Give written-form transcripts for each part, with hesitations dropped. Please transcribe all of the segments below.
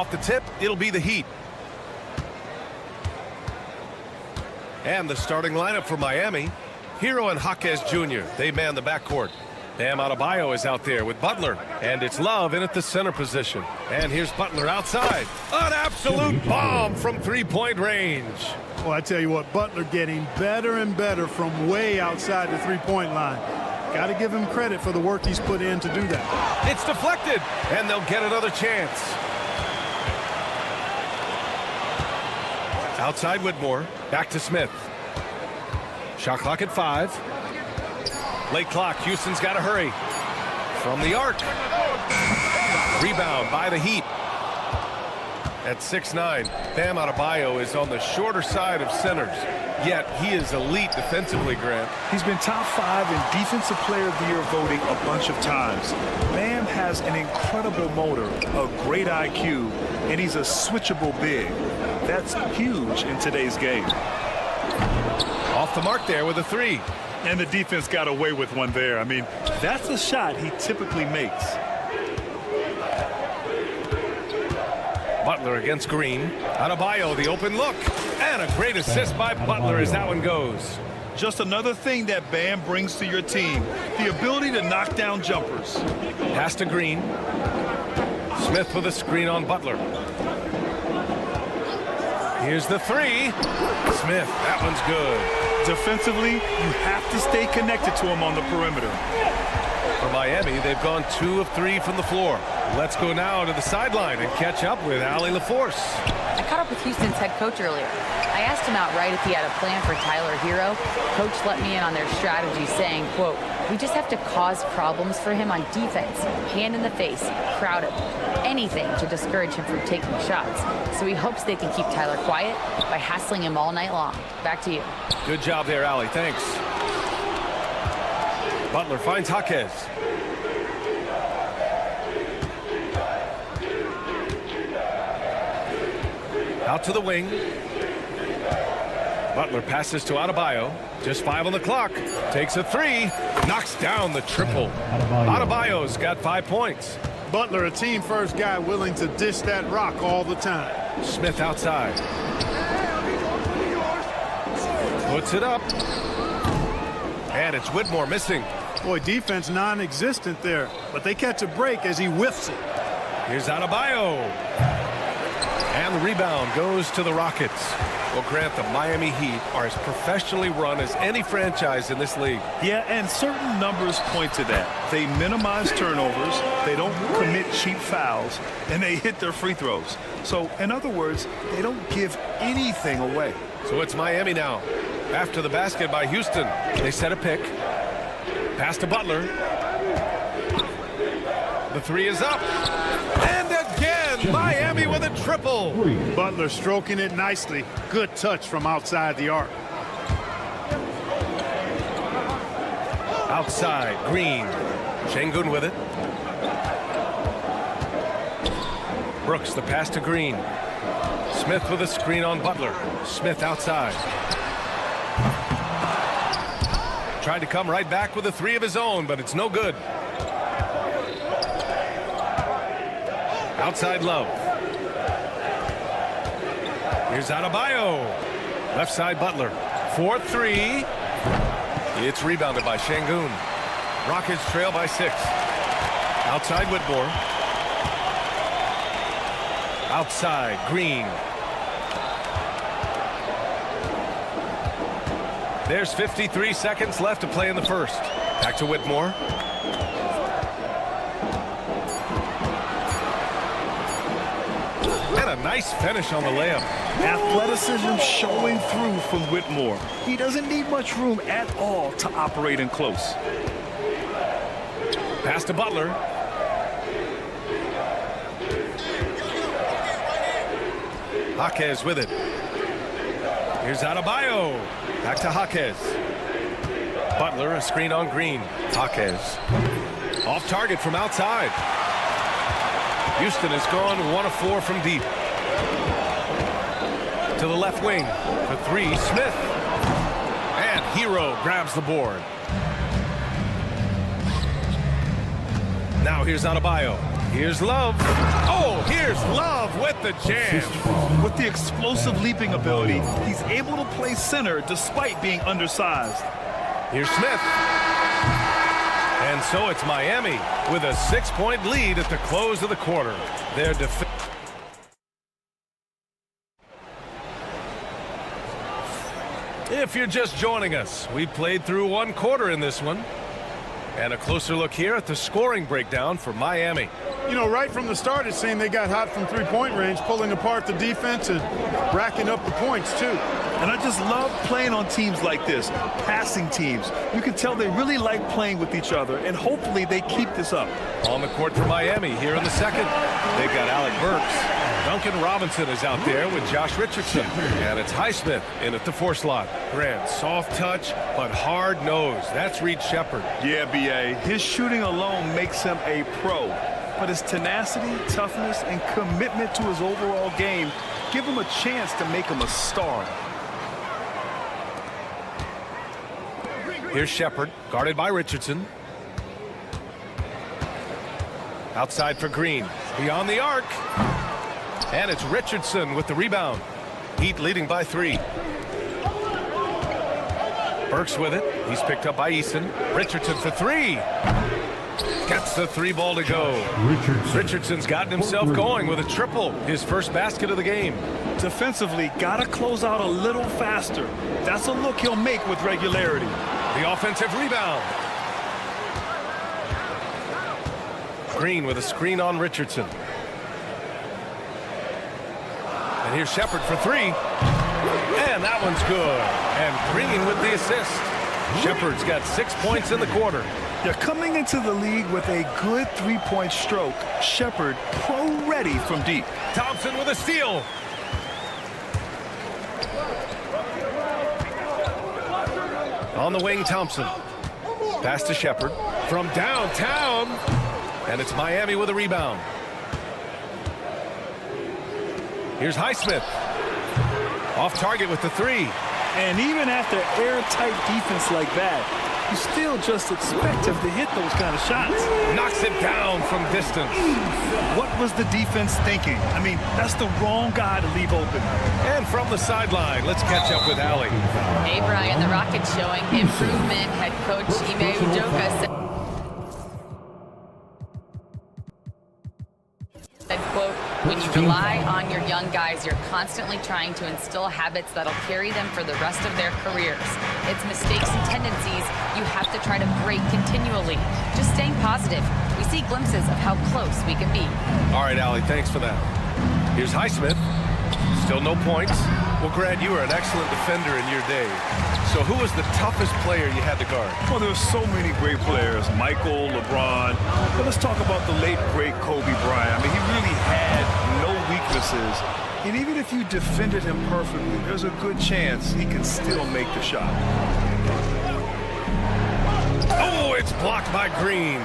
off the tip, it'll be the Heat. And the starting lineup for Miami. Hero and Jaquez Jr., they man the backcourt. Bam Adebayo is out there with Butler. And it's Love in at the center position. And here's Butler outside. An absolute bomb from three-point range. Well, I tell you what, Butler getting better and better from way outside the three-point line. Got to give him credit for the work he's put in to do that. It's deflected, and they'll get another chance. Outside Whitmore, back to Smith. Shot clock at 5. Late clock, Houston's got to hurry. From the arc. Rebound by the Heat. At 6'9", Bam Adebayo is on the shorter side of centers. Yet he is elite defensively, Grant. He's been top 5 in Defensive Player of the Year voting a bunch of times. Bam has an incredible motor, a great IQ, and he's a switchable big. That's huge in today's game. Off the mark there with a 3. And the defense got away with one there. I mean, that's a shot he typically makes. Butler against Green. Adebayo, the open look. And a great assist by Butler as that one goes. Just another thing that Bam brings to your team, the ability to knock down jumpers. Pass to Green. Smith with a screen on Butler. Here's the 3. Smith, that one's good. Defensively, you have to stay connected to him on the perimeter. For Miami, they've gone 2 of 3 from the floor. Let's go now to the sideline and catch up with Allie LaForce. I caught up with Houston's head coach earlier. I asked him outright if he had a plan for Tyler Hero. Coach let me in on their strategy, saying, quote, "We just have to cause problems for him on defense. Hand in the face, crowd him. Anything to discourage him from taking shots. So he hopes they can keep Tyler quiet by hassling him all night long." Back to you. Good job there, Allie. Thanks. Butler finds Jaquez. Out to the wing. Butler passes to Adebayo. Just 5 on the clock. Takes a 3. Knocks down the triple. Adebayo's got 5 points. Butler, a team-first guy willing to dish that rock all the time. Smith outside. Puts it up. And it's Whitmore missing. Boy, defense non-existent there. But they catch a break as he whiffs it. Here's Adebayo. And the rebound goes to the Rockets. Well, Grant, the Miami Heat are as professionally run as any franchise in this league. Yeah, and certain numbers point to that. They minimize turnovers, they don't commit cheap fouls, and they hit their free throws. So, in other words, they don't give anything away. So it's Miami now. After the basket by Houston, they set a pick. Pass to Butler. The 3 is up. And again, Miami with a triple. Butler stroking it nicely. Good touch from outside the arc. Outside, Green. Şengün with it. Brooks, the pass to Green. Smith with a screen on Butler. Smith outside. Tried to come right back with a 3 of his own, but it's no good. Outside Love. Here's Adebayo. Left side Butler. 4-3. It's rebounded by Şengün. Rockets trail by 6. Outside Whitmore. Outside Green. There's 53 seconds left to play in the first. Back to Whitmore. And a nice finish on the layup. Athleticism showing through from Whitmore. He doesn't need much room at all to operate in close. Pass to Butler. Jaquez with it. Here's Adebayo. Back to Jaquez. Butler, a screen on Green. Jaquez. Off target from outside. Houston has gone 1 of 4 from deep. To the left wing. For 3, Smith. And Hero grabs the board. Now here's Adebayo. Here's Love. Oh, here's Love with the jam. With the explosive leaping ability, he's able to play center despite being undersized. Here's Smith. And so it's Miami with a 6-point lead at the close of the quarter. Their defense. If you're just joining us, we played through one quarter in this one. And a closer look here at the scoring breakdown for Miami. You know, right from the start, it seemed they got hot from three-point range, pulling apart the defense and racking up the points, too. And I just love playing on teams like this, passing teams. You can tell they really like playing with each other, and hopefully they keep this up. On the court for Miami here in the second. They've got Alec Burks. Duncan Robinson is out there with Josh Richardson. And it's Highsmith in at the 4 slot. Grant, soft touch, but hard nose. That's Reed Shepherd. Yeah, B.A. His shooting alone makes him a pro. But his tenacity, toughness, and commitment to his overall game give him a chance to make him a star. Here's Shepherd, guarded by Richardson. Outside for Green. Beyond the arc. And it's Richardson with the rebound. Heat leading by 3. Burks with it. He's picked up by Eason. Richardson for 3. Gets the 3 ball to go. Richardson's gotten himself going with a triple. His first basket of the game. Defensively, gotta close out a little faster. That's a look he'll make with regularity. The offensive rebound. Green with a screen on Richardson. And here's Shepherd for 3. And that one's good. And Green with the assist. Shepherd's got 6 points in the quarter. They're coming into the league with a good three-point stroke. Shepherd, pro-ready from deep. Thompson with a steal. On the wing, Thompson. Pass to Shepherd from downtown. And it's Miami with a rebound. Here's Highsmith. Off target with the 3. And even after airtight defense like that, you still just expect him to hit those kind of shots. Knocks it down from distance. What was the defense thinking? I mean, that's the wrong guy to leave open. And from the sideline, let's catch up with Allie. Hey, Brian, the Rockets showing improvement. Head coach Ime Udoka said, quote, when you rely on your young guys, you're constantly trying to instill habits that'll carry them for the rest of their careers. It's mistakes and tendencies you have to try to break continually. Just staying positive. We see glimpses of how close we can be. All right, Allie, thanks for that. Here's Highsmith. Still no points. Well, Grant, you were an excellent defender in your day. So who was the toughest player you had to guard? Well, there were so many great players. Michael, LeBron. But let's talk about the late, great Kobe Bryant. I mean, he really had no weaknesses. And even if you defended him perfectly, there's a good chance he can still make the shot. Oh, it's blocked by Green.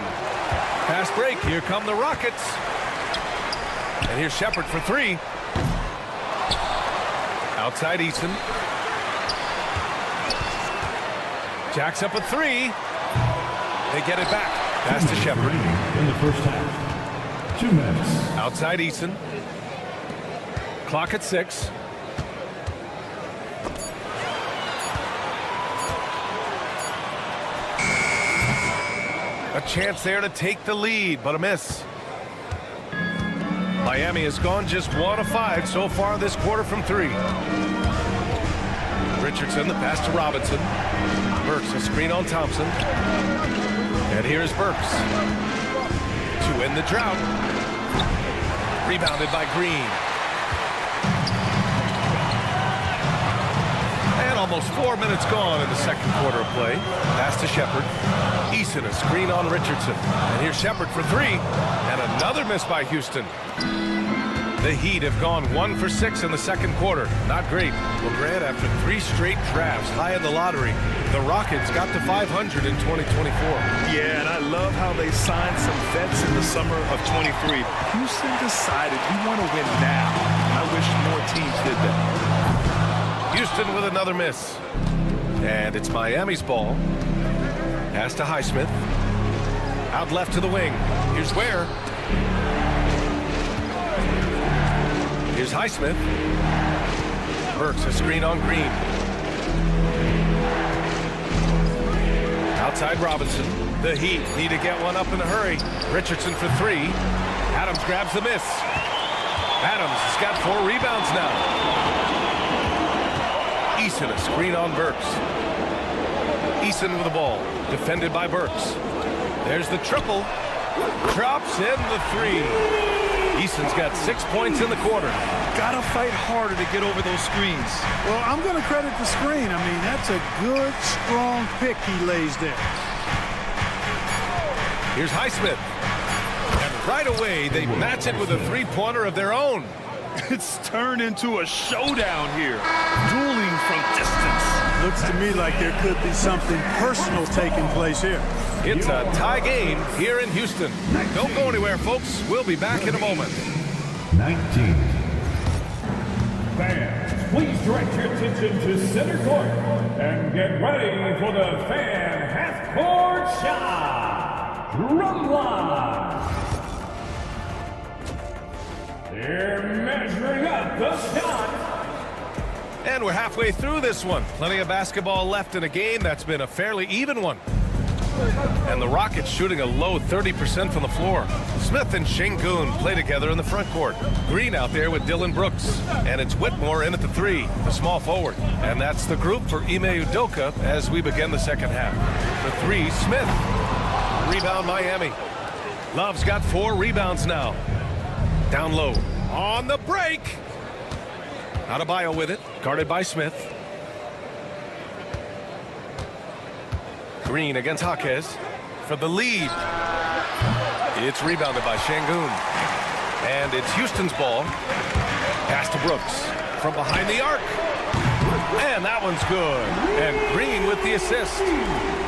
Fast break. Here come the Rockets. And here's Shepherd for 3. Outside Eason. Jacks up a 3. They get it back. Pass to Shepherd. In the first half. 2 minutes. Outside Eason. Clock at 6. A chance there to take the lead, but a miss. Miami has gone just 1 of 5 so far this quarter from 3. Richardson, the pass to Robinson. Burks, a screen on Thompson. And here's Burks. To end the drought. Rebounded by Green. And almost 4 minutes gone in the second quarter of play. Pass to Shepherd. Eason, a screen on Richardson. And here's Shepherd for 3. And another miss by Houston. The Heat have gone 1 for 6 in the second quarter. Not great. Well, Grant, after 3 straight drafts high in the lottery, the Rockets got to 500 in 2024. Yeah, and I love how they signed some vets in the summer of 23. Houston decided we want to win now. I wish more teams did that. Houston with another miss. And it's Miami's ball. Pass to Highsmith. Out left to the wing. Here's Ware. Here's Highsmith. Burks a screen on Green. Outside Robinson. The Heat need to get one up in a hurry. Richardson for three. Adams grabs the miss. Adams has got 4 rebounds now. Eason a screen on Burks. Eason with the ball. Defended by Burks. There's the triple. Drops in the 3. Eason's got 6 points in the quarter. Gotta fight harder to get over those screens. Well, I'm going to credit the screen. I mean, that's a good, strong pick he lays there. Here's Highsmith. And right away, they match it with a 3-pointer of their own. It's turned into a showdown here. Dueling from distance. Looks to me like there could be something personal taking place here. It's a tie game here in Houston. Don't go anywhere, folks. We'll be back in a moment. 19. Fans, please direct your attention to center court and get ready for the fan half-court shot. Drum line. They're measuring up the shot. And we're halfway through this one. Plenty of basketball left in a game that's been a fairly even one. And the Rockets shooting a low 30% from the floor. Smith and Şengün play together in the front court. Green out there with Dylan Brooks. And it's Whitmore in at the 3, the small forward. And that's the group for Ime Udoka as we begin the second half. The 3, Smith. Rebound Miami. Love's got 4 rebounds now. Down low. On the break. Adebayo with it. Guarded by Smith. Green against Jaquez for the lead. It's rebounded by Şengün. And it's Houston's ball. Pass to Brooks from behind the arc. And that one's good. And Green with the assist.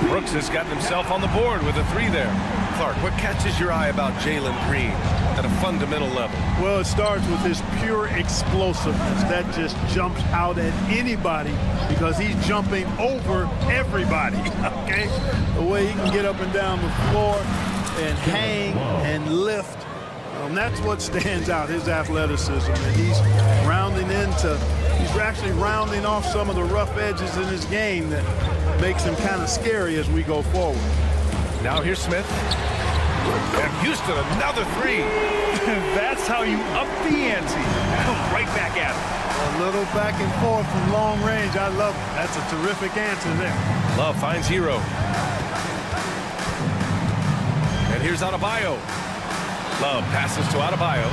Brooks has gotten himself on the board with a 3 there. Clark, what catches your eye about Jalen Green at a fundamental level? Well, it starts with his pure explosiveness. That just jumps out at anybody because he's jumping over everybody, okay? The way he can get up and down the floor and hang and lift. That's what stands out, his athleticism. And he's actually rounding off some of the rough edges in his game that makes him kind of scary as we go forward. Now here's Smith. And Houston, another 3. That's how you up the ante. Come right back at it. A little back and forth from long range. I love it. That's a terrific answer there. Love finds Hero. And here's Adebayo. Love passes to Adebayo.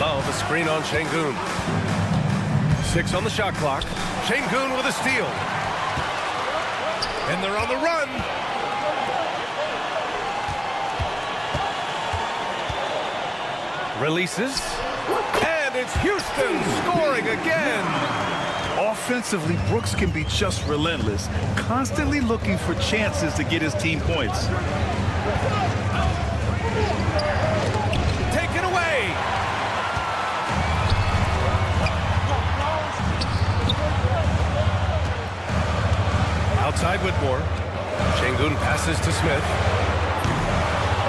Love a screen on Şengün. 6 on the shot clock. Şengün with a steal. And they're on the run. Releases. And it's Houston scoring again. Offensively, Brooks can be just relentless, constantly looking for chances to get his team points. Taken away. Outside Whitmore. Şengün passes to Smith.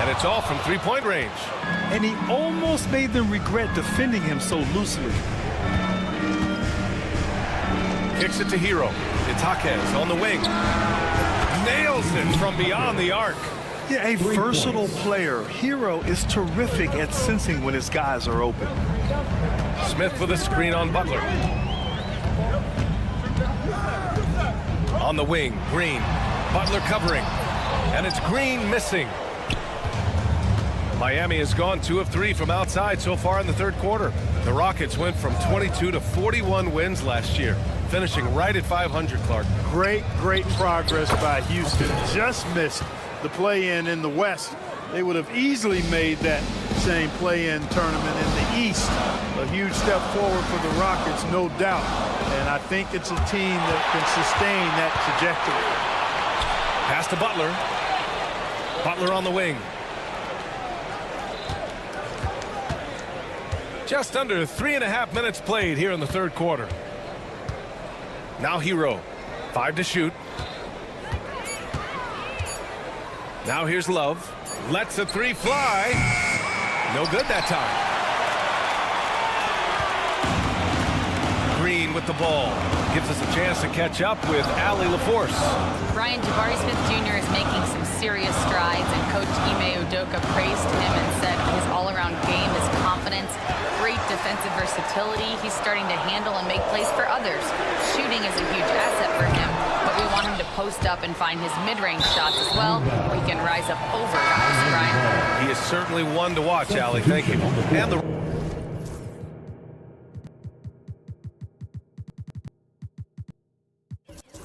And it's all from 3-point range. And he almost made them regret defending him so loosely. Kicks it to Hero. It's Jaquez on the wing. Nails it from beyond the arc. Yeah, a versatile player. Hero is terrific at sensing when his guys are open. Smith with a screen on Butler. On the wing, Green. Butler covering. And it's Green missing. Miami has gone 2 of 3 from outside so far in the third quarter. The Rockets went from 22 to 41 wins last year, finishing right at 500, Clark. Great progress by Houston. Just missed the play-in in the West. They would have easily made that same play-in tournament in the East. A huge step forward for the Rockets, no doubt. And I think it's a team that can sustain that trajectory. Pass to Butler. Butler on the wing. Just under 3.5 minutes played here in the third quarter. Now Hero. 5 to shoot. Now here's Love. Lets a 3 fly. No good that time. with the ball. Gives us a chance to catch up with Allie LaForce. Brian, Jabari Smith Jr. is making some serious strides, and Coach Ime Udoka praised him and said his all-around game, his confidence, great defensive versatility. He's starting to handle and make plays for others. Shooting is a huge asset for him, but we want him to post up and find his mid-range shots as well. He can rise up over guys, Brian. He is certainly one to watch, Allie. Thank you. And the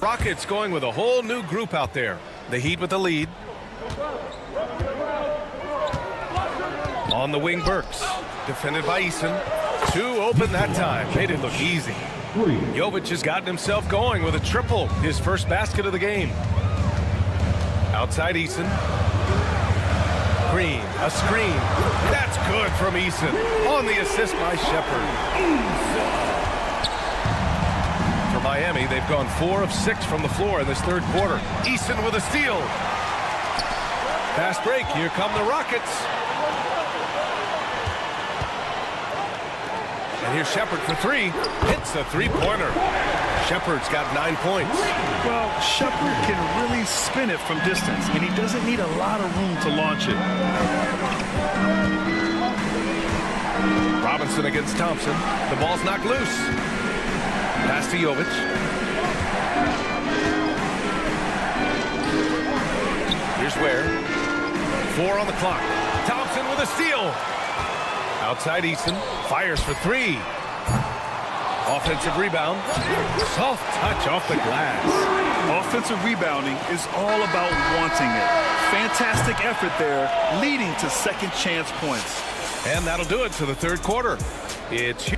Rockets going with a whole new group out there. The Heat with the lead. On the wing, Burks. Defended by Eason. Two open that time. Made it look easy. Jovic has gotten himself going with a triple. His first basket of the game. Outside Eason. Green. A screen. That's good from Eason. On the assist by Shepherd. For Miami, they've gone 4 of 6 from the floor in this third quarter. Eason with a steal. Fast break. Here come the Rockets. And here's Shepherd for 3. Hits the three-pointer. Shepherd's got 9 points. Well, Shepherd can really spin it from distance, and he doesn't need a lot of room to launch it. Robinson against Thompson. The ball's knocked loose. Pass to Jovic. Here's Ware. 4 on the clock. Thompson with a steal. Outside Eason. Fires for 3. Offensive rebound. Soft touch off the glass. Offensive rebounding is all about wanting it. Fantastic effort there, leading to second chance points. And that'll do it for the third quarter. It's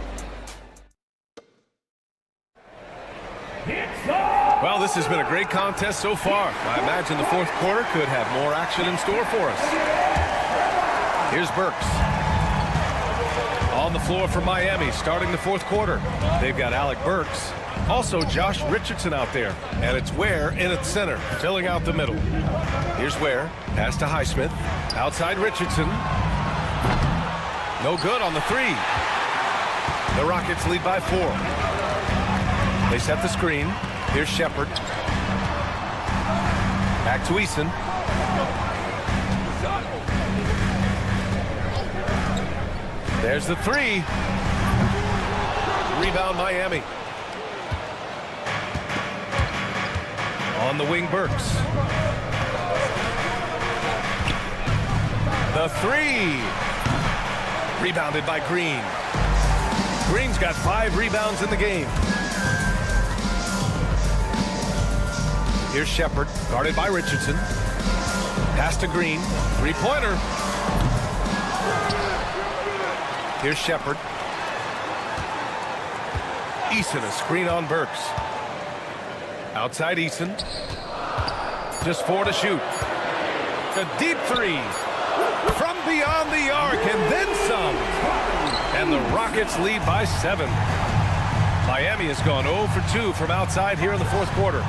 well, this has been a great contest so far. I imagine the fourth quarter could have more action in store for us. Here's Burks. On the floor for Miami, starting the fourth quarter. They've got Alec Burks. Also Josh Richardson out there. And it's Ware in at center, filling out the middle. Here's Ware. Pass to Highsmith. Outside Richardson. No good on the 3. The Rockets lead by 4. They set the screen. Here's Shepherd. Back to Eason. There's the 3. Rebound Miami. On the wing, Burks. The 3. Rebounded by Green. Green's got 5 rebounds in the game. Here's Shepherd, guarded by Richardson. Pass to Green. Three-pointer. Here's Shepherd. Eason, a screen on Burks. Outside Eason. Just 4 to shoot. A deep 3. From beyond the arc, and then some. And the Rockets lead by 7. Miami has gone 0 for 2 from outside here in the fourth quarter.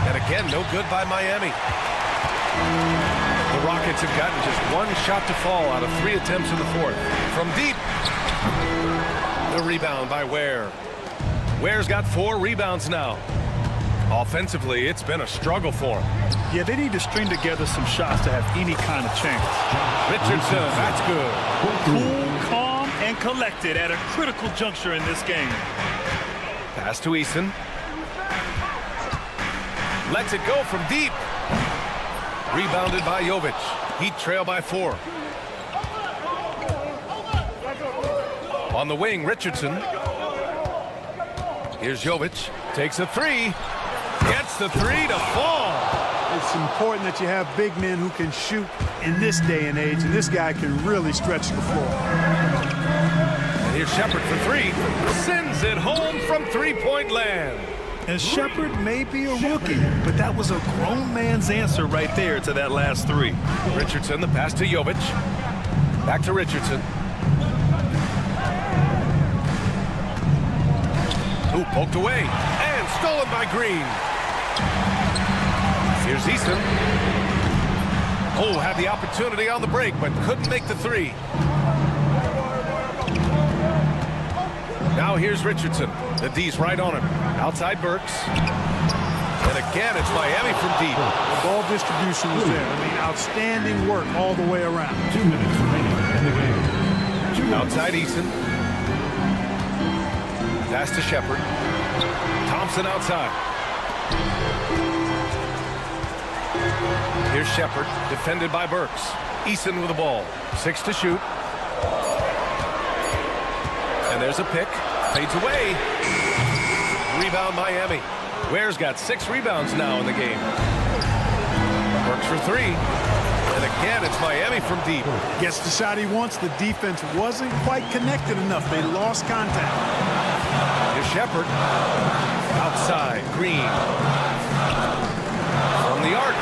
And again, no good by Miami. The Rockets have gotten just 1 shot to fall out of 3 attempts in the fourth. From deep. The rebound by Ware. Ware's got 4 rebounds now. Offensively, it's been a struggle for him. Yeah, they need to string together some shots to have any kind of chance. Richardson, that's good. Cool, calm, and collected at a critical juncture in this game. Pass to Eason. Lets it go from deep. Rebounded by Jovic. Heat trail by 4. On the wing, Richardson. Here's Jovic. Takes a 3. Gets the 3 to fall. It's important that you have big men who can shoot in this day and age, and this guy can really stretch the floor. And here's Shepherd for 3. Sends it home from three-point land. And Shepherd may be a rookie, but that was a grown man's answer right there to that last 3. Richardson, the pass to Jovic. Back to Richardson. Ooh, poked away. And stolen by Green. Here's Eason. Oh, had the opportunity on the break, but couldn't make the 3. Now here's Richardson. The D's right on him. Outside Burks. And again, it's Miami from deep. The ball distribution was there. I mean, outstanding work all the way around. 2 minutes remaining in the game. Outside Eason. Pass to Shepard. Thompson outside. Here's Shepard, defended by Burks. Eason with the ball. 6 to shoot. And there's a pick. Fades away. Rebound Miami. Ware's got 6 rebounds now in the game. Burks for 3. And again, it's Miami from deep. Gets the shot he wants. The defense wasn't quite connected enough. They lost contact. Here's Shepard. Outside, Green. From the arc.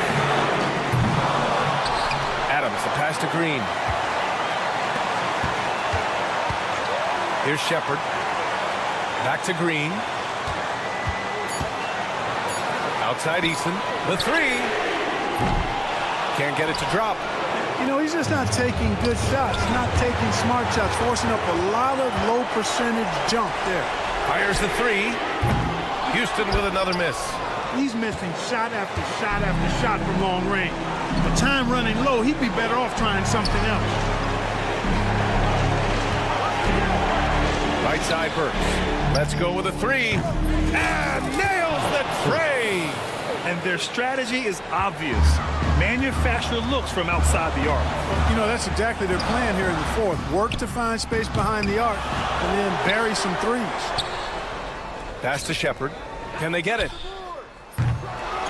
Adams, the pass to Green. Here's Shepard. Back to Green. Outside Eason. The 3. Can't get it to drop. You know, he's just not taking good shots, not taking smart shots, forcing up a lot of low percentage jump there. Fires the 3. Houston with another miss. He's missing shot after shot after shot from long range. The time running low, he'd be better off trying something else. Right side Burks. Let's go with a 3. And nails the tray. And their strategy is obvious. Manufacture looks from outside the arc. You know, that's exactly their plan here in the fourth. Work to find space behind the arc and then bury some threes. Pass to Shepard. Can they get it?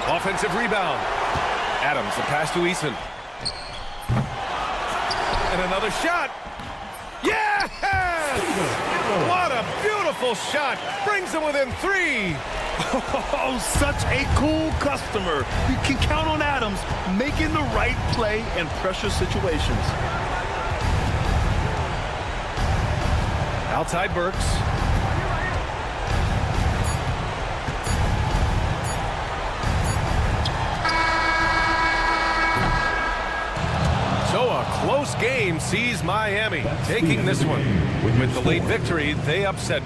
Offensive rebound. Adams, the pass to Eason. And another shot. Yes! What a beautiful shot. Brings them within 3. Oh, such a cool customer. You can count on Adams making the right play in pressure situations. Outside Burks. So a close game sees Miami taking this one. With the late victory, they upset.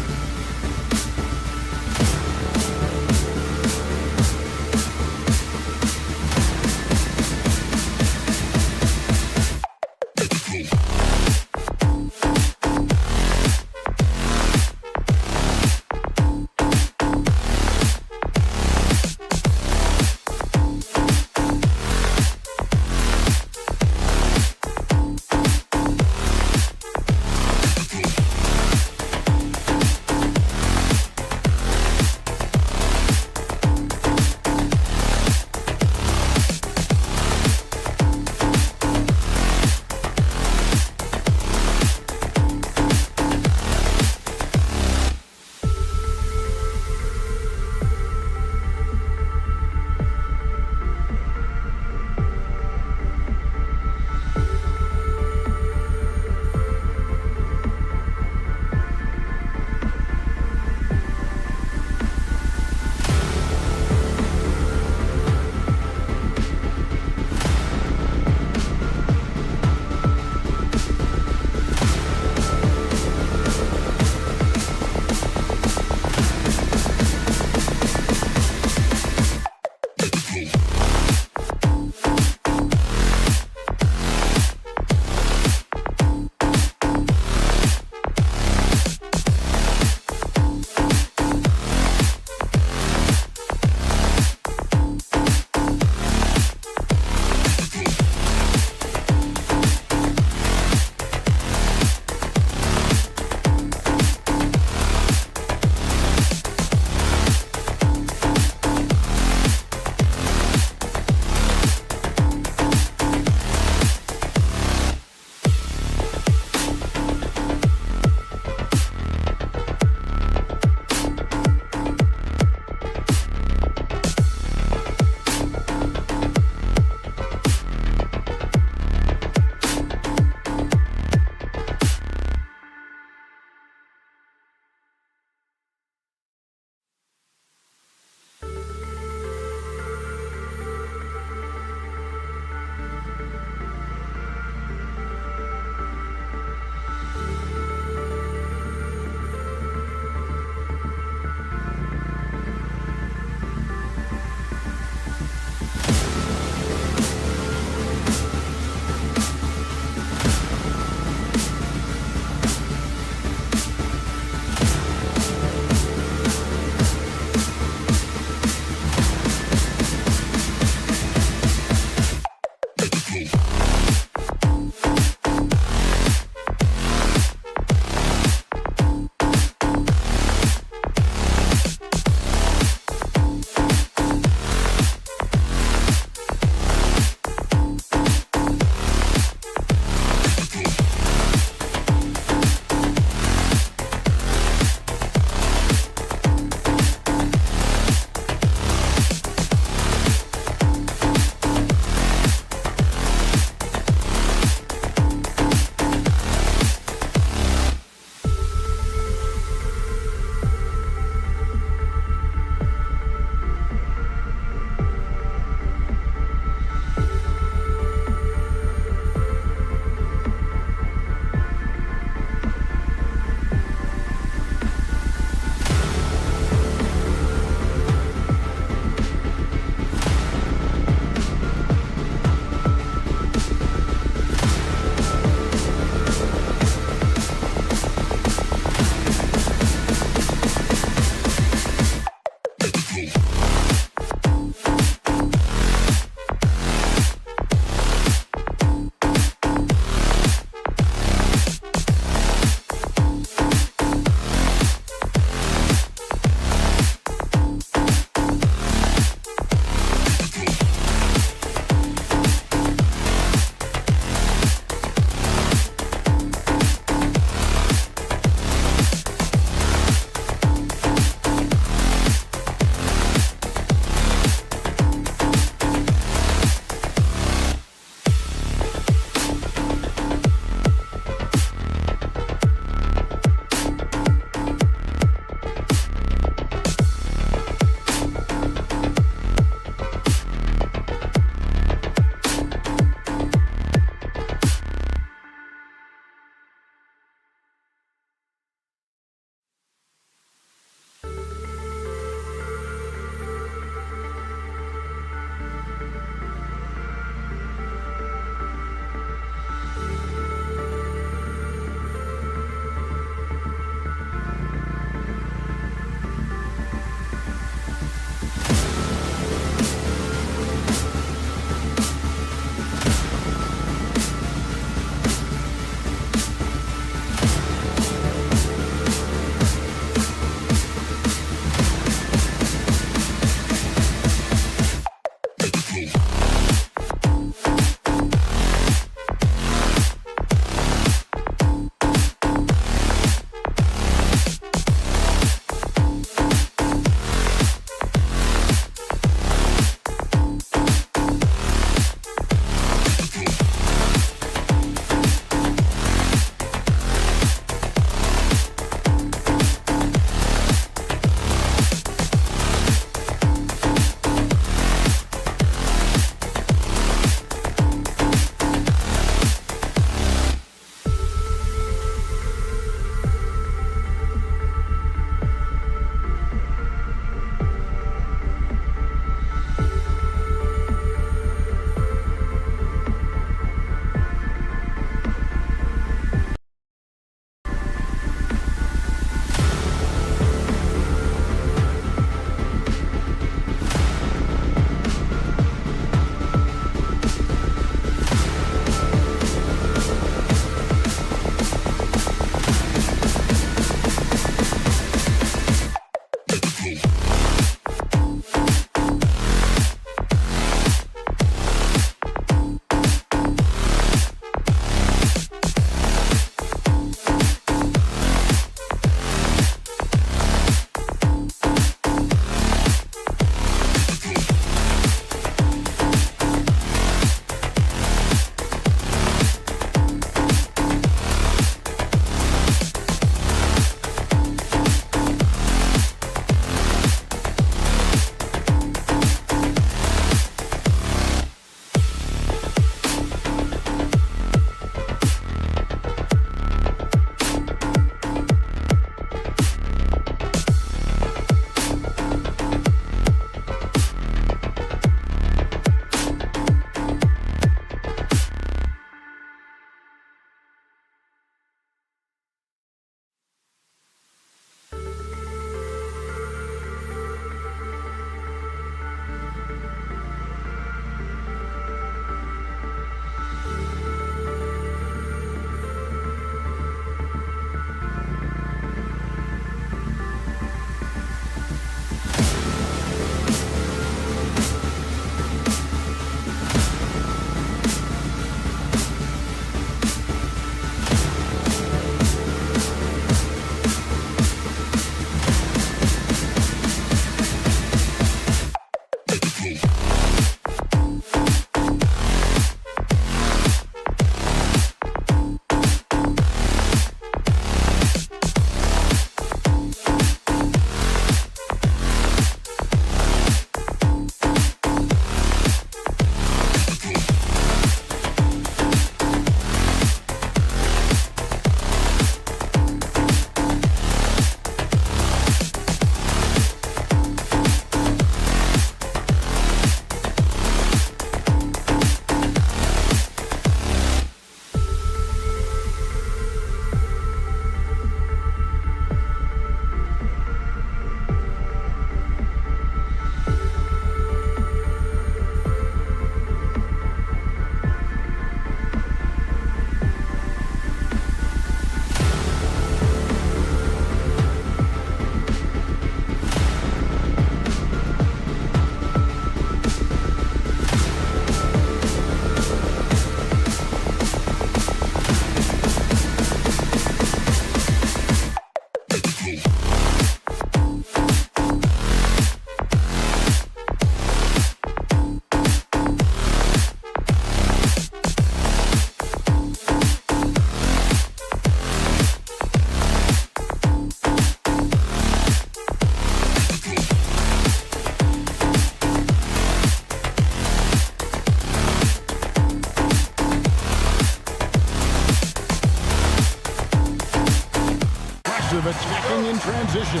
in transition.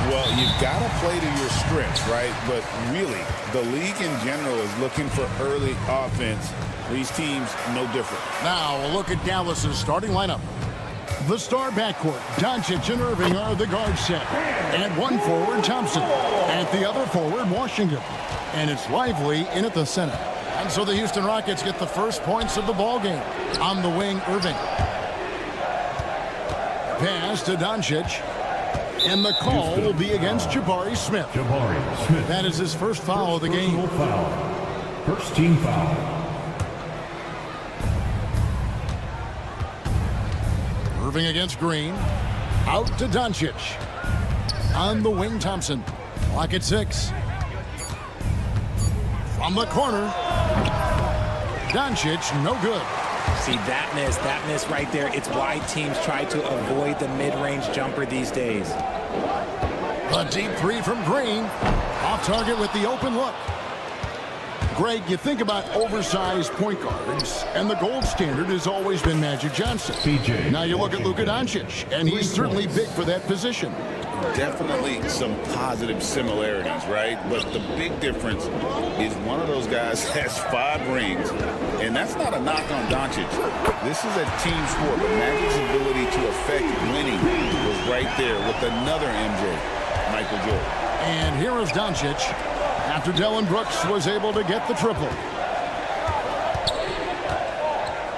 Well, you've got to play to your strengths, right? But really, the league in general is looking for early offense. These teams, no different. Now, a look at Dallas's starting lineup. The star backcourt, Doncic and Irving are the guard set. At one forward, Thompson. At the other forward, Washington. And it's Lively in at the center. And so the Houston Rockets get the first points of the ball game. On the wing, Irving. Pass to Doncic. And the call will be against Jabari Smith. Jabari Smith. That is his first foul of the game. First team foul. Irving against Green. Out to Doncic. On the wing, Thompson. Clock at 6. From the corner. Doncic, no good. See, that miss right there. It's why teams try to avoid the mid-range jumper these days. A deep three from Green. Off target with the open look. Greg, you think about oversized point guards, and the gold standard has always been Magic Johnson. PJ. Now you look at Luka Doncic, and he's certainly big for that position. Definitely some positive similarities, right? But the big difference is one of those guys has 5 rings, and that's not a knock on Doncic. This is a team sport, but Magic's ability to affect winning was right there with another MJ, Michael Jordan. And here is Doncic after Dillon Brooks was able to get the triple.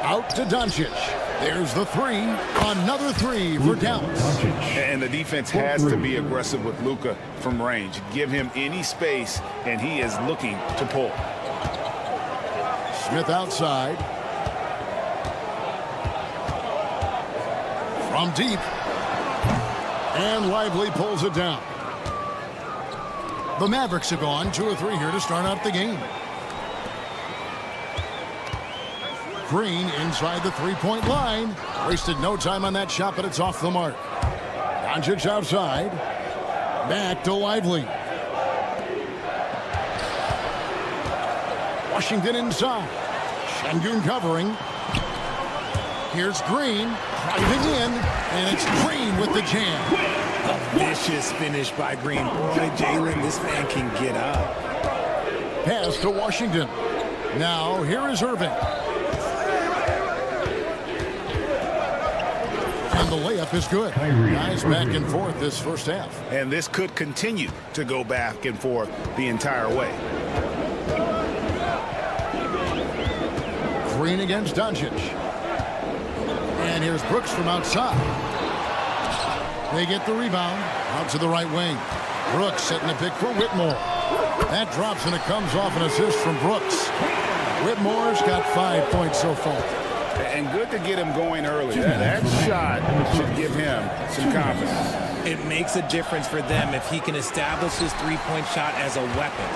Out to Doncic. There's the 3. Another 3 for Dallas. And the defense has to be aggressive with Luka from range. Give him any space, and he is looking to pull. Smith outside. From deep. And Lively pulls it down. The Mavericks have gone 2 or 3 here to start out the game. Green inside the three-point line. Wasted no time on that shot, but it's off the mark. Doncic outside. Back to Lively. Washington inside. Şengün covering. Here's Green. Driving in. And it's Green with the jam. A vicious finish by Green. Boy, Jalen, this man can get up. Pass to Washington. Now, here is Irving. And the layup is good. Guys back and forth this first half. And this could continue to go back and forth the entire way. Green against Doncic. And here's Brooks from outside. They get the rebound. Out to the right wing. Brooks setting a pick for Whitmore. That drops and it comes off an assist from Brooks. Whitmore's got 5 points so far. And good to get him going early. That shot should give him some confidence. It makes a difference for them if he can establish his three-point shot as a weapon.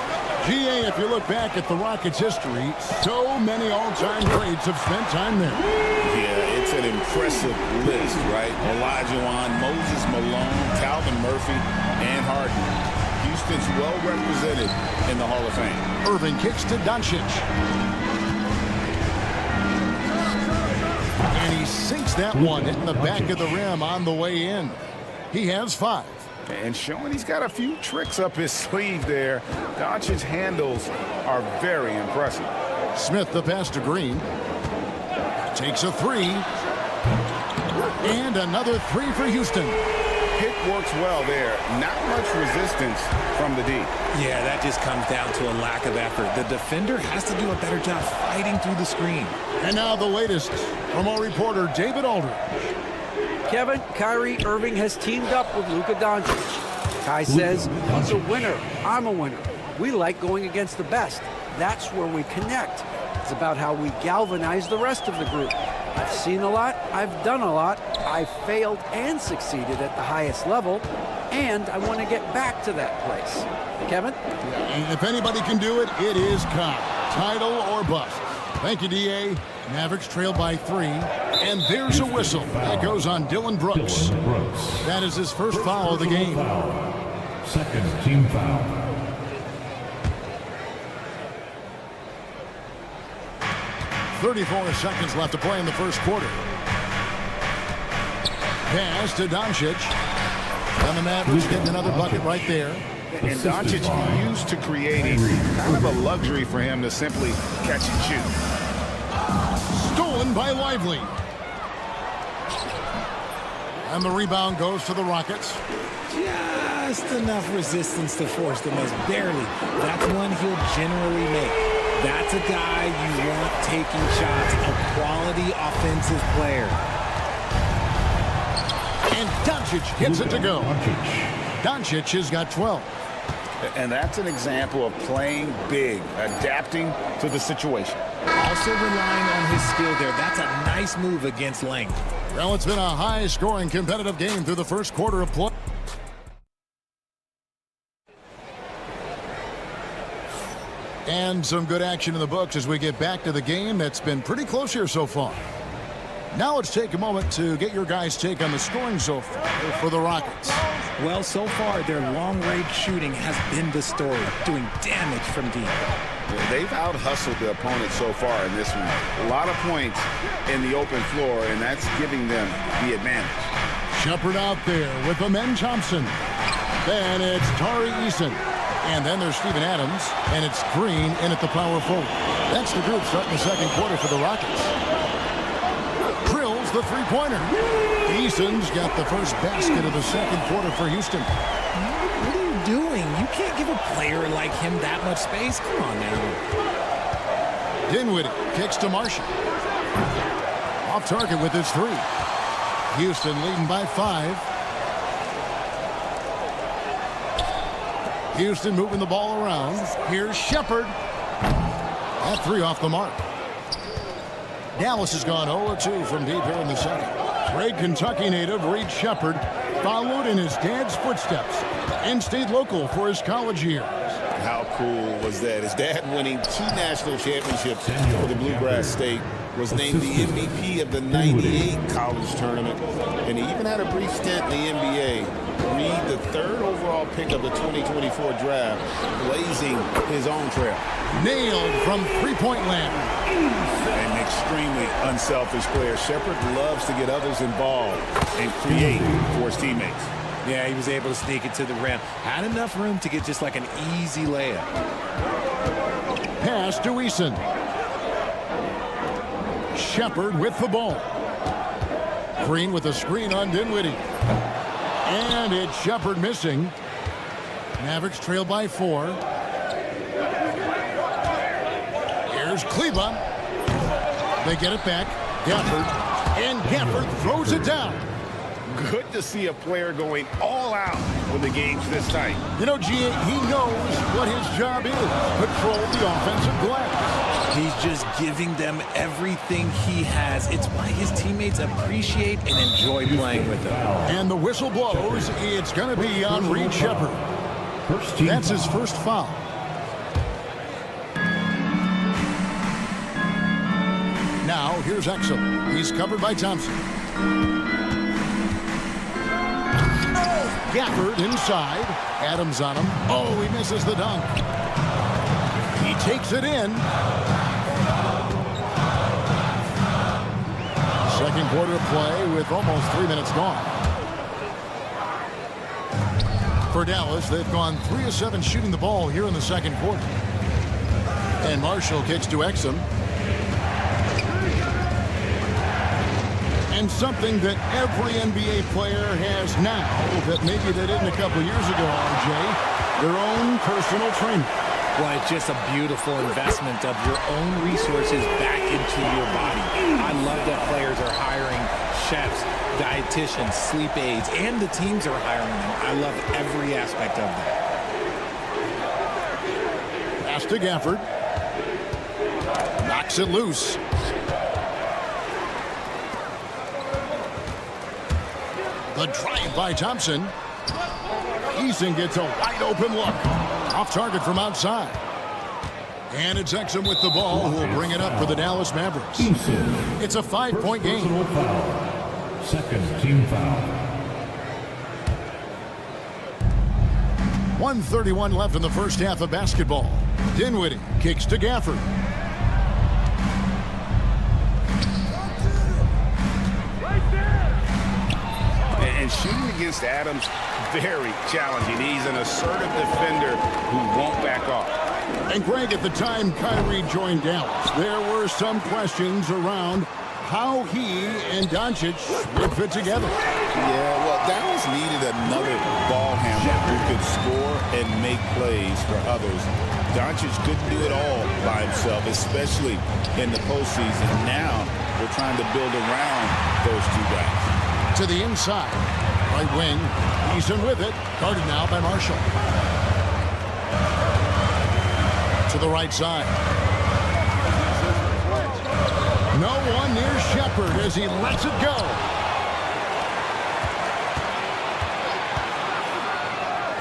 GA, if you look back at the Rockets' history, so many all-time greats have spent time there. Yeah, it's an impressive list, right? Olajuwon, Moses Malone, Calvin Murphy, and Harden. Houston's well represented in the Hall of Fame. Irving kicks to Doncic. And he sinks that one, hitting the back of the rim on the way in. He has 5. And showing he's got a few tricks up his sleeve there. Doncic's handles are very impressive. Smith, the pass to Green. Takes a 3. And another 3 for Houston. Pick works well there. Not much resistance from the D. Yeah, that just comes down to a lack of effort. The defender has to do a better job fighting through the screen. And now the latest from our reporter, David Aldridge. Kevin, Kyrie Irving has teamed up with Luka Doncic. Kai says, he's a winner. I'm a winner. We like going against the best. That's where we connect. It's about how we galvanize the rest of the group. I've seen a lot. I've done a lot. I've failed and succeeded at the highest level. And I want to get back to that place. Kevin? If anybody can do it, it is Kai. Title or bust. Thank you, D.A. Mavericks trail by 3. And there's a whistle. That goes on Dillon Brooks. That is his first foul of the game. Second team foul. 34 seconds left to play in the first quarter. Pass to Doncic. And the Mavericks getting another bucket right there. And Doncic used to creating kind of a luxury for him to simply catch and shoot. Stolen by Lively. And the rebound goes to the Rockets. Just enough resistance to force the miss. Barely. That's one he'll generally make. That's a guy you want taking shots. A quality offensive player. And Doncic gets it to go. Doncic has got 12. And that's an example of playing big, adapting to the situation. Also relying on his skill there. That's a nice move against length. Well, it's been a high-scoring competitive game through the first quarter of play. And some good action in the books as we get back to the game that's been pretty close here so far. Now let's take a moment to get your guys' take on the scoring so far for the Rockets. Well, so far, their long-range shooting has been the story, doing damage from deep. They've out-hustled the opponent so far in this one. A lot of points in the open floor, and that's giving them the advantage. Shepard out there with Amen Thompson. Then it's Tari Eason. And then there's Steven Adams, and it's Green in at the power forward. That's the group starting the second quarter for the Rockets. Drills the three-pointer. Eason's got the first basket of the second quarter for Houston. What are you doing? You can't give a player like him that much space. Come on now. Dinwiddie kicks to Marshall. Off target with his three. Houston leading by 5. Houston moving the ball around. Here's Shepard. That three off the mark. Dallas has gone 0-2 from deep here in the second. Great Kentucky native Reed Shepard followed in his dad's footsteps and stayed local for his college years. How cool was that? His dad winning 2 national championships for the Bluegrass State, was named the MVP of the '98 college tournament, and he even had a brief stint in the NBA. Reed, the 3rd overall pick of the 2024 draft, blazing his own trail. Nailed from three-point land. An extremely unselfish player. Shepard loves to get others involved and create for his teammates. Yeah, he was able to sneak it to the rim. Had enough room to get just like an easy layup. Pass to Eason. Shepard with the ball. Green with a screen on Dinwiddie. And it's Shepard missing. Mavericks trail by 4. Here's Kleba. They get it back. Gafford. And Gafford throws it down. Good to see a player going all out when the game's this tight. You know, G, he knows what his job is. Control the offensive glass. He's just giving them everything he has. It's why his teammates appreciate and enjoy playing with him. And the whistle blows. It's going to be on Reed Shepard. That's his first foul. Now, here's Exum. He's covered by Thompson. Gafford inside. Adams on him. Oh, he misses the dunk. He takes it in. Second quarter of play with almost 3 minutes gone. For Dallas, they've gone 3 of 7 shooting the ball here in the second quarter. And Marshall kicks to Exum. And something that every NBA player has now that maybe they didn't a couple years ago, RJ, their own personal trainer. Well, it's just a beautiful investment of your own resources back into your body. I love that players are hiring chefs, dietitians, sleep aides, and the teams are hiring them. I love every aspect of that. Pass to Gafford. Knocks it loose. The drive by Thompson. Eason gets a wide open look. Off target from outside. And it's Exum with the ball who will bring it up for the Dallas Mavericks. It's a 5-point game. Second team foul. 1:31 left in the first half of basketball. Dinwiddie kicks to Gafford. And shooting against Adams, very challenging. He's an assertive defender who won't back off. And Greg, at the time Kyrie joined Dallas, there were some questions around how he and Doncic would fit together. Yeah, well, Dallas needed another ball handler who could score and make plays for others. Doncic couldn't do it all by himself, especially in the postseason. Now we're trying to build around those two guys. To the inside, right wing, Eason with it, guarded now by Marshall. To the right side. No one near Shepard as he lets it go.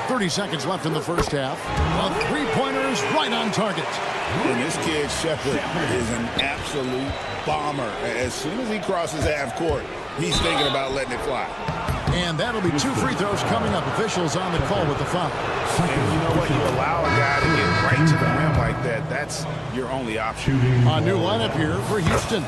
.30 seconds left in the first half. The three-pointer is right on target. And this kid, Shepard, is an absolute bomber. As soon as he crosses half court, he's thinking about letting it fly. And that'll be 2 free throws coming up. Officials on the call with the foul. And you know what? You allow a guy to get right to the rim like that. That's your only option. A new lineup here for Houston.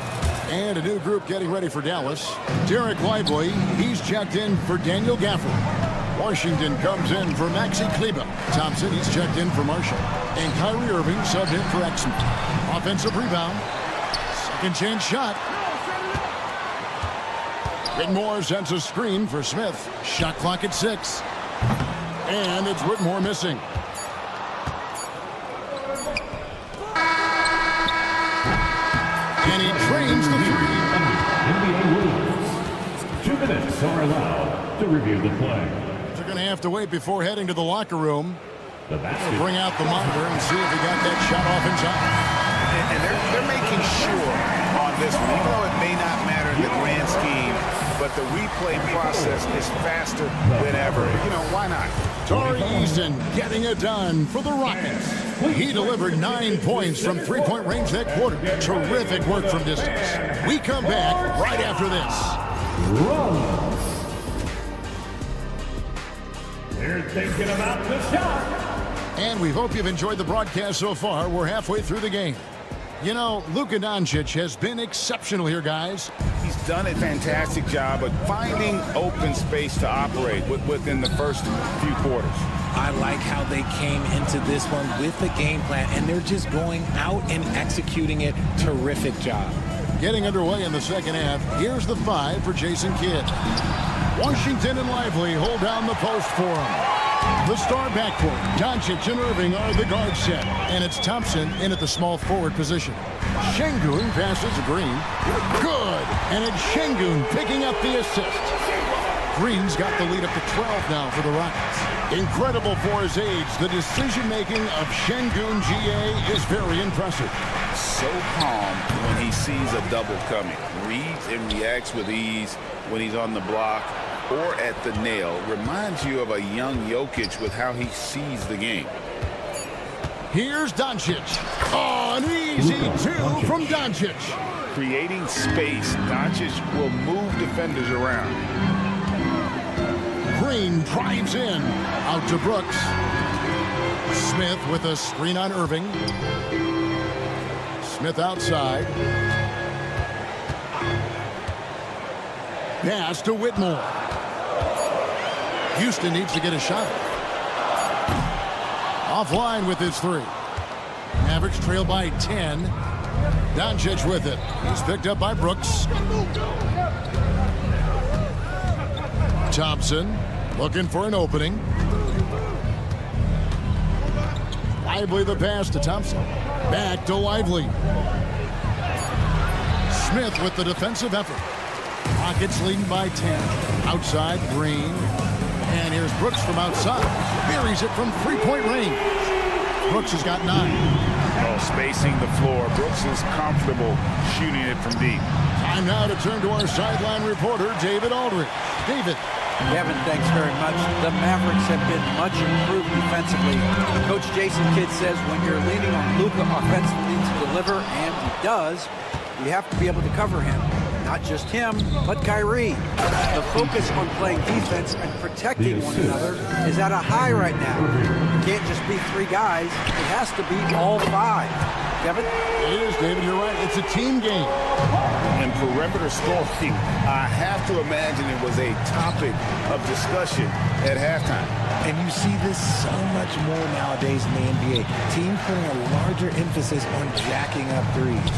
And a new group getting ready for Dallas. Derek Lively, he's checked in for Daniel Gafford. Washington comes in for Maxi Kleber. Thompson, he's checked in for Marshall. And Kyrie Irving subbed in for Exum. Offensive rebound. Second chance shot. Whitmore sends a screen for Smith. Shot clock at 6. And it's Whitmore missing. And he drains the three. NBA rules. 2 minutes are allowed to review the play. They're going to have to wait before heading to the locker room. The basket. Bring out the monitor and see if he got that shot off in time. And they're making sure on this one, even though it may not matter in the grand scheme, but the replay process is faster than ever. You know, why not? Tari Eason getting it done for the Rockets. He delivered 9 points from three-point range that quarter. Terrific work from distance. We come back right after this. Runs. They're thinking about the shot. And we hope you've enjoyed the broadcast so far. We're halfway through the game. You know, Luka Doncic has been exceptional here, guys. He's done a fantastic job of finding open space to operate within the first few quarters. I like how they came into this one with the game plan, and they're just going out and executing it. Terrific job. Getting underway in the second half. Here's the 5 for Jason Kidd. Washington and Lively hold down the post for him. The star backcourt, Doncic and Irving are the guard set, and it's Thompson in at the small forward position. Şengün passes Green. Good! And it's Şengün picking up the assist. Green's got the lead up to 12 now for the Rockets. Incredible for his age, the decision-making of Şengün GA is very impressive. So calm when he sees a double coming. Reads and reacts with ease when he's on the block or at the nail. Reminds you of a young Jokic with how he sees the game. Here's Doncic. Oh, an easy 2 from Doncic. Creating space, Doncic will move defenders around. Green drives in. Out to Brooks. Smith with a screen on Irving. Smith outside. Pass to Whitmore. Houston needs to get a shot. Offline with his 3. Mavericks trail by 10. Doncic with it. He's picked up by Brooks. Thompson looking for an opening. Lively the pass to Thompson. Back to Lively. Smith with the defensive effort. Rockets leading by 10. Outside, Green. And here's Brooks from outside. Buries it from three-point range. Brooks has got 9. Oh, spacing the floor. Brooks is comfortable shooting it from deep. Time now to turn to our sideline reporter, David Aldridge. David. Kevin, thanks very much. The Mavericks have been much improved defensively. Coach Jason Kidd says when you're leaning on Luka offensively to deliver, and he does, you have to be able to cover him. Not just him, but Kyrie. The focus on playing defense and protecting one another is at a high right now. It can't just be 3 guys. It has to be all 5. Kevin? It is David, you're right. It's a team game. And perimeter scoring, I have to imagine it was a topic of discussion at halftime. And you see this so much more nowadays in the NBA. Teams putting a larger emphasis on jacking up threes.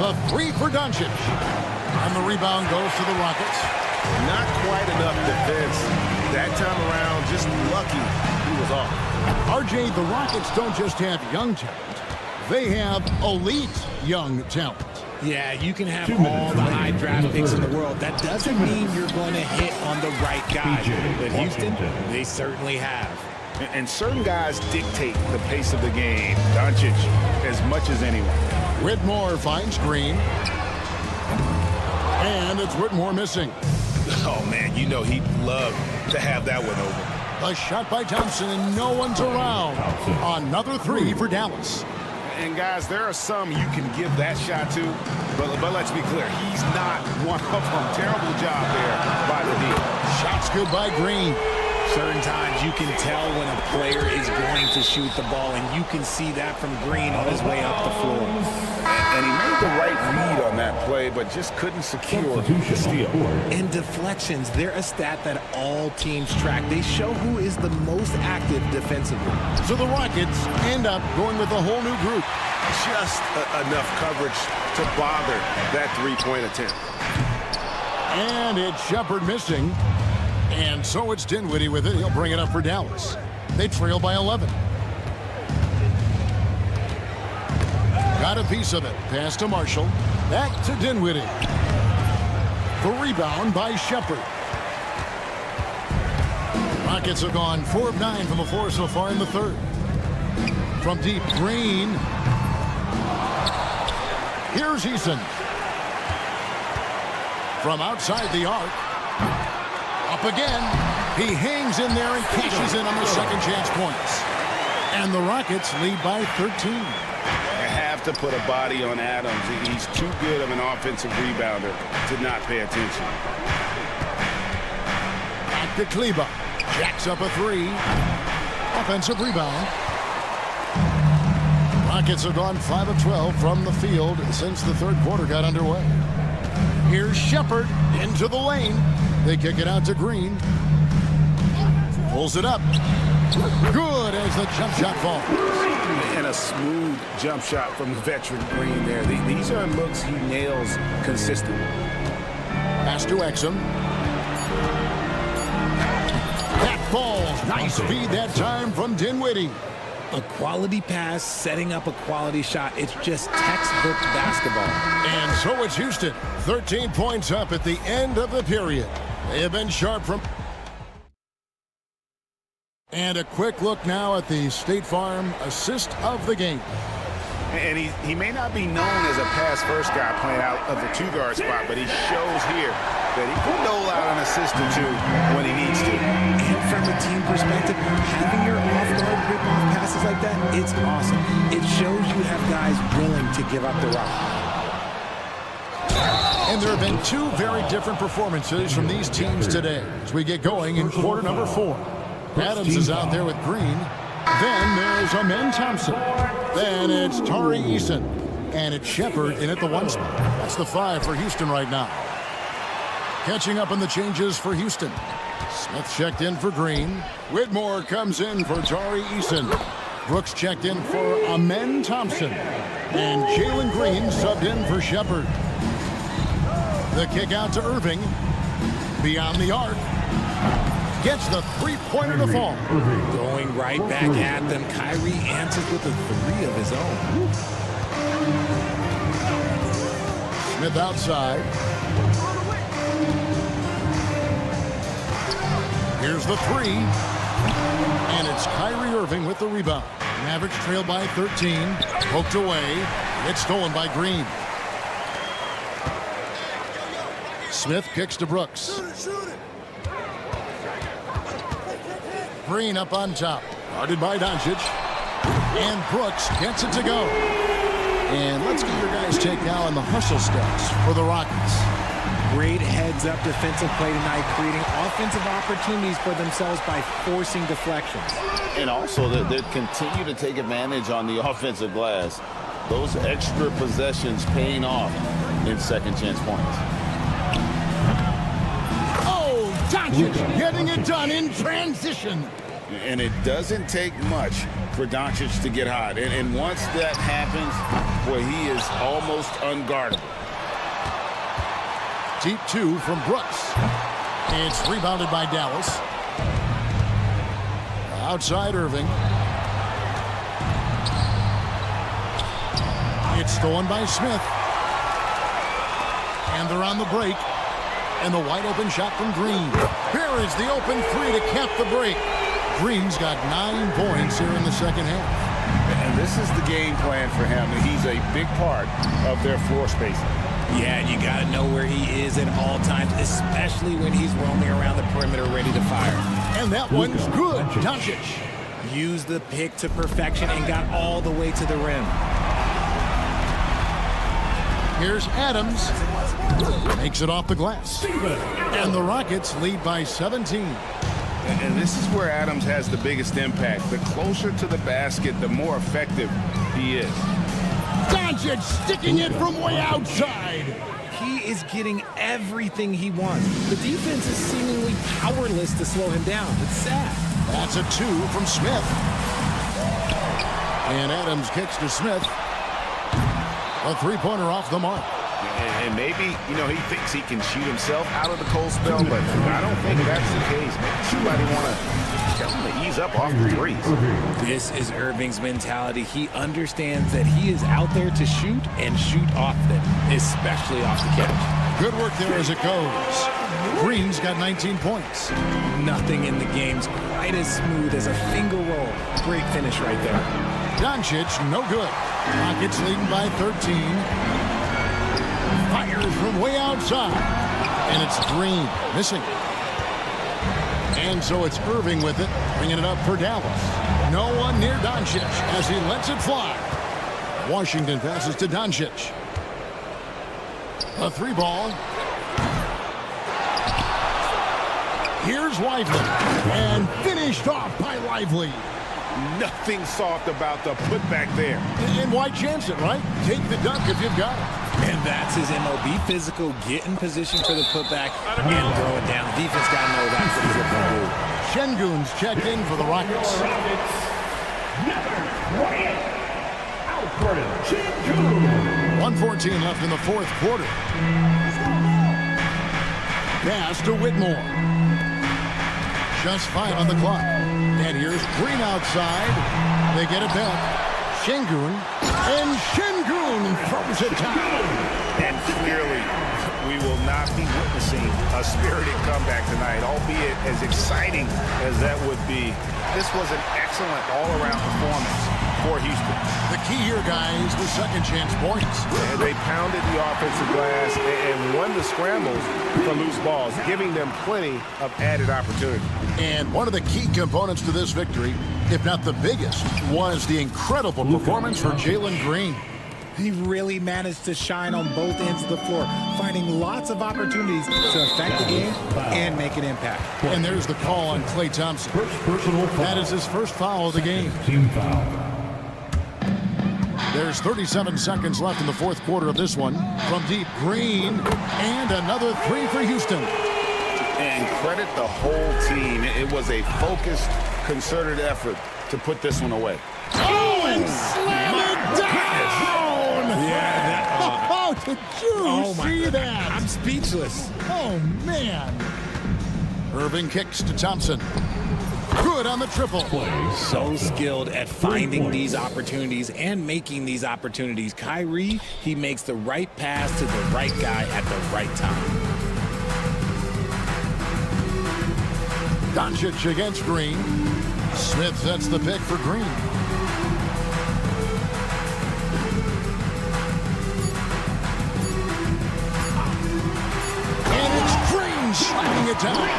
The three for Doncic. And the rebound goes to the Rockets. Not quite enough defense. That time around, just lucky he was off. RJ, the Rockets don't just have young talent. They have elite young talent. Yeah, you can have all the high draft picks in the world. That doesn't mean you're going to hit on the right guy. But Houston, they certainly have. And certain guys dictate the pace of the game. Doncic, as much as anyone. Whitmore finds Green. And it's Whitmore missing. Oh, man, you know he'd love to have that one over. A shot by Thompson, and no one's around. Another three for Dallas. And, guys, there are some you can give that shot to, but let's be clear, he's not one of them. Terrible job there by the D. Shots good by Green. Certain times you can tell when a player is going to shoot the ball, and you can see that from Green on his way up the floor. And he made the right read on that play, but just couldn't secure the steal. And deflections, they're a stat that all teams track. They show who is the most active defensively. So the Rockets end up going with a whole new group. Just enough coverage to bother that three-point attempt. And it's Shepard missing. And so it's Dinwiddie with it. He'll bring it up for Dallas. They trail by 11. Got a piece of it. Pass to Marshall. Back to Dinwiddie. The rebound by Shepard. Rockets have gone 4 of 9 from the floor so far in the third. From deep, Green. Here's Eason. From outside the arc. Up again. He hangs in there and cashes in on the second chance points. And the Rockets lead by 13. They have to put a body on Adams. He's too good of an offensive rebounder to not pay attention. Back to Kleba. Jacks up a three. Offensive rebound. Rockets have gone 5 of 12 from the field since the third quarter got underway. Here's Shepard into the lane. They kick it out to Green. Pulls it up. Good as the jump shot falls. And a smooth jump shot from the veteran Green there. These are looks he nails consistently. Pass to Exum. That falls. Nice feed that time from Dinwiddie. A quality pass, setting up a quality shot. It's just textbook basketball. And so it's Houston. 13 points up at the end of the period. They have been sharp from... And a quick look now at the State Farm assist of the game. And he may not be known as a pass-first guy playing out of the two-guard spot, but he shows here that he can dole out an assist or two when he needs to. And from a team perspective, having your off-guard rip-off passes like that, it's awesome. It shows you have guys willing to give up the rock. And there have been two very different performances from these teams today as we get going in quarter number 4. Adams is out there with Green. Then there's Amen Thompson. Then it's Tari Eason. And it's Shepard in at the 1 spot. That's the 5 for Houston right now. Catching up on the changes for Houston. Smith checked in for Green. Whitmore comes in for Tari Eason. Brooks checked in for Amen Thompson. And Jalen Green subbed in for Shepard. The kick out to Irving. Beyond the arc. Gets the three-pointer to fall. Going right back at them. Kyrie answers with a 3 of his own. Smith outside. Here's the 3. And it's Kyrie Irving with the rebound. Mavericks trail by 13. Poked away. It's stolen by Green. Smith kicks to Brooks. Green up on top. Guarded by Doncic. And Brooks gets it to go. And let's get your guys' take now on the hustle stats for the Rockets. Great heads-up defensive play tonight, creating offensive opportunities for themselves by forcing deflections. And also, they continue to take advantage on the offensive glass. Those extra possessions paying off in second chance points. Oh, Doncic getting it done in transition. And it doesn't take much for Doncic to get hot. And once that happens, boy, he is almost unguardable. Deep two from Brooks. It's rebounded by Dallas. Outside Irving. It's stolen by Smith. And they're on the break. And the wide open shot from Green. Here is the open three to cap the break. Green's got 9 points here in the second half. And this is the game plan for him. He's a big part of their floor spacing. Yeah, and you got to know where he is at all times, especially when he's roaming around the perimeter ready to fire. And that one's good. Doncic used the pick to perfection and got all the way to the rim. Here's Adams. Makes it off the glass. And the Rockets lead by 17. And this is where Adams has the biggest impact. The closer to the basket, the more effective he is. Doncic sticking it from way outside. He is getting everything he wants. The defense is seemingly powerless to slow him down. It's sad. That's a 2 from Smith. And Adams kicks to Smith. A three-pointer off the mark. And maybe, he thinks he can shoot himself out of the cold spell, but I don't think that's the case. Maybe somebody want to tell him to ease up off the threes. This is Irving's mentality. He understands that he is out there to shoot and shoot often, especially off the catch. Good work there as it goes. Green's got 19 points. Nothing in the game's quite as smooth as a finger roll. Great finish right there. Doncic, no good. Rockets leading by 13. Fires from way outside. And it's Green missing. And so it's Irving with it, bringing it up for Dallas. No one near Doncic as he lets it fly. Washington passes to Doncic. A 3-ball. Here's Lively. And finished off by Lively. Nothing soft about the putback there. And why chance it, right? Take the dunk if you've got it. And that's his MO. Be physical, get in position for the putback, and throw it down. The defense got to know that's what he's looking to do. Şengün's checked in for the Rockets. 1:14 left in the fourth quarter. Pass to Whitmore. Just 5 on the clock. And here's Green outside. They get it back. Şengün. And Şengün throws it down. And clearly, we will not be witnessing a spirited comeback tonight, albeit as exciting as that would be. This was an excellent all-around performance for Houston. The key here, guys, the second chance points. And they pounded the offensive glass and won the scrambles for loose balls, giving them plenty of added opportunity. And one of the key components to this victory, if not the biggest, was the incredible performance for Jalen Green. He really managed to shine on both ends of the floor, finding lots of opportunities to affect the game and make an impact. And there's the call on Klay Thompson. That is his first foul of the game. Team foul. There's 37 seconds left in the fourth quarter of this one. From deep, Green, and another 3 for Houston. And credit the whole team. It was a focused, concerted effort to put this one away. Oh, and slam it down! Yeah, Did you see that? I'm speechless. Oh, man. Irving kicks to Thompson. Good on the triple. So skilled at finding these opportunities and making these opportunities. Kyrie, he makes the right pass to the right guy at the right time. Doncic against Green. Smith sets the pick for Green. And it's Green slamming it down.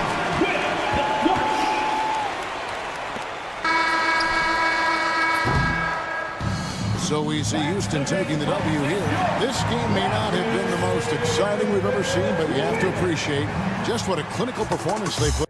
So we see Houston taking the W here. This game may not have been the most exciting we've ever seen, but you have to appreciate just what a clinical performance they put.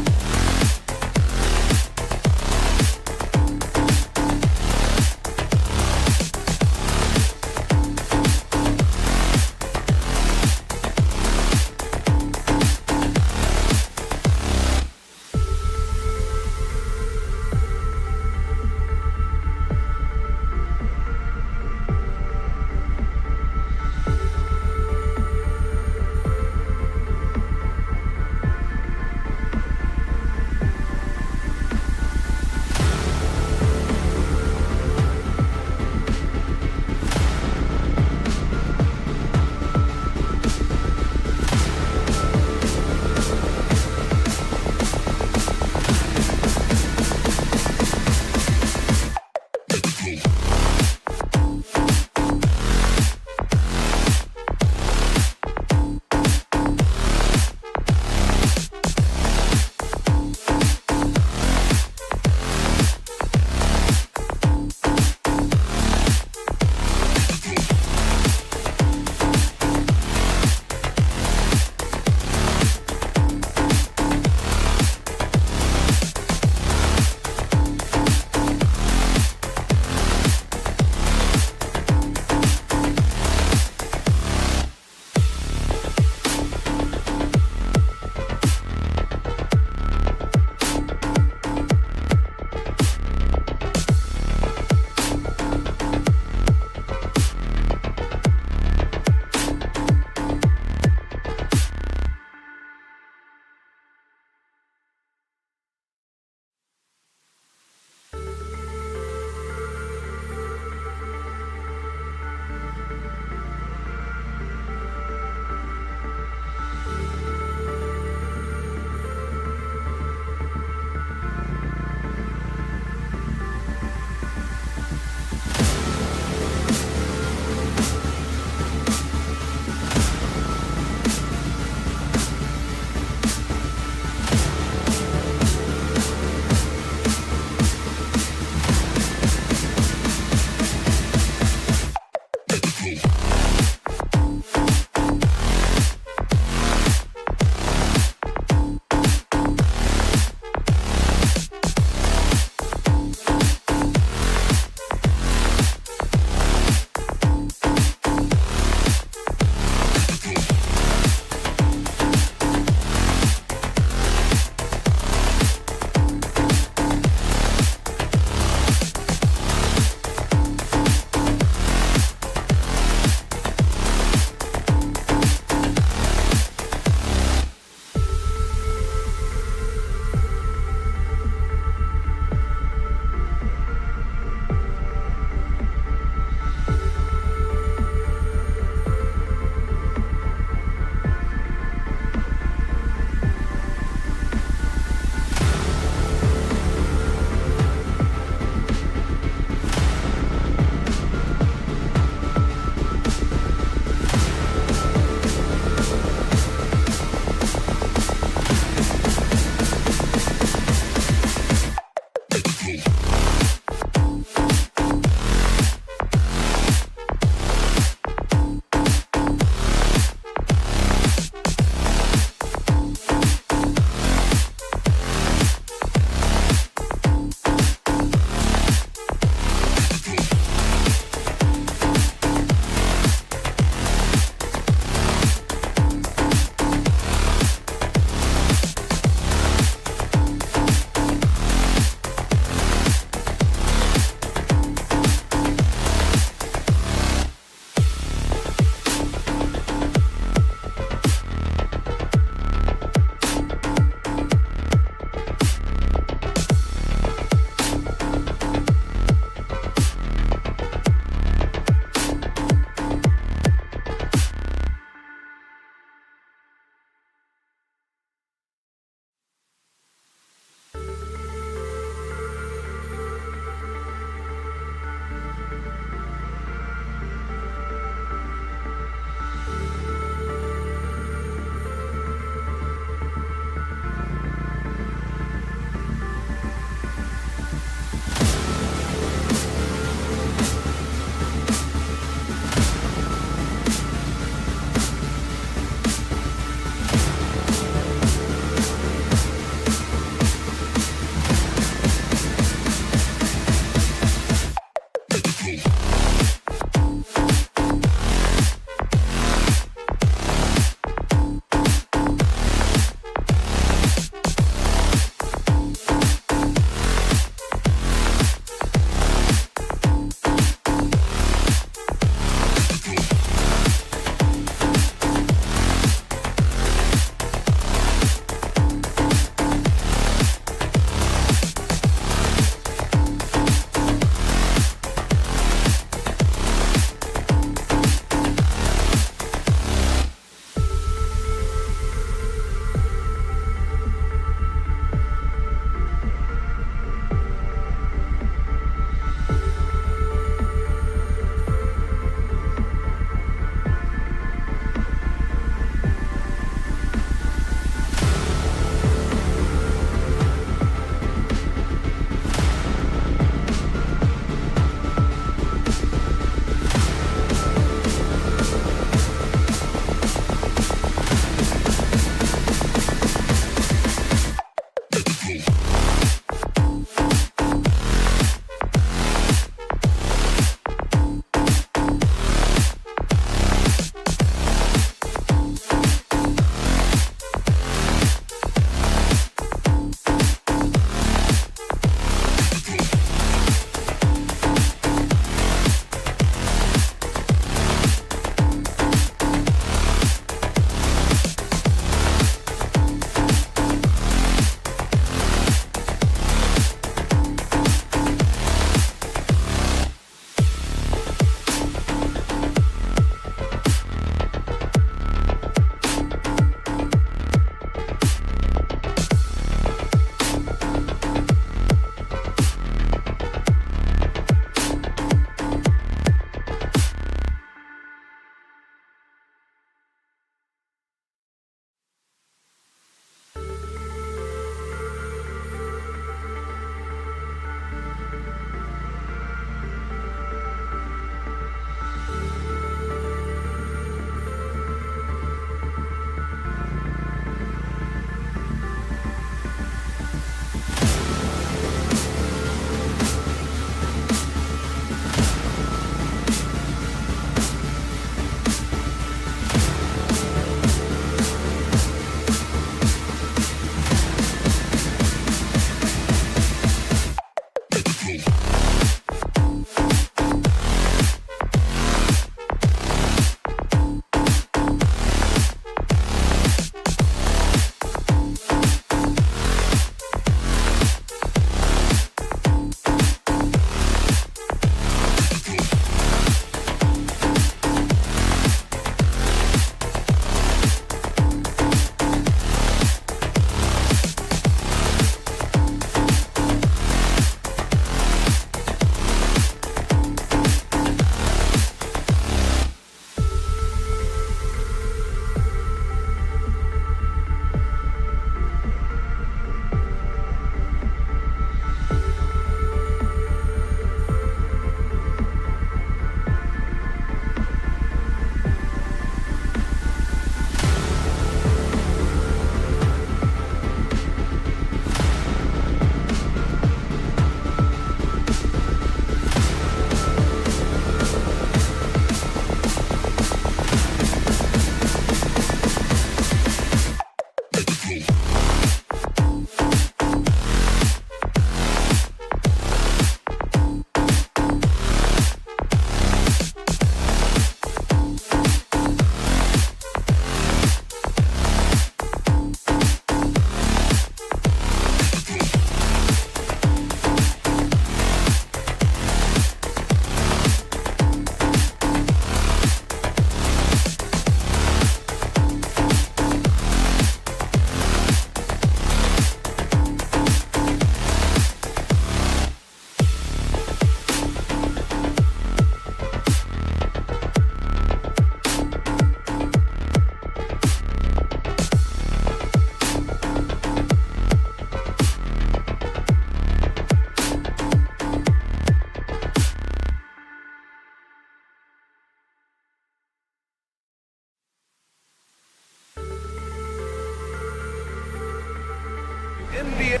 NBA.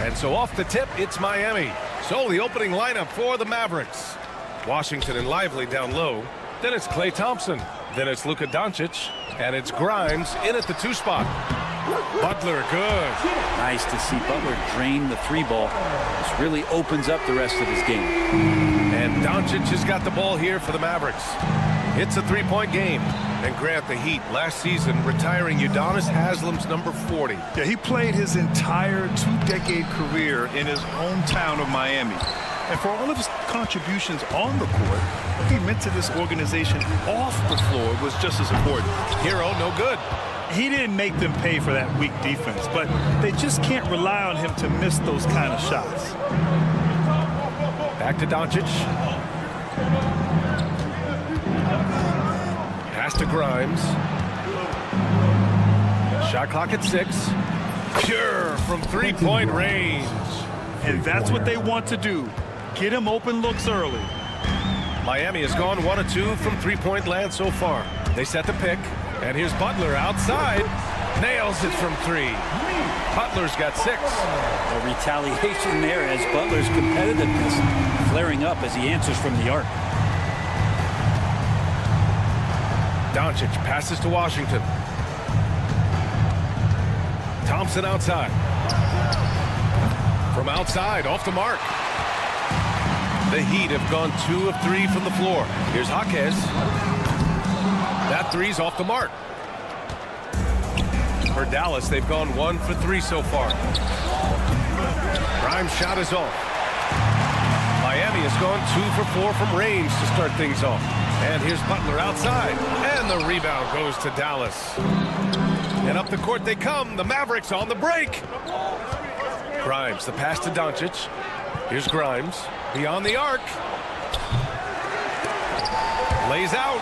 And so off the tip, it's Miami. So the opening lineup for the Mavericks. Washington and Lively down low. Then it's Klay Thompson. Then it's Luka Doncic. And it's Grimes in at the 2 spot. Butler, good. Nice to see Butler drain the 3 ball. This really opens up the rest of his game. And Doncic has got the ball here for the Mavericks. It's a 3-point game. And Grant, the Heat last season retiring Udonis Haslam's number 40. Yeah, he played his entire 2-decade career in his hometown of Miami. And for all of his contributions on the court, what he meant to this organization off the floor was just as important. Hero, no good. He didn't make them pay for that weak defense, but they just can't rely on him to miss those kind of shots. Back to Doncic. Pass to Grimes. Shot clock at 6. Pure from 3-point range. And that's what they want to do. Get him open looks early. Miami has gone 1 of 2 from 3-point land so far. They set the pick. And here's Butler outside. Nails it from 3. Butler's got 6. A retaliation there as Butler's competitiveness flaring up as he answers from the arc. Doncic passes to Washington. Thompson outside. From outside, off the mark. The Heat have gone 2 of 3 from the floor. Here's Jaquez. That 3's off the mark. For Dallas, they've gone 1 for 3 so far. Grimes' shot is off. Miami has gone 2 for 4 from range to start things off. And here's Butler outside. And the rebound goes to Dallas. And up the court they come. The Mavericks on the break. Grimes, the pass to Doncic. Here's Grimes. Beyond the arc. Lays out.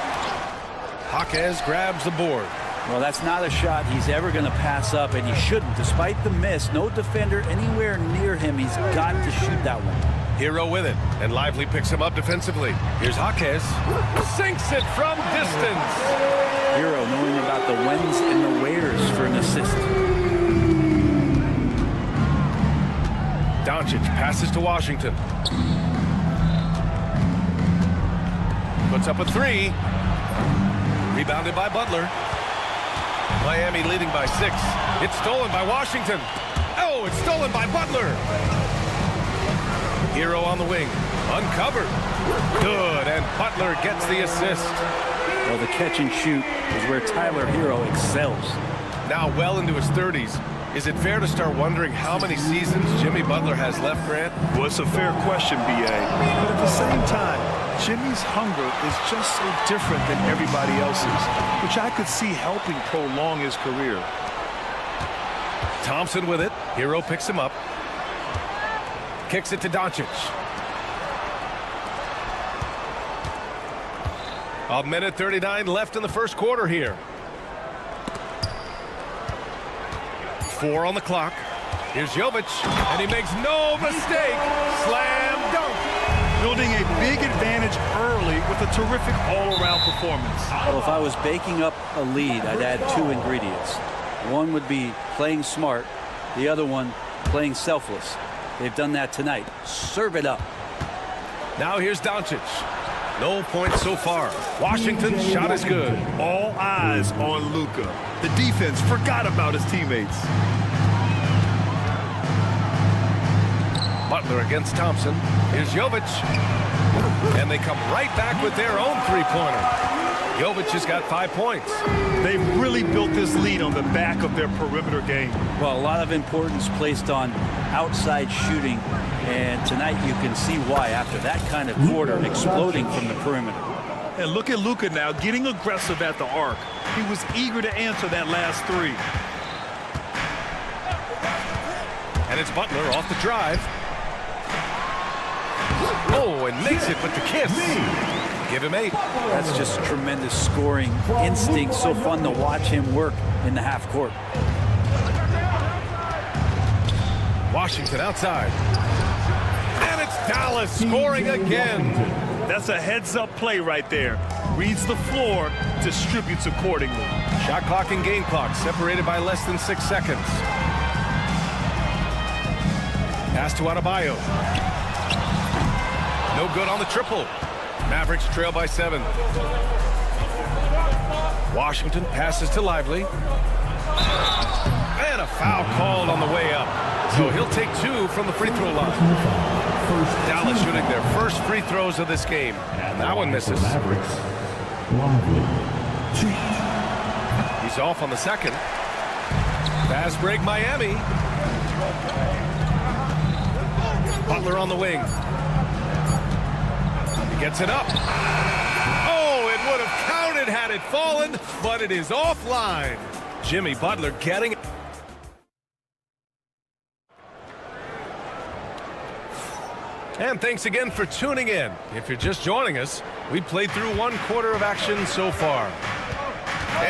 Jaquez grabs the board. Well, that's not a shot he's ever going to pass up, and he shouldn't. Despite the miss, no defender anywhere near him. He's got to shoot that one. Hero with it, and Lively picks him up defensively. Here's Jaquez. Sinks it from distance. Hero knowing about the whens and the wheres for an assist. Doncic passes to Washington. Puts up a 3. Rebounded by Butler. Miami leading by 6. It's stolen by Washington. Oh, it's stolen by Butler. Hero on the wing. Uncovered. Good, and Butler gets the assist. Well, the catch and shoot is where Tyler Hero excels. Now well into his 30s. Is it fair to start wondering how many seasons Jimmy Butler has left, Grant? Well, it's a fair question, B.A. But at the same time, Jimmy's hunger is just so different than everybody else's, which I could see helping prolong his career. Thompson with it. Hero picks him up. Kicks it to Doncic. A minute 39 left in the first quarter here. 4 on the clock. Here's Jovic, and he makes no mistake. Slam dunk. Building a big advantage early with a terrific all-around performance. Well, if I was baking up a lead, I'd add 2 ingredients. One would be playing smart. The other one, playing selfless. They've done that tonight. Serve it up. Now here's Doncic. No points so far. Washington's shot is good. All eyes on Luka. The defense forgot about his teammates. Butler against Thompson. Here's Jovic. And they come right back with their own 3-pointer. Jovic has got 5 points. They've really built this lead on the back of their perimeter game. Well, a lot of importance placed on outside shooting, and tonight you can see why after that kind of quarter exploding from the perimeter. And look at Luka now getting aggressive at the arc. He was eager to answer that last three. And it's Butler off the drive. Oh, and makes it with the kiss. Give him 8. That's just tremendous scoring instinct. So fun to watch him work in the half court. Washington outside. And it's Dallas scoring again. That's a heads-up play right there. Reads the floor, distributes accordingly. Shot clock and game clock separated by less than 6 seconds. Pass to Adebayo. No good on the triple. Mavericks trail by 7. Washington passes to Lively. And a foul called on the way up. So he'll take 2 from the free throw line. Dallas shooting their first free throws of this game. That one misses. He's off on the second. Fast break Miami. Butler on the wing. He gets it up. Oh, it would have counted had it fallen, but it is offline. Jimmy Butler getting it. And thanks again for tuning in. If you're just joining us, we played through 1 quarter of action so far.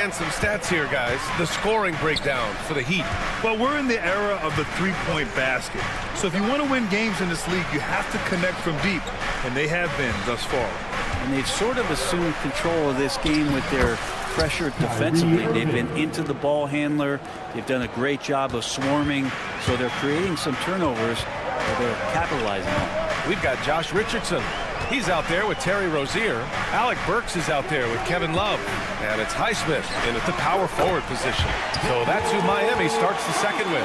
And some stats here, guys. The scoring breakdown for the Heat. Well, we're in the era of the three-point basket. So if you want to win games in this league, you have to connect from deep. And they have been thus far. And they've sort of assumed control of this game with their pressure defensively. They've been into the ball handler. They've done a great job of swarming. So they're creating some turnovers that they're capitalizing on. We've got Josh Richardson. He's out there with Terry Rozier. Alec Burks is out there with Kevin Love. And it's Highsmith in at the power forward position. So that's who Miami starts the second with.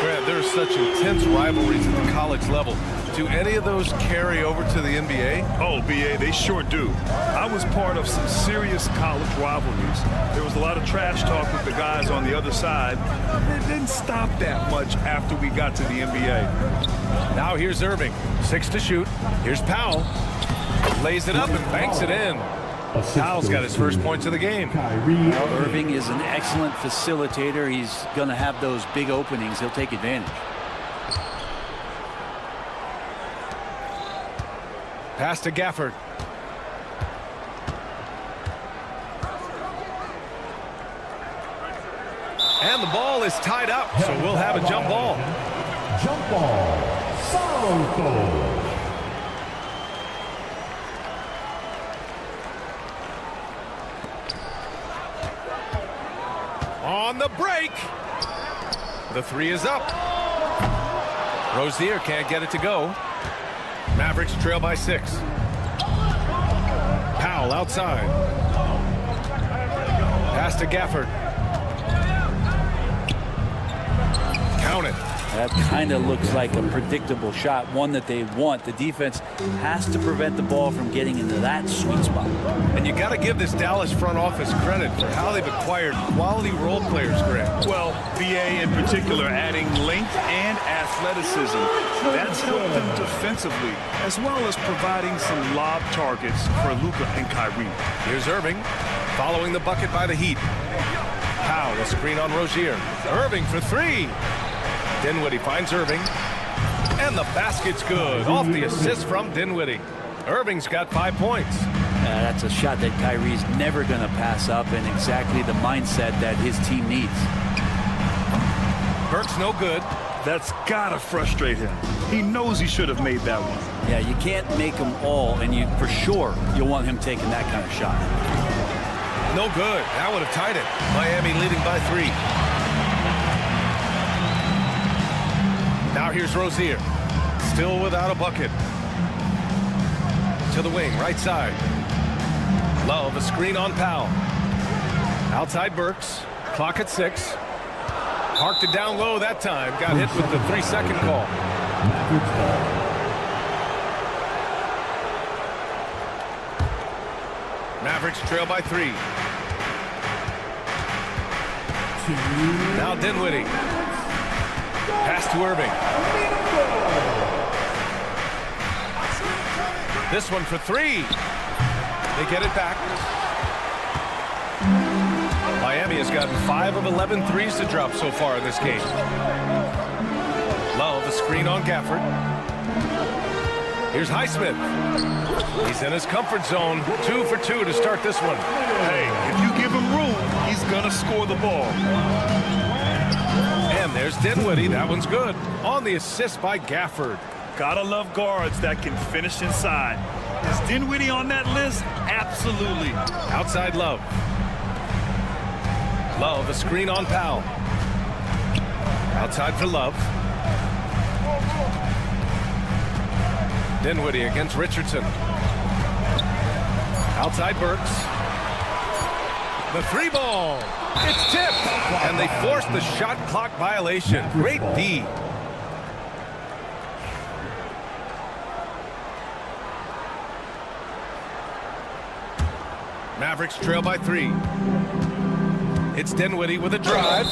Grant, there's such intense rivalries at the college level. Do any of those carry over to the NBA? Oh, BA, they sure do. I was part of some serious college rivalries. There was a lot of trash talk with the guys on the other side. It didn't stop that much after we got to the NBA. Now here's Irving. 6 to shoot. Here's Powell. Lays it up and banks it in. Powell's got his first points of the game. Irving is an excellent facilitator. He's going to have those big openings. He'll take advantage. Pass to Gafford. And the ball is tied up, so we'll have a jump ball. Jump ball. Sorrowful. On the break. The 3 is up. Rozier can't get it to go. Mavericks trail by 6. Powell outside. Pass to Gafford. Count it. That kind of looks like a predictable shot, one that they want. The defense has to prevent the ball from getting into that sweet spot. And you got to give this Dallas front office credit for how they've acquired quality role players, Grant. Well, BA in particular adding length and athleticism. That's helped them defensively, as well as providing some lob targets for Luka and Kyrie. Here's Irving following the bucket by the Heat. Powell, a screen on Rozier. Irving for 3. Dinwiddie finds Irving. And the basket's good. Off the assist from Dinwiddie. Irving's got 5 points. That's a shot that Kyrie's never going to pass up, and exactly the mindset that his team needs. Burks no good. That's gotta frustrate him. He knows he should have made that one. Yeah, you can't make them all, and you for sure you'll want him taking that kind of shot. No good. That would have tied it. Miami leading by 3. Now here's Rozier. Still without a bucket. To the wing, right side. Love, a screen on Powell. Outside Burks. Clock at 6. Parked it down low that time. Got hit with the 3-second call. Mavericks trail by 3. Now Dinwiddie. Pass to Irving. This one for 3. They get it back. Miami has gotten 5 of 11 threes to drop so far in this game. Love, a screen on Gafford. Here's Highsmith. He's in his comfort zone. 2 for 2 to start this one. Hey, if you give him room, he's going to score the ball. And there's Dinwiddie. That one's good. On the assist by Gafford. Gotta love guards that can finish inside. Is Dinwiddie on that list? Absolutely. Outside Love. Love, a screen on Powell. Outside for Love. Dinwiddie against Richardson. Outside Burks. The 3 ball. It's tipped. And they force the shot clock violation. Great D. Mavericks trail by 3. It's Dinwiddie with a drive.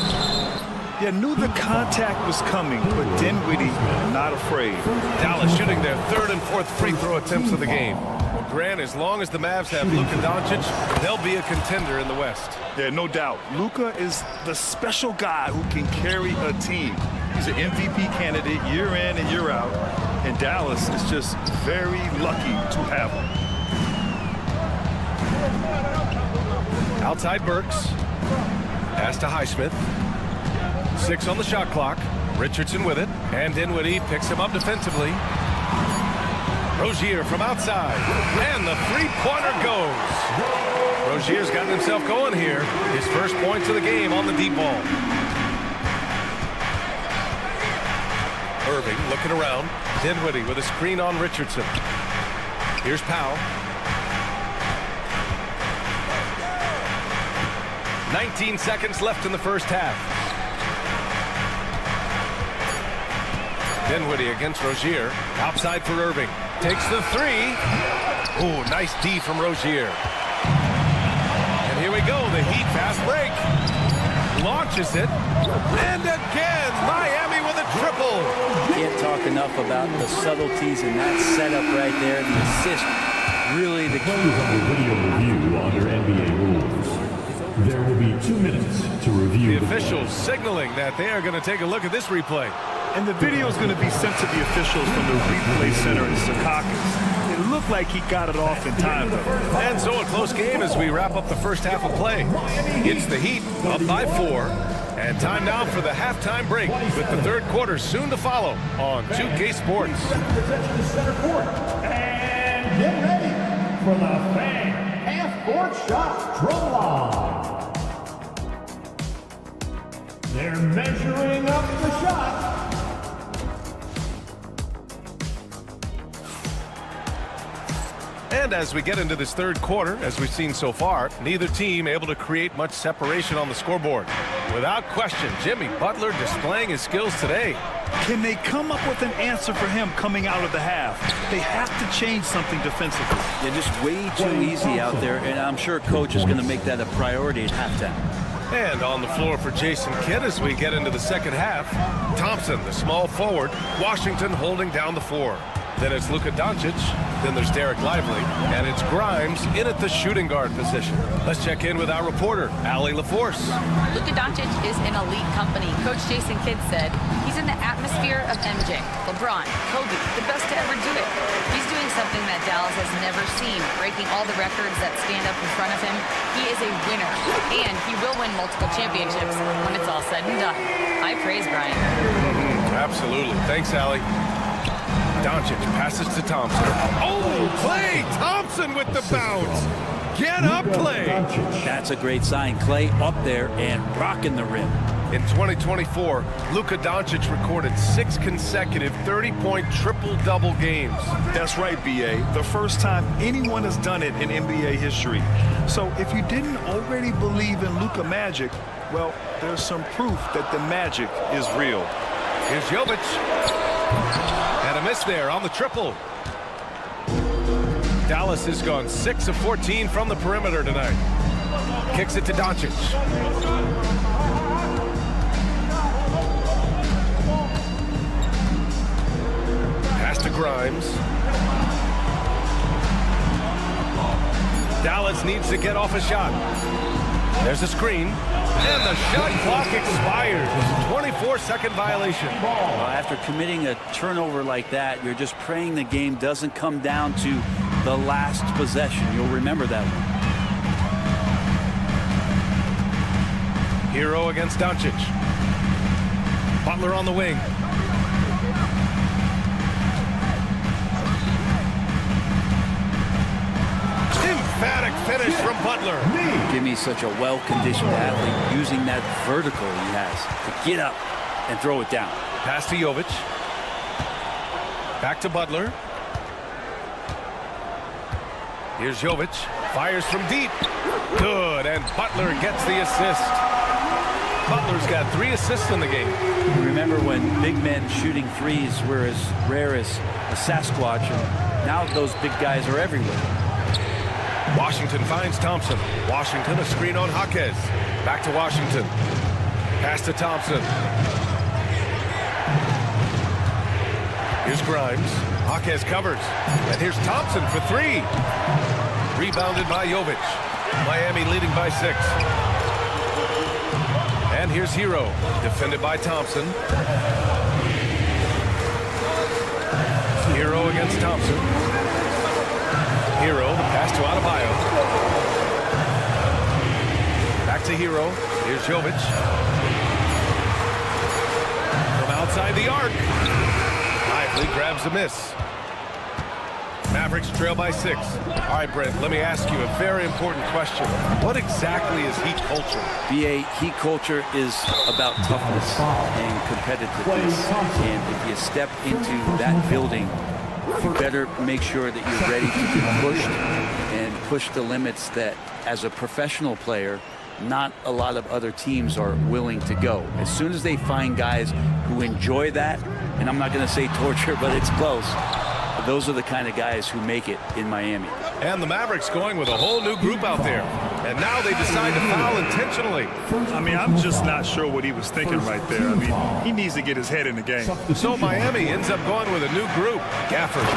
Yeah, knew the contact was coming, but Dinwiddie not afraid. Dallas shooting their 3rd and 4th free throw attempts of the game. Well, Grant, as long as the Mavs have Luka Doncic, they'll be a contender in the West. Yeah, no doubt. Luka is the special guy who can carry a team. He's an MVP candidate year in and year out, and Dallas is just very lucky to have him. Outside Burks. Pass to Highsmith. 6 on the shot clock. Richardson with it. And Dinwiddie picks him up defensively. Rozier from outside. And the 3-pointer goes. Rozier's gotten himself going here. His first points of the game on the deep ball. Irving looking around. Dinwiddie with a screen on Richardson. Here's Powell. 19 seconds left in the first half. Dinwiddie against Rozier. Outside for Irving. Takes the 3. Ooh, nice D from Rozier. And here we go. The Heat fast break. Launches it. And again, Miami with a triple. Can't talk enough about the subtleties in that setup right there. The assist, really the key. Video review under NBA rules. There will be 2 minutes to review. The officials signaling that they are going to take a look at this replay. And the video is going to be sent to the officials from the replay center in Secaucus. It looked like he got it off in time, though. And so a close game as we wrap up the first half of play. It's the Heat up by 4. And time now for the halftime break with the 3rd quarter soon to follow on 2K Sports. And get ready for the fan half-court shot drum line. They're measuring up the shot. And as we get into this 3rd quarter, as we've seen so far, neither team able to create much separation on the scoreboard. Without question, Jimmy Butler displaying his skills today. Can they come up with an answer for him coming out of the half? They have to change something defensively. They're just way too easy out there, and I'm sure coach is going to make that a priority at halftime. And on the floor for Jason Kidd as we get into the second half, Thompson, the small forward, Washington holding down the 4. Then it's Luka Doncic, then there's Derek Lively, and it's Grimes in at the shooting guard position. Let's check in with our reporter, Allie LaForce. Luka Doncic is in elite company. Coach Jason Kidd said he's in the atmosphere of MJ, LeBron, Kobe, the best to ever do it. He's doing something that Dallas has never seen, breaking all the records that stand up in front of him. He is a winner, and he will win multiple championships when it's all said and done. I praise Brian. Absolutely. Thanks, Allie. Doncic passes to Thompson. Oh, Klay Thompson with the bounce. Get up, Klay. That's a great sign. Klay up there and rocking the rim. In 2024, Luka Doncic recorded 6 consecutive 30-point triple-double games. That's right, B.A. The first time anyone has done it in NBA history. So if you didn't already believe in Luka magic, well, there's some proof that the magic is real. Here's Jovic. And a miss there on the triple. Dallas has gone 6 of 14 from the perimeter tonight. Kicks it to Doncic. Pass to Grimes. Dallas needs to get off a shot. There's a screen. And the shot clock expires. 24-second violation. Well, after committing a turnover like that, you're just praying the game doesn't come down to the last possession. You'll remember that one. Hero against Doncic. Butler on the wing. Emphatic finish from Butler. Give me such a well-conditioned athlete using that vertical he has to get up and throw it down. Pass to Jovic. Back to Butler. Here's Jovic. Fires from deep. Good, and Butler gets the assist. Butler's got 3 assists in the game. Remember when big men shooting threes were as rare as a Sasquatch, and now those big guys are everywhere. Washington finds Thompson. Washington, a screen on Jaquez. Back to Washington. Pass to Thompson. Here's Grimes. Jaquez covers. And here's Thompson for 3. Rebounded by Jovic. Miami leading by 6. And here's Hero. Defended by Thompson. Hero against Thompson. Hero, the pass to Adebayo. Back to Hero. Here's Jovic. From outside the arc. Lively grabs a miss. Mavericks trail by 6. All right, Brent, let me ask you a very important question. What exactly is Heat culture? BA, Heat culture is about toughness and competitiveness. And if you step into that building, you better make sure that you're ready to get pushed and push the limits that, as a professional player, not a lot of other teams are willing to go. As soon as they find guys who enjoy that, and I'm not going to say torture, but it's close, those are the kind of guys who make it in Miami. And the Mavericks going with a whole new group out there. And now they decide to foul intentionally. I mean, I'm just not sure what he was thinking right there. I mean, he needs to get his head in the game. So Miami ends up going with a new group. Gafford.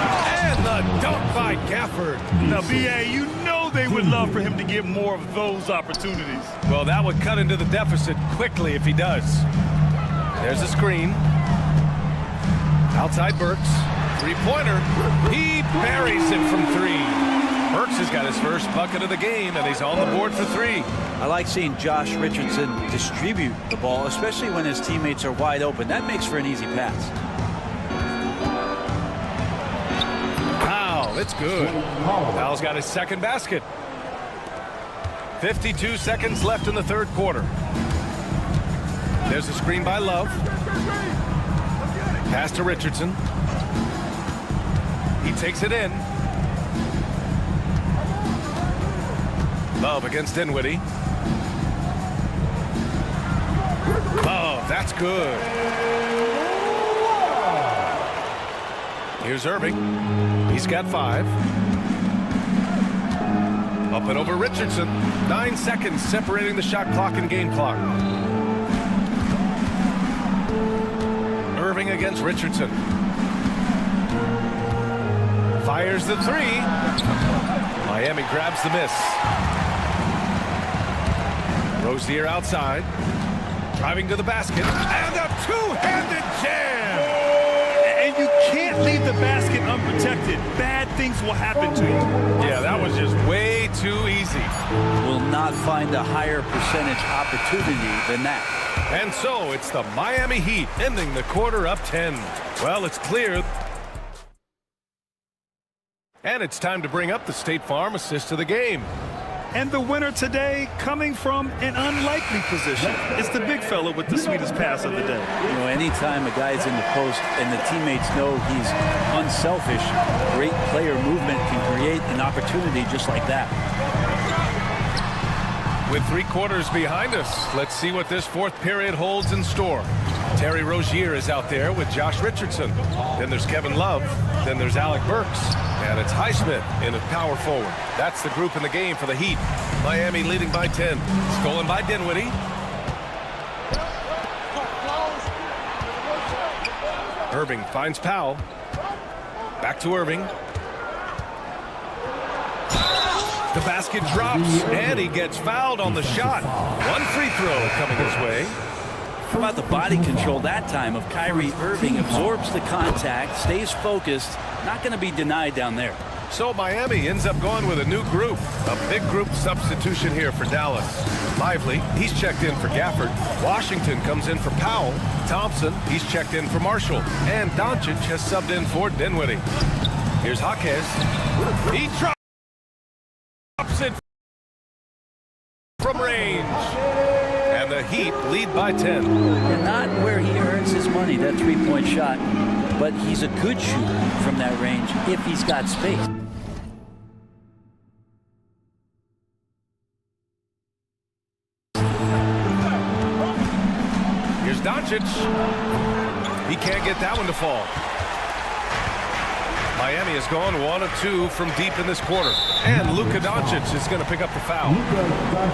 And the dunk by Gafford. Now, BA, you know they would love for him to get more of those opportunities. Well, that would cut into the deficit quickly if he does. There's a screen. Outside Burks. Three-pointer. He buries it from 3. Burks has got his first bucket of the game, and he's on the board for 3. I like seeing Josh Richardson distribute the ball, especially when his teammates are wide open. That makes for an easy pass. Wow, it's good. Powell's got his second basket. 52 seconds left in the third quarter. There's a screen by Love. Pass to Richardson. He takes it in. Love against Dinwiddie. Love, that's good. Here's Irving. He's got 5. Up and over Richardson. 9 seconds separating the shot clock and game clock. Irving against Richardson. Fires the 3. Miami grabs the miss. Rozier outside. Driving to the basket. And a two-handed jam! And you can't leave the basket unprotected. Bad things will happen to you. Yeah, that was just way too easy. Will not find a higher percentage opportunity than that. And so it's the Miami Heat ending the quarter up 10. Well, it's clear. And it's time to bring up the State Farm assist of the game. And the winner today coming from an unlikely position. It's the big fella with the sweetest pass of the day. You know, anytime a guy's in the post and the teammates know he's unselfish, great player movement can create an opportunity just like that. With 3 quarters behind us, let's see what this fourth period holds in store. Terry Rozier is out there with Josh Richardson. Then there's Kevin Love. Then there's Alec Burks. And it's Highsmith in at power forward. That's the group in the game for the Heat. Miami leading by 10. Stolen by Dinwiddie. Irving finds Powell. Back to Irving. The basket drops, and he gets fouled on the shot. One free throw coming his way. How about the body control that time of Kyrie Irving? Absorbs the contact, stays focused, not going to be denied down there. So Miami ends up going with a new group. A big group substitution here for Dallas. Lively, he's checked in for Gafford. Washington comes in for Powell. Thompson, he's checked in for Marshall. And Doncic has subbed in for Dinwiddie. Here's Jaquez. He drops it from range. And the Heat lead by 10. And not where he earns his money, that three-point shot. But he's a good shooter from that range if he's got space. Here's Doncic. He can't get that one to fall. Miami has gone 1 of 2 from deep in this quarter. And Luka Doncic is going to pick up the foul.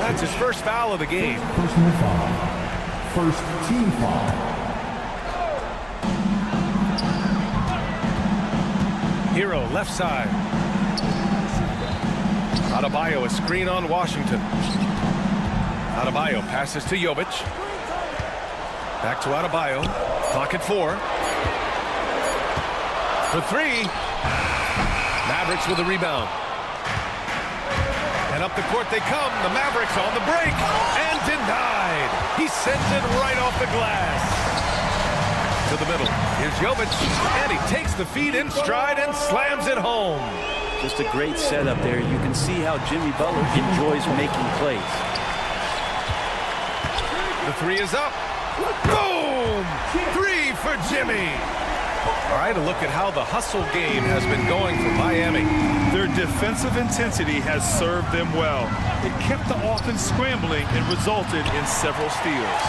That's his first foul of the game. Personal foul. First team foul. Hero left side. Adebayo, a screen on Washington. Adebayo passes to Jovic. Back to Adebayo. Clock at 4. For 3. Mavericks with a rebound. And up the court they come. The Mavericks on the break. And denied. He sends it right off the glass. To the middle. Here's Jovic. And he takes the feed in stride and slams it home. Just a great setup there. You can see how Jimmy Butler enjoys making plays. The 3 is up. Boom! 3 for Jimmy. All right, a look at how the hustle game has been going for Miami. Their defensive intensity has served them well. It kept the offense scrambling and resulted in several steals.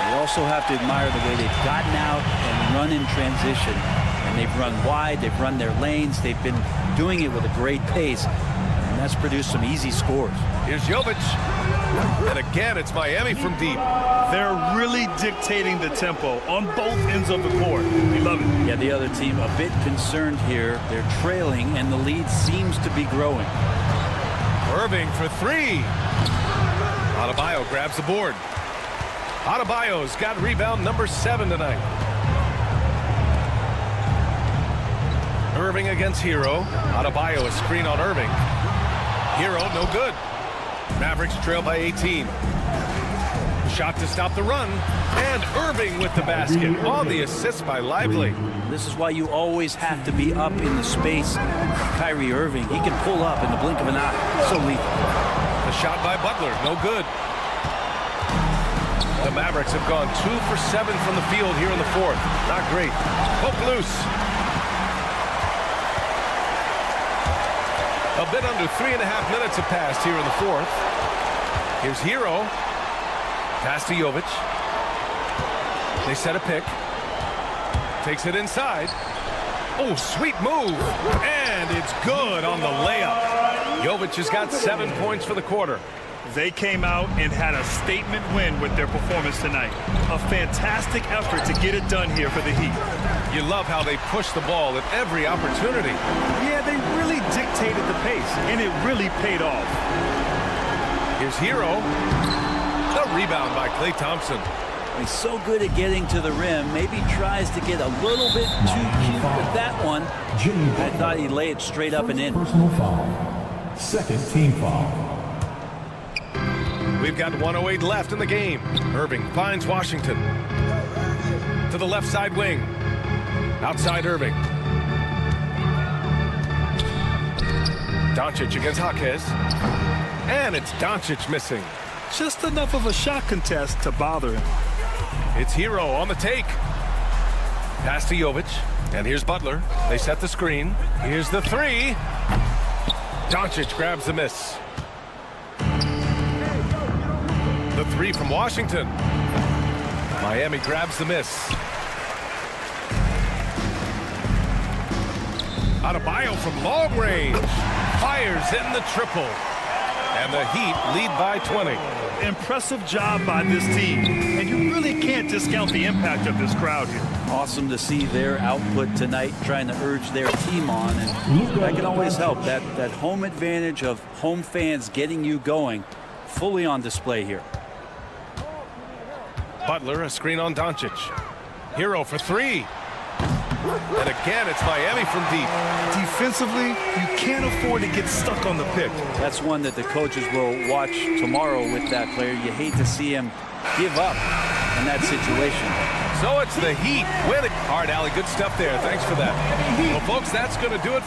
You also have to admire the way they've gotten out and run in transition. And they've run wide, they've run their lanes, they've been doing it with a great pace. And that's produced some easy scores. Here's Jovic. And again, it's Miami from deep. They're really dictating the tempo on both ends of the court. We love it. Yeah, the other team a bit concerned here. They're trailing, and the lead seems to be growing. Irving for 3. Adebayo grabs the board. Adebayo's got rebound number 7 tonight. Irving against Hero. Adebayo, a screen on Irving. Hero, no good. Mavericks trail by 18. Shot to stop the run. And Irving with the basket on the assist by Lively. This is why you always have to be up in the space. Kyrie Irving, he can pull up in the blink of an eye. So lethal. The shot by Butler, no good. The Mavericks have gone 2 for 7 from the field here in the 4th. Not great. Poke loose. A bit under 3.5 minutes have passed here in the 4th. Here's Hero. Pass to Jovic. They set a pick. Takes it inside. Oh, sweet move. And it's good on the layup. Jovic has got 7 points for the quarter. They came out and had a statement win with their performance tonight. A fantastic effort to get it done here for the Heat. You love how they push the ball at every opportunity. Yeah, they really dictated the pace, and it really paid off. Here's Hero. The rebound by Klay Thompson. He's so good at getting to the rim. Maybe tries to get a little bit too cute with that one. I thought he'd lay it straight up and in. Personal foul. Second team foul. We've got 1:08 left in the game. Irving finds Washington. To the left side wing. Outside Irving. Doncic against Jaquez. And it's Doncic missing. Just enough of a shot contest to bother him. It's Hero on the take. Pass to Jovic. And here's Butler. They set the screen. Here's the 3. Doncic grabs the miss. The 3 from Washington. Miami grabs the miss. Adebayo from long range. Fires in the triple. And the Heat lead by 20. Impressive job by this team. And you really can't discount the impact of this crowd here. Awesome to see their output tonight, trying to urge their team on. And that can always help. That home advantage of home fans getting you going, fully on display here. Butler, a screen on Doncic. Hero for three. And again, it's Miami from deep. Defensively, you can't afford to get stuck on the pick. That's one that the coaches will watch tomorrow with that player. You hate to see him give up in that situation. So it's the Heat winning. Hard alley, good stuff there. Thanks for that. Well, folks, that's going to do it.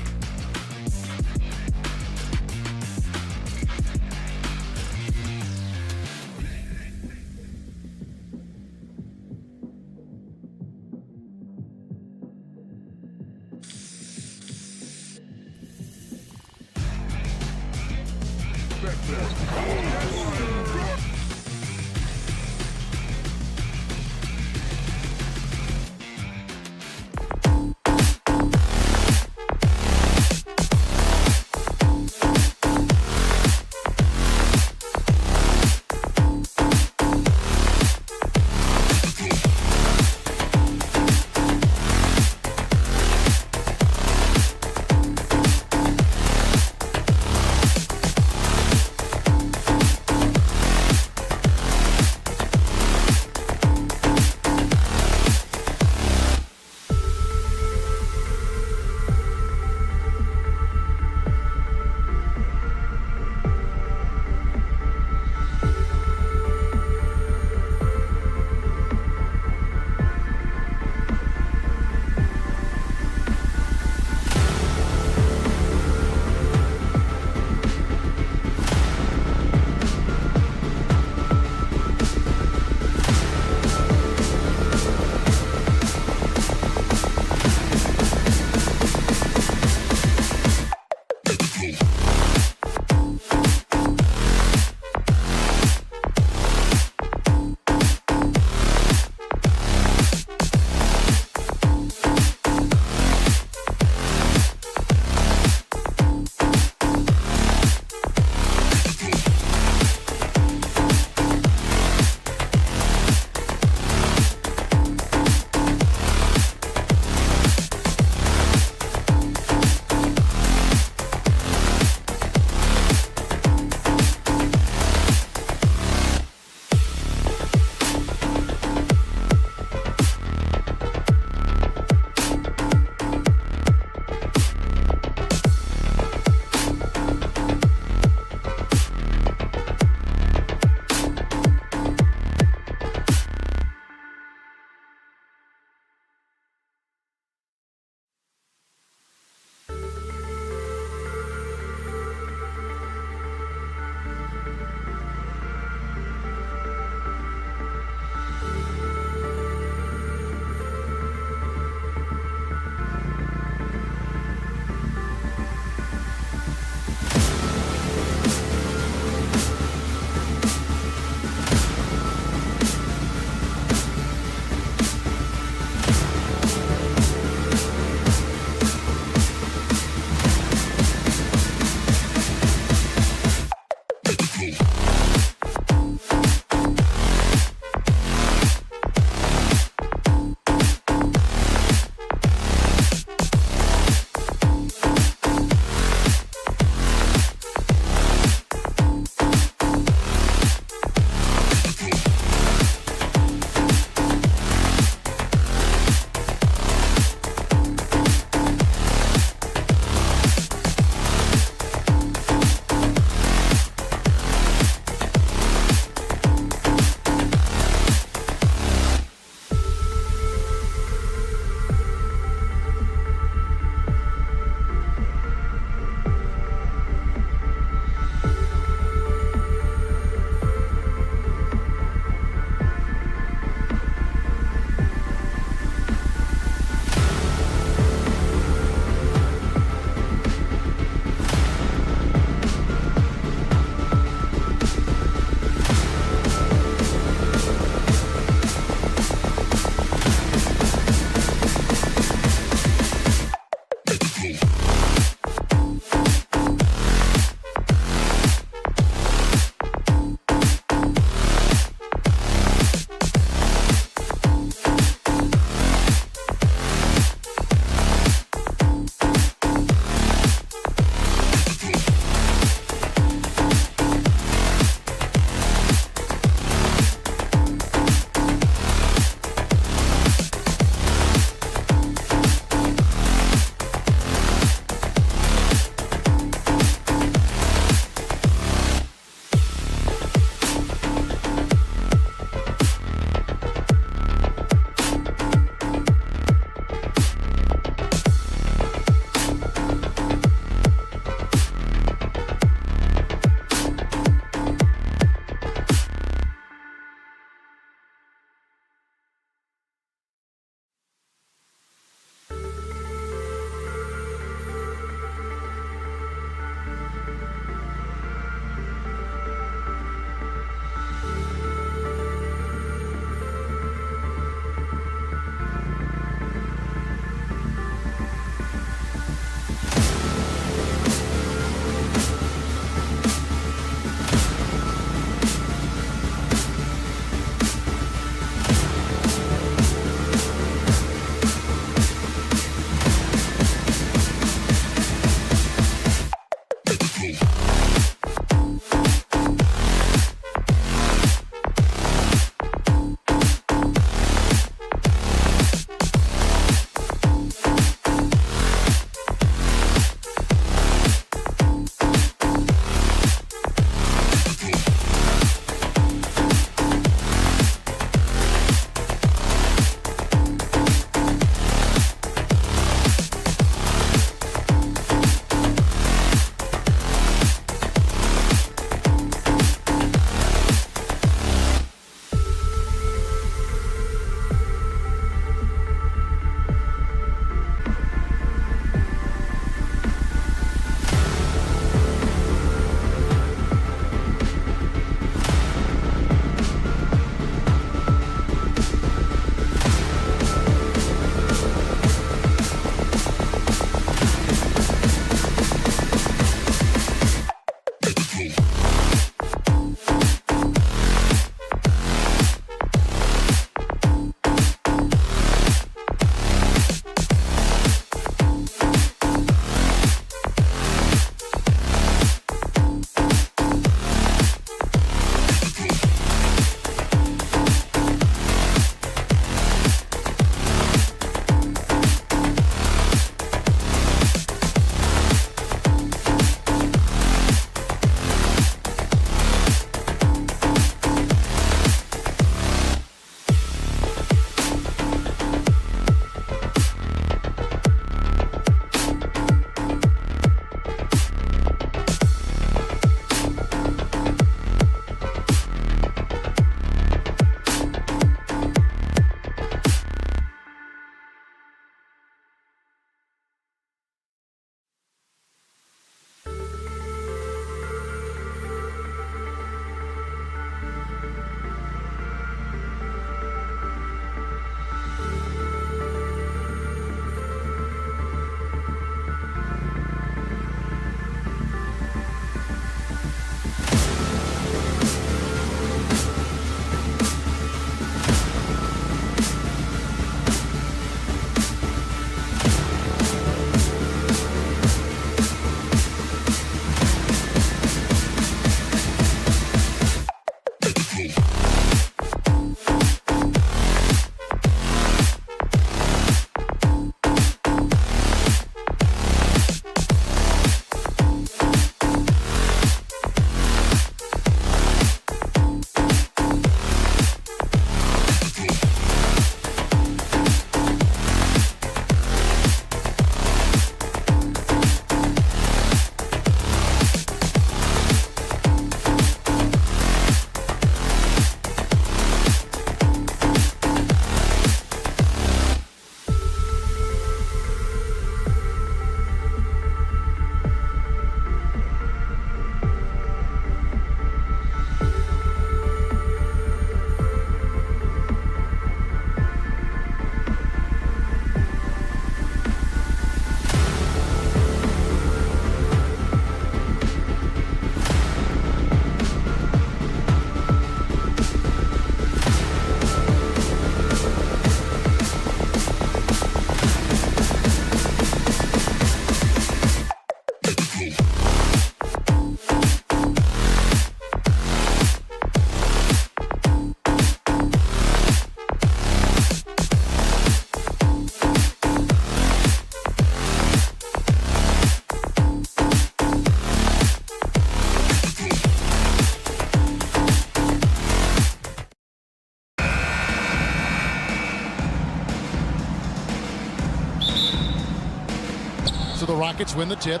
the Rockets win the tip.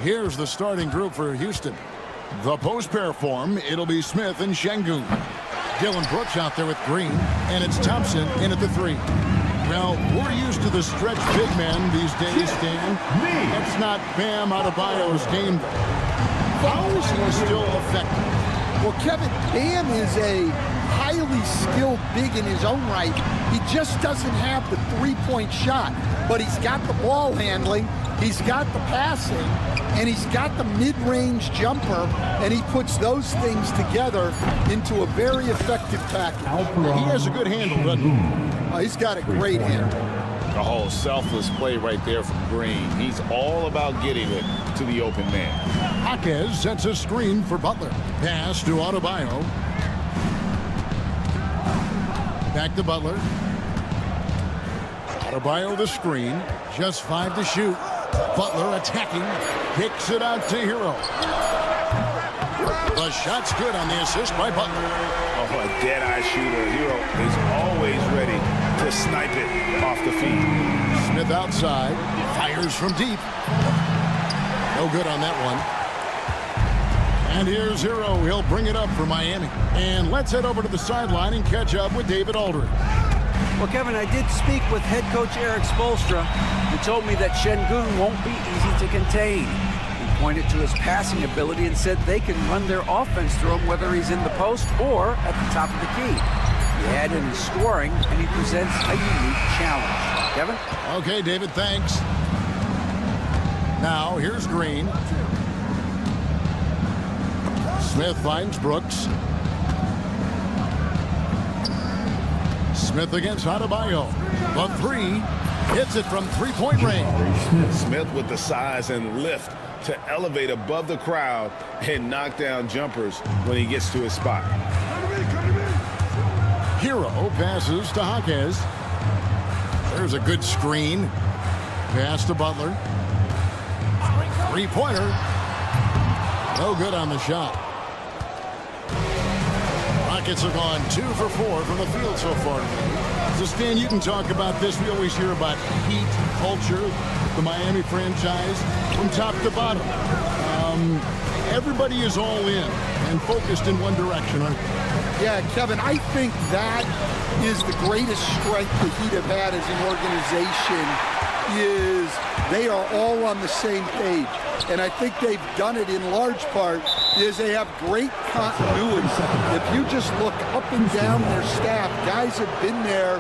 Here's the starting group for Houston. The post pair form, it'll be Smith and Şengün. Dylan Brooks out there with Green, and it's Thompson in at the 3. Well, we're used to the stretch big men these days, Stan. That's not Bam Adebayo's game. How is he still effective? Well, Kevin, Bam is a highly skilled big in his own right. He just doesn't have the three-point shot, but he's got the ball handling, he's got the passing, and he's got the mid-range jumper, and he puts those things together into a very effective package. He has a good handle, doesn't he? He's got a great handle. A whole selfless play right there from Green. He's all about getting it to the open man. Jaquez sets a screen for Butler. Pass to Adebayo. Back to Butler. Adebayo the screen. Just 5 to shoot. Butler attacking. Kicks it out to Hero. The shot's good on the assist by Butler. Oh, a dead-eye shooter. Hero is always ready to snipe it off the feed. Smith outside. Fires from deep. No good on that one. And here's Hero. He'll bring it up for Miami. And let's head over to the sideline and catch up with David Aldridge. Well, Kevin, I did speak with head coach Eric Spoelstra, who told me that Şengün won't be easy to contain. He pointed to his passing ability and said they can run their offense through him whether he's in the post or at the top of the key. He added his scoring, and he presents a unique challenge. Kevin? Okay, David, thanks. Now, here's Green. Smith finds Brooks. Smith against Adebayo. The 3 hits it from three-point range. Smith with the size and lift to elevate above the crowd and knock down jumpers when he gets to his spot. Hero passes to Jaquez. There's a good screen. Pass to Butler. Three-pointer. No good on the shot. Rockets have gone 2 for 4 from the field so far today. So, Stan, you can talk about this. We always hear about heat, culture, the Miami franchise, from top to bottom. Everybody is all in and focused in one direction, aren't they? Yeah, Kevin, I think that is the greatest strength the Heat have had as an organization, is they are all on the same page. And I think they've done it in large part is they have great continuity. If you just look up and down their staff, guys have been there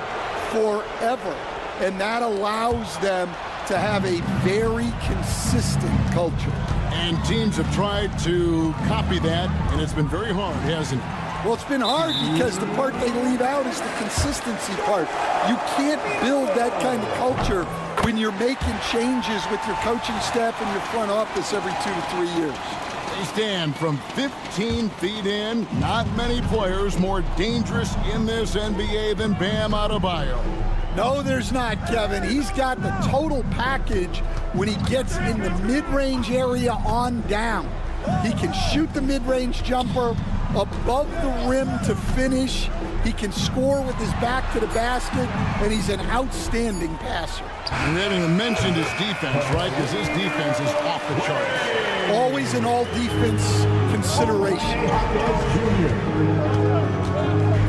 forever. And that allows them to have a very consistent culture. And teams have tried to copy that, and it's been very hard, hasn't it? Well, it's been hard because the part they leave out is the consistency part. You can't build that kind of culture when you're making changes with your coaching staff and your front office every 2 to 3 years. They stand from 15 feet in. Not many players more dangerous in this NBA than Bam Adebayo. No, there's not, Kevin. He's got the total package when he gets in the mid-range area on down. He can shoot the mid-range jumper above the rim to finish. He can score with his back to the basket, and he's an outstanding passer. And then he mentioned his defense, right? Because his defense is off the charts. Always an all-defense consideration.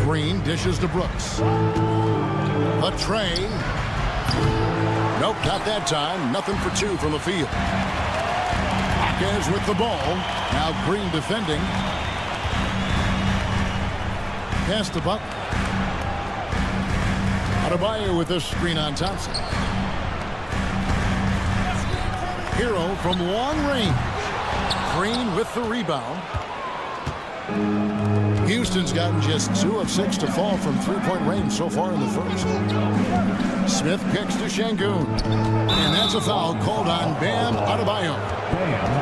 Green dishes to Brooks. A tray. Nope, not that time. Nothing for 2 from the field. Jaquez with the ball. Now Green defending. Pass to Butler. Adebayo with a screen on Thompson. Hero from long range. Green with the rebound. Houston's gotten just 2 of 6 to fall from three-point range so far in the first. Smith kicks to Şengün. And that's a foul called on Bam Adebayo.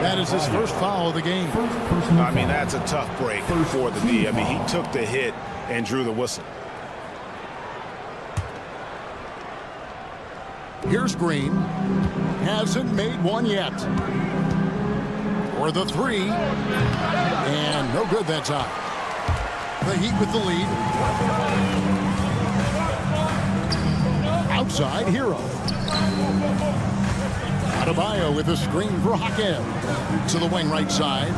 That is his first foul of the game. I mean, that's a tough break for the D. I mean, he took the hit and drew the whistle. Here's Green. Hasn't made one yet. For the 3. And no good that time. The Heat with the lead. Outside, Hero. Adebayo with a screen for Hakeem. To the wing right side.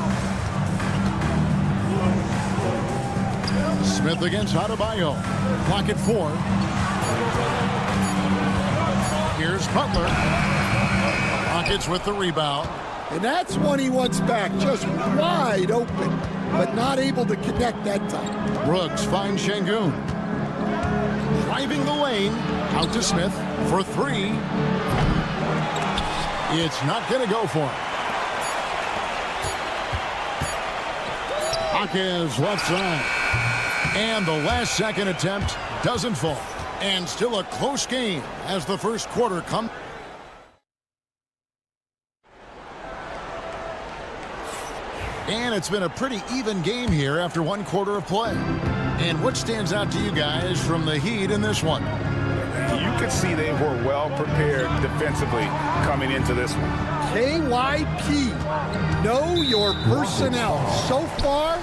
Smith against Adebayo. Clock at 4. Here's Butler. Rockets with the rebound. And that's one he wants back, just wide open, but not able to connect that time. Brooks finds Şengün. Driving the lane. Out to Smith for 3. It's not going to go for him. Hawkins left side. And the last second attempt doesn't fall. And still a close game as the first quarter comes. And it's been a pretty even game here after one quarter of play. And what stands out to you guys from the Heat in this one? You could see they were well prepared defensively coming into this one. KYP, know your personnel. So far,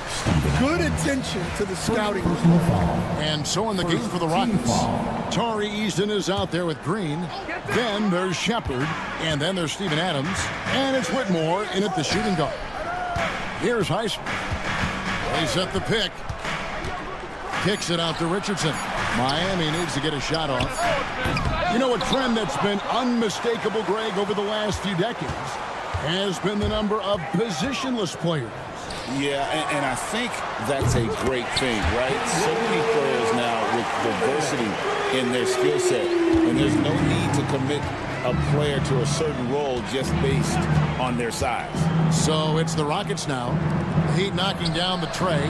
good attention to the scouting. And so in the game for the Rockets, Tari Easton is out there with Green. Then there's Shepard. And then there's Steven Adams. And it's Whitmore in at the shooting guard. Here's Heisman. They set the pick. Kicks it out to Richardson. Miami needs to get a shot off. You know, a trend that's been unmistakable, Greg, over the last few decades has been the number of positionless players. Yeah, and I think that's a great thing, right? So many players now with diversity in their skill set, and there's no need to commit a player to a certain role just based on their size. So it's the Rockets now. Heat knocking down the tray.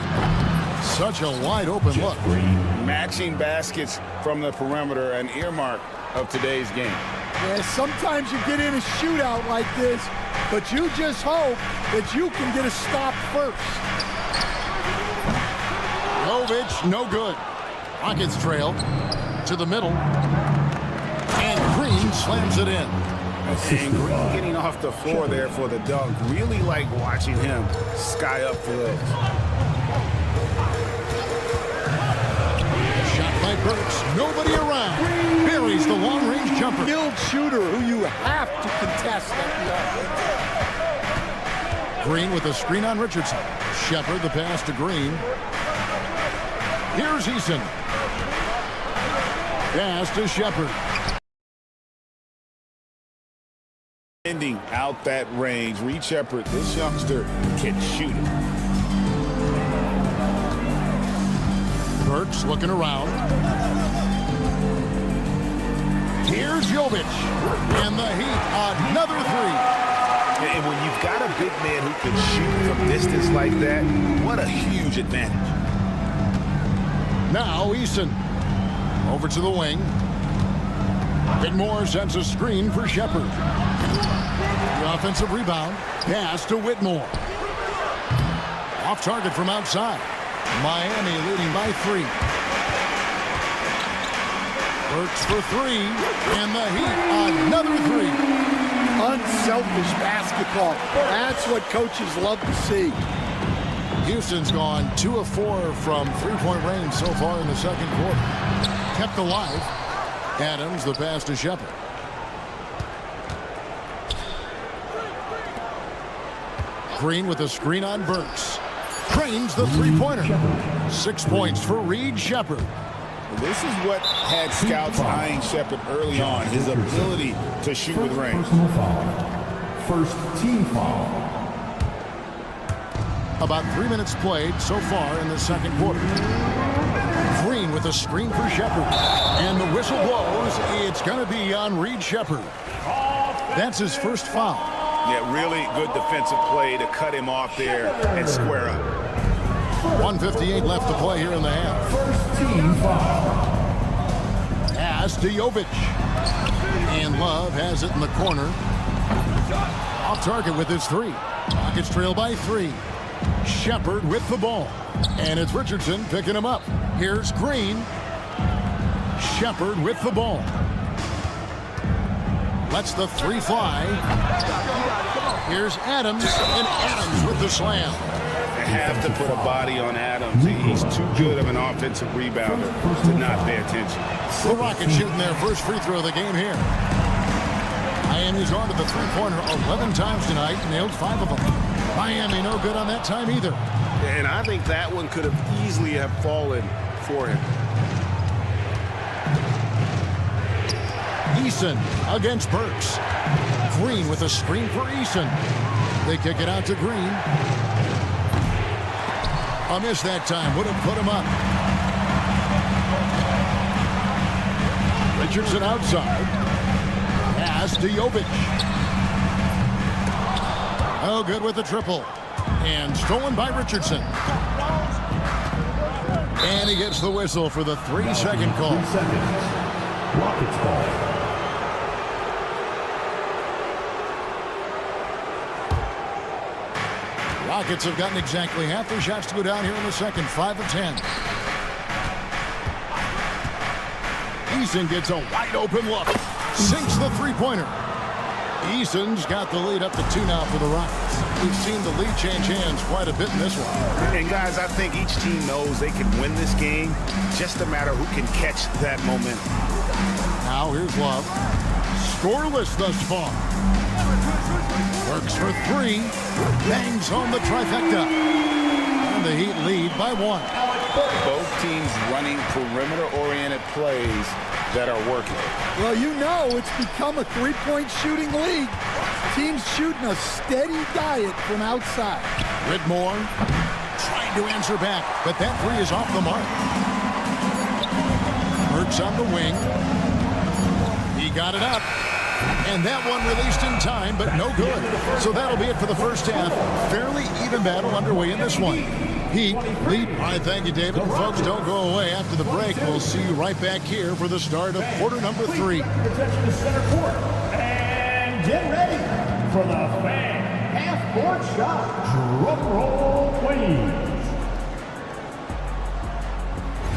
Such a wide open look. Matching baskets from the perimeter, an earmark of today's game. Yeah, sometimes you get in a shootout like this, but you just hope that you can get a stop first. Jovic, no good. Rockets trail to the middle. And Green slams it in. And Green getting off the floor there for the dunk. Really like watching him sky up for those. Shot by Burks. Nobody around. Buries the long-range jumper. Skilled shooter who you have to contest at the Green with a screen on Richardson. Shepard the pass to Green. Here's Eason. Pass to Shepard. Ending out that range. Reed Shepard, this youngster can shoot it. Burks looking around. Here's Jovic. And the Heat, another 3. And when you've got a big man who can shoot from distance like that, what a huge advantage. Now Eason. Over to the wing. Whitmore sends a screen for Shepard. The offensive rebound. Pass to Whitmore. Off target from outside. Miami leading by 3. Burks for 3. And the Heat, another 3. unselfish basketball. That's what coaches love to see. Houston's gone 2 of 4 from three-point range so far in the second quarter. Kept alive. Adams, the pass to Shepard. Green with a screen on Burks. Trains the three-pointer. 6 points for Reed Shepard. This is what had scouts eyeing Shepard early on, his ability to shoot with range. First team foul. About 3 minutes played so far in the second quarter. Green with a screen for Shepard. And the whistle blows. It's going to be on Reed Shepard. That's his first foul. Yeah, really good defensive play to cut him off there and square up. 1:58 left to play here in the half. First team foul. Pass to Jovic. And Love has it in the corner. Off target with his 3. Rockets trail by 3. Shepard with the ball. And it's Richardson picking him up. Here's Green. Shepard with the ball. Lets the 3 fly. Here's Adams. And Adams with the slam. They have to put a body on Adams. He's too good of an offensive rebounder to not pay attention. The Rockets shooting their first free throw of the game here. Miami's gone to the three-pointer 11 times tonight, nailed 5 of them. Miami no good on that time either. And I think that one could have easily have fallen for him. Eason against Burks. Green with a screen for Eason. They kick it out to Green. A miss that time. Would have put him up. Richardson outside. Pass to Jovic. Oh, good with the triple. And stolen by Richardson. And he gets the whistle for the 3-second call. 3 seconds. Rockets ball. Rockets have gotten exactly half their shots to go down here in the second. 5 of 10. Eason gets a wide open look. Sinks the three-pointer. Eason's got the lead up to 2 now for the Rockets. We've seen the lead change hands quite a bit in this one. And guys, I think each team knows they can win this game. Just a matter who can catch that momentum. Now here's Love. Scoreless thus far. Works for 3. Bangs home the trifecta. And the Heat lead by 1. Both teams running perimeter-oriented plays that are working. Well, you know it's become a three-point shooting league. Teams shooting a steady diet from outside. Whitmore trying to answer back, but that 3 is off the mark. Burks on the wing. He got it up. And that one released in time, but no good. So that'll be it for the first half. Fairly even battle underway in this one. Heat lead. All right, thank you, David. And folks, don't go away after the break. We'll see you right back here for the start of quarter number 3. Attention to center court. And get ready for the fan half-court shot. Drum roll, please.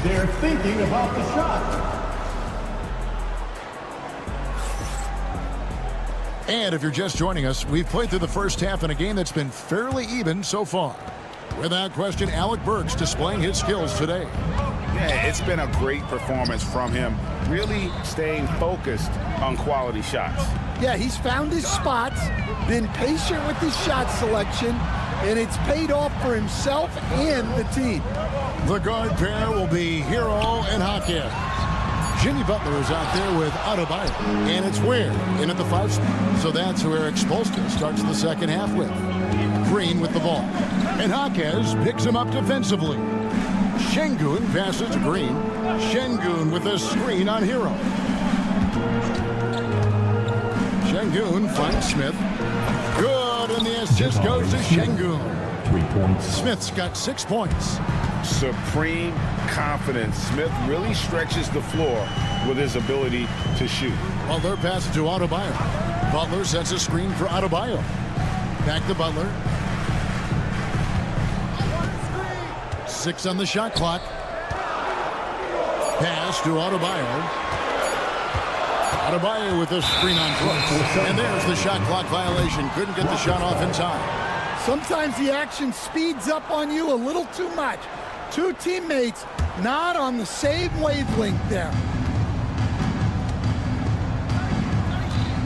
They're thinking about the shot. And if you're just joining us, we've played through the first half in a game that's been fairly even so far. Without question, Alec Burks displaying his skills today. Yeah, it's been a great performance from him, really staying focused on quality shots. Yeah, he's found his spots, been patient with his shot selection, and it's paid off for himself and the team. The guard pair will be Hero and Hawkins. Jimmy Butler is out there with Adebayo, and it's Ware in at the 5 spot. So that's who Eric Spoelstra starts the second half with. Green with the ball. And Hawkins picks him up defensively. Şengün passes to Green. Şengün with a screen on Hero. Şengün finds Smith. Good, and the assist goes to Şengün. 3 points. Smith's got 6 points. Supreme confidence. Smith really stretches the floor with his ability to shoot. Butler passes to Adebayo. Butler sets a screen for Adebayo. Back to Butler. 6 on the shot clock. Pass to Adebayo. Adebayo with a screen on Brooks. And there's the shot clock violation. Couldn't get the shot off in time. Sometimes the action speeds up on you a little too much. 2 teammates not on the same wavelength there.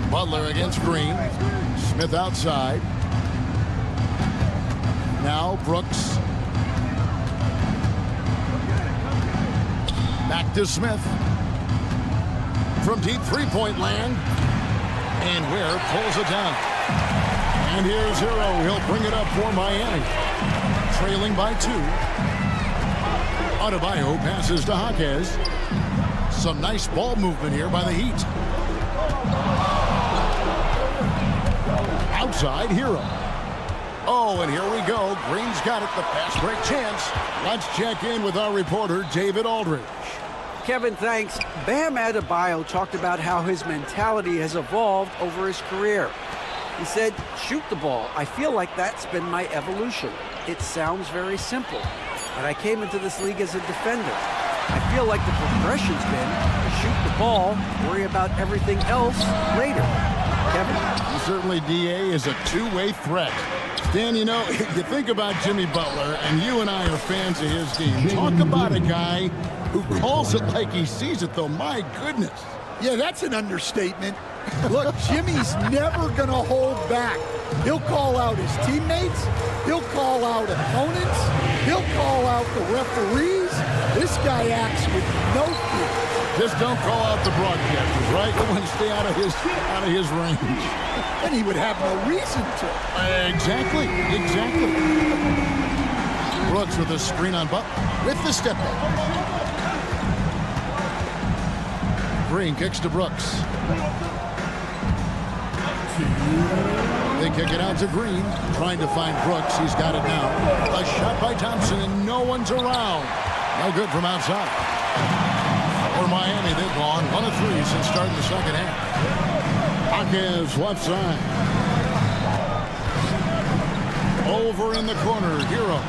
Butler against Green. Smith outside. Now Brooks. Back to Smith. From deep three-point land. And Ware pulls it down. And here's Hero. He'll bring it up for Miami. Trailing by 2. Adebayo passes to Hawkins. Some nice ball movement here by the Heat. Outside, Hero. Oh, and here we go. Green's got it. The fast break chance. Let's check in with our reporter, David Aldridge. Kevin, thanks. Bam Adebayo talked about how his mentality has evolved over his career. He said, shoot the ball. I feel like that's been my evolution. It sounds very simple, but I came into this league as a defender. I feel like the progression's been to shoot the ball, worry about everything else later. Kevin? Certainly, DA is a two-way threat. Dan, you know, you think about Jimmy Butler, and you and I are fans of his team. Talk about a guy who calls it like he sees it, though. My goodness. Yeah, that's an understatement. Look, Jimmy's never going to hold back. He'll call out his teammates. He'll call out opponents. He'll call out the referees. This guy acts with no fear. Just don't call out the broadcasters, right? You want to stay out of his range. And he would have no reason to. Exactly. Brooks with a screen on Butler with the step back. Green kicks to Brooks. They kick it out to Green, trying to find Brooks. He's got it now. A shot by Thompson, and no one's around. No good from outside. For Miami, they've gone 1 of 3 since starting the second half. Hawkins left side. Over in the corner, Hero.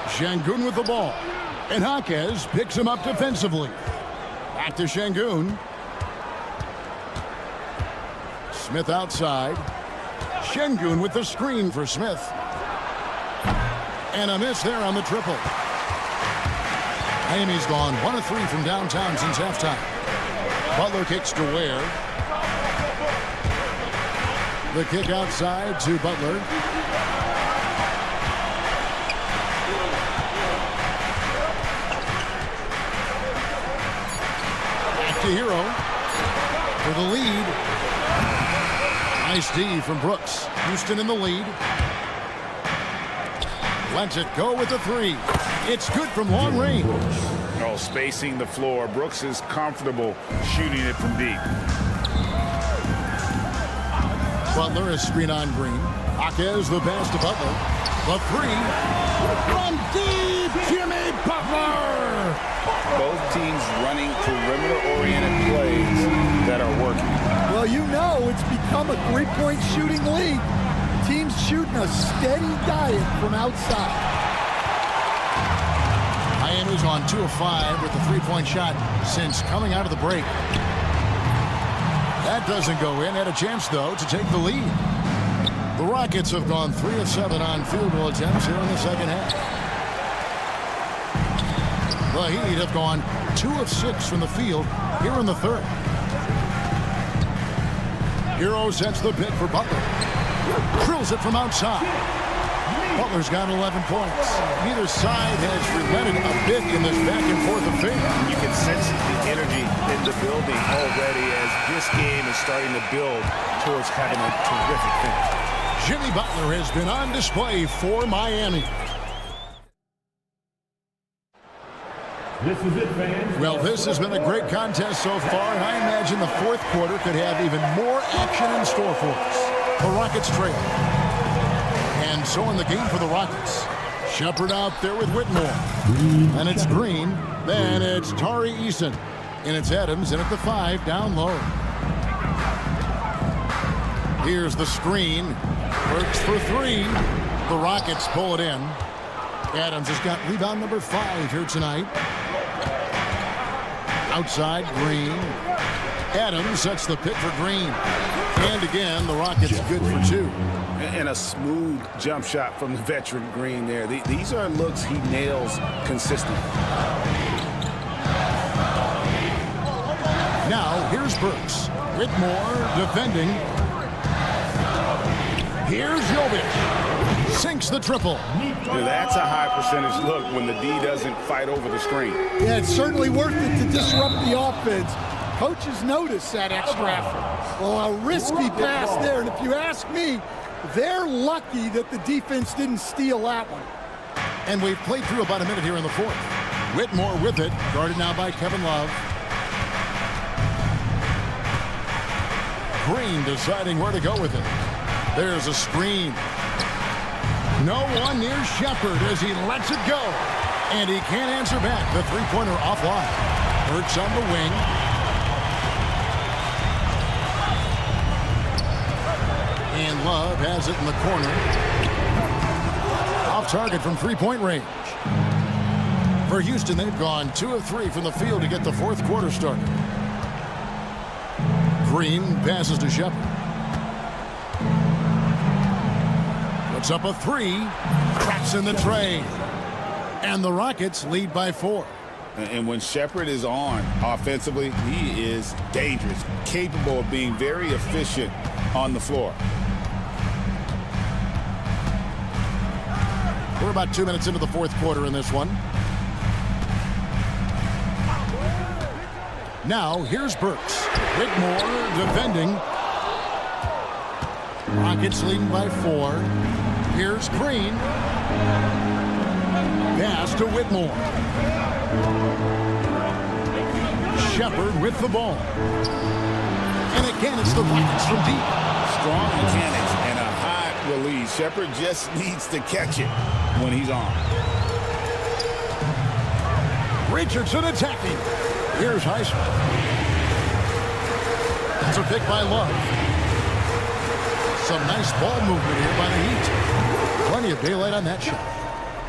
Şengün with the ball. And Hawkins picks him up defensively. Back to Şengün. Smith outside. Şengün with the screen for Smith. And a miss there on the triple. Miami's gone 1 of 3 from downtown since halftime. Butler kicks to Ware. The kick outside to Butler. Back to Hero for the lead. Nice D from Brooks. Houston in the lead. Lets it go with the 3. It's good from long range. Oh, spacing the floor. Brooks is comfortable shooting it from deep. Butler is screen on Green. Hawkins the pass to Butler. The 3 from deep. Jimmy Butler. Both teams running perimeter-oriented plays that are working. Well, you know it's become a three-point shooting league. Teams shooting a steady diet from outside. Miami's on 2 of 5 with the 3-point shot since coming out of the break. That doesn't go in. Had a chance, though, to take the lead. The Rockets have gone 3 of 7 on field goal attempts here in the second half. The Heat have gone 2 of 6 from the field here in the third. Hero sets the pick for Butler. Drills it from outside. Butler's got 11 points. Neither side has relented a bit in this back-and-forth affair. You can sense the energy in the building already as this game is starting to build towards having a terrific finish. Jimmy Butler has been on display for Miami. This is it, fans. Well, this has been a great contest so far, and I imagine the fourth quarter could have even more action in store for us. The Rockets trail. And so in the game for the Rockets. Shepard out there with Whitmore. And it's Green. Then it's Tari Eason. And it's Adams in at the 5 down low. Here's the screen. Works for 3. The Rockets pull it in. Adams has got rebound number 5 here tonight. Outside, Green. Adams sets the pick for Green. And again, the Rockets good for 2. And a smooth jump shot from the veteran Green there. These are looks he nails consistently. Now, here's Burks. Whitmore defending. Here's Jovic. Sinks the triple. That's a high percentage look when the D doesn't fight over the screen. Yeah, it's certainly worth it to disrupt the offense. Coaches notice that extra effort. Well, a risky pass there, and if you ask me, they're lucky that the defense didn't steal that one. And we've played through about a minute here in the fourth. Whitmore with it, guarded now by Kevin Love. Green deciding where to go with it. There's a screen. No one near Shepard as he lets it go. And he can't answer back. The three-pointer offline. Burks on the wing. And Love has it in the corner. Off target from three-point range. For Houston, they've gone 2 of 3 from the field to get the fourth quarter started. Green passes to Shepard. Puts up a 3. Cracks in the tray. And the Rockets lead by 4. And when Shepard is on offensively, he is dangerous, capable of being very efficient on the floor. We're about 2 minutes into the fourth quarter in this one. Now, here's Burks. Whitmore defending. Rockets leading by 4. Here's Green. Pass to Whitmore. Shepard with the ball. And again, it's the Rockets from deep. Strong mechanics and a high release. Shepard just needs to catch it when he's on. Richardson attacking. Here's Heisman. It's a pick by Love. Some nice ball movement here by the Heat. Plenty of daylight on that shot.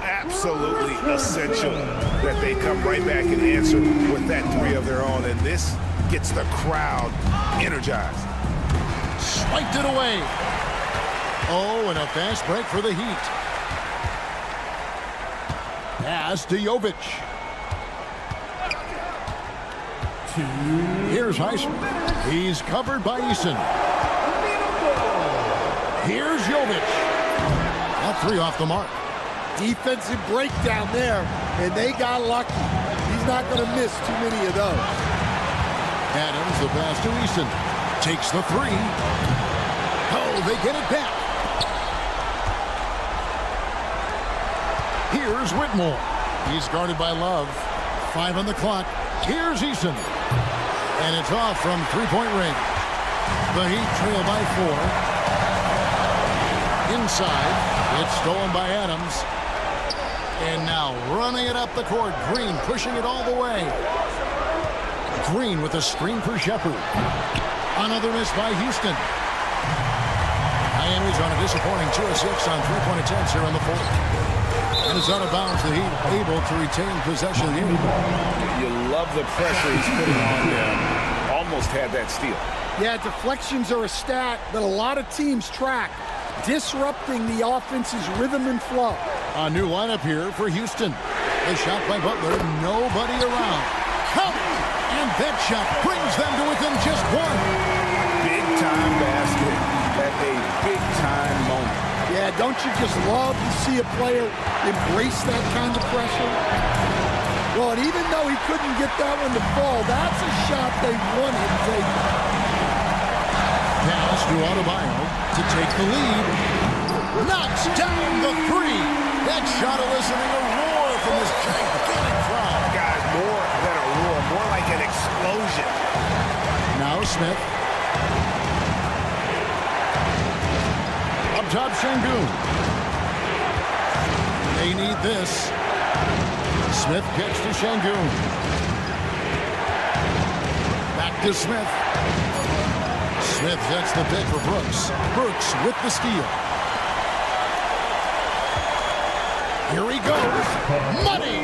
Absolutely essential that they come right back and answer with that 3 of their own, and this gets the crowd energized. Swiped it away. Oh, and a fast break for the Heat. Pass to Jovic. Here's Heisman. He's covered by Eason. Here's Jovic. That 3 off the mark. Defensive breakdown there, and they got lucky. He's not going to miss too many of those. Adams, the pass to Eason. Takes the 3. Oh, they get it back. Here's Whitmore. He's guarded by Love. 5 on the clock. Here's Eason. And it's off from three-point range. The Heat trail by 4. Inside. It's stolen by Adams. And now running it up the court. Green pushing it all the way. Green with a screen for Shepard. Another miss by Houston. Miami's on a disappointing 2 of 6 on three-point attempts here in the fourth. And it's out of bounds. The Heat able to retain possession of the game. You love the pressure he's putting on them. Almost had that steal. Yeah, deflections are a stat that a lot of teams track, disrupting the offense's rhythm and flow. A new lineup here for Houston. A shot by Butler. Nobody around. Count! And that shot brings them to within just 1. Big-time basket at a big-time moment. Yeah, don't you just love to see a player embrace that kind of pressure? Well, and even though he couldn't get that one to fall, that's a shot they want him taking. Pass to Adebayo to take the lead. Knocks down the 3. That shot eliciting a roar from this gigantic crowd. Guys, more than a roar, more like an explosion. Now Smith. Up top, Şengün. They need this. Smith kicks to Şengün. Back to Smith. Smith gets the pick for Brooks. Brooks with the steal. Here he goes. Money!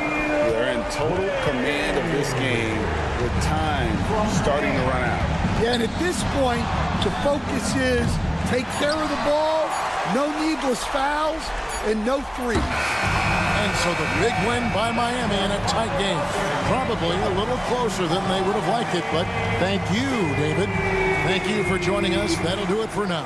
They're in total command of this game with time starting to run out. Yeah, and at this point, the focus is take care of the ball, no needless fouls, and no threes. And so the big win by Miami in a tight game. Probably a little closer than they would have liked it, but thank you, David. Thank you for joining us. That'll do it for now.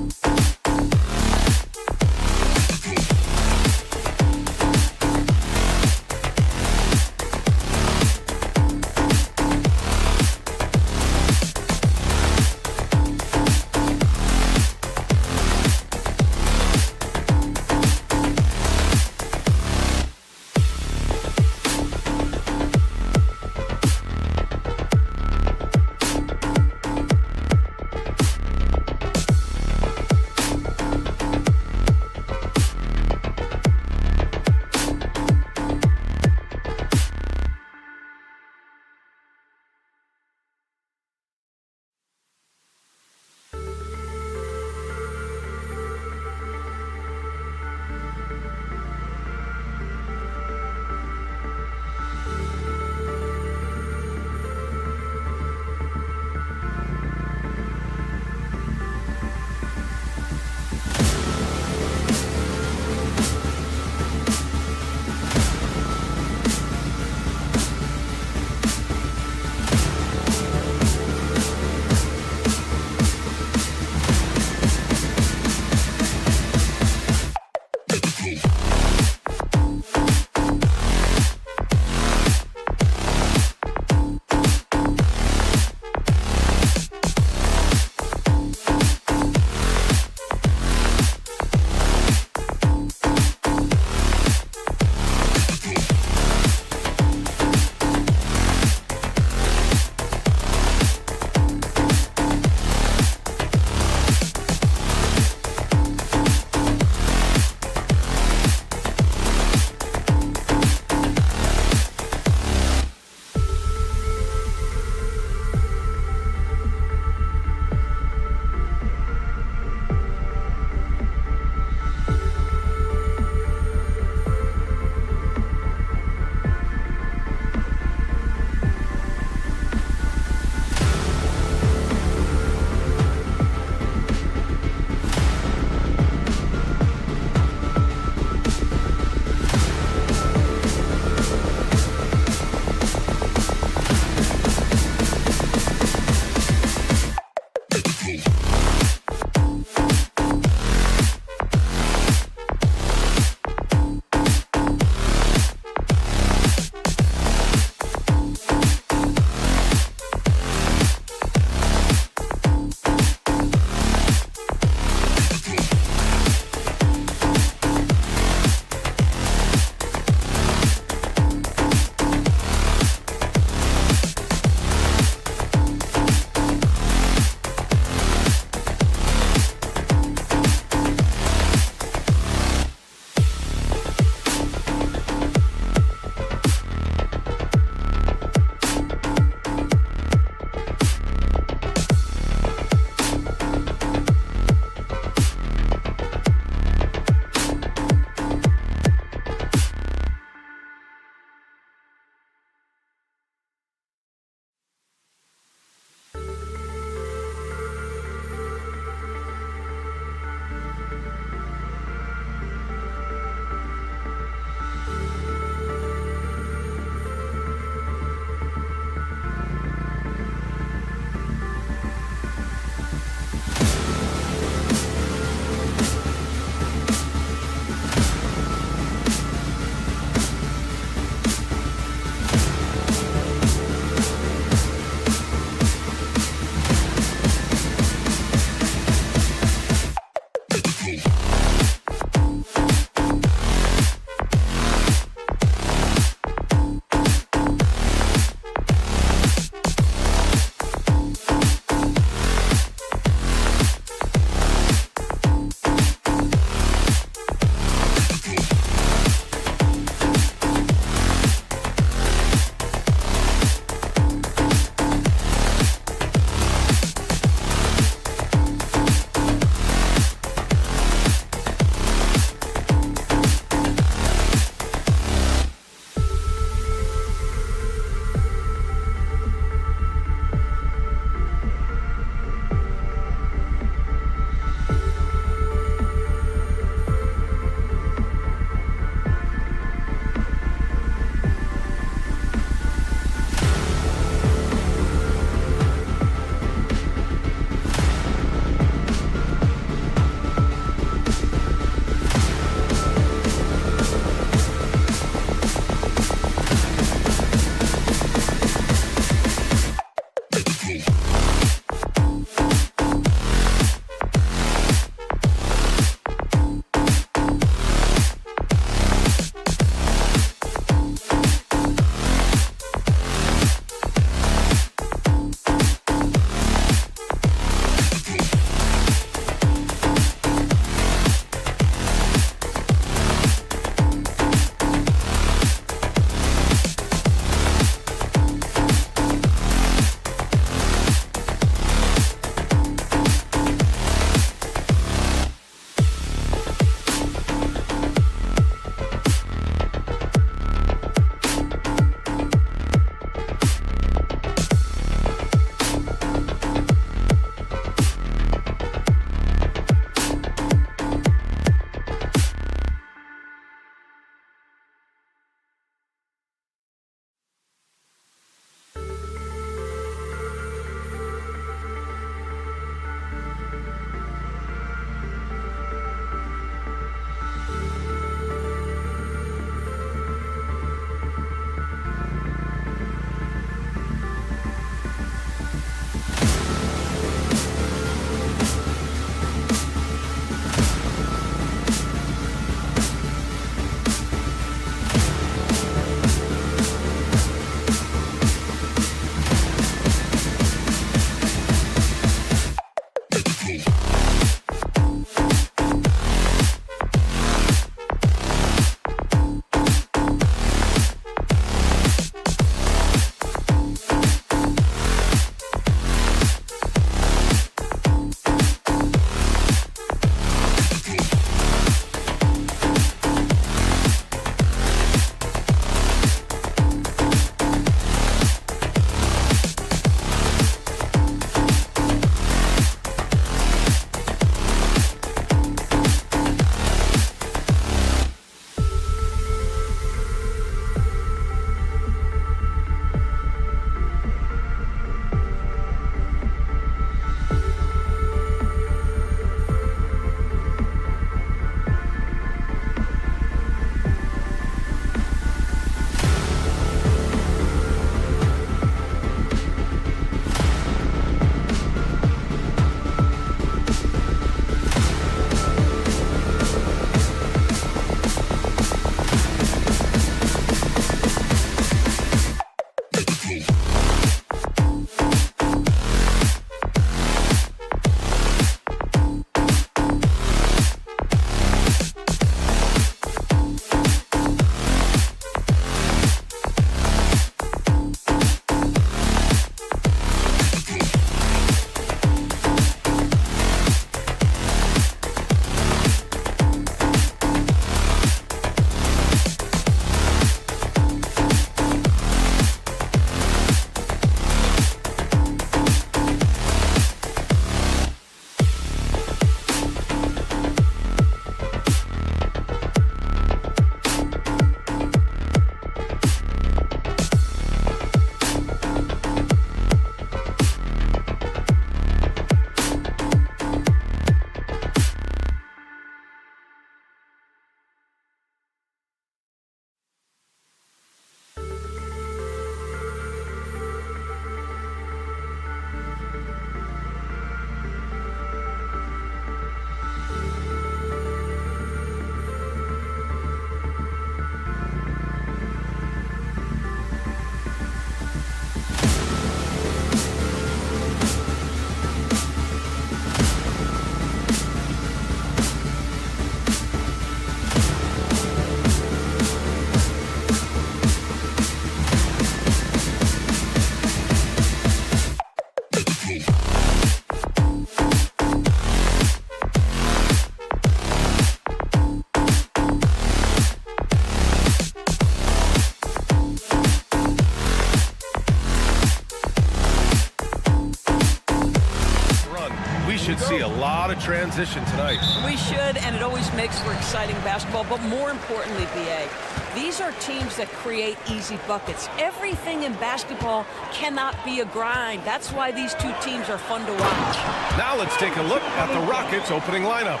lot of transition tonight. We should, and it always makes for exciting basketball. But more importantly, BA, these are teams that create easy buckets. Everything in basketball cannot be a grind. That's why these two teams are fun to watch. Now let's take a look at the Rockets' opening lineup.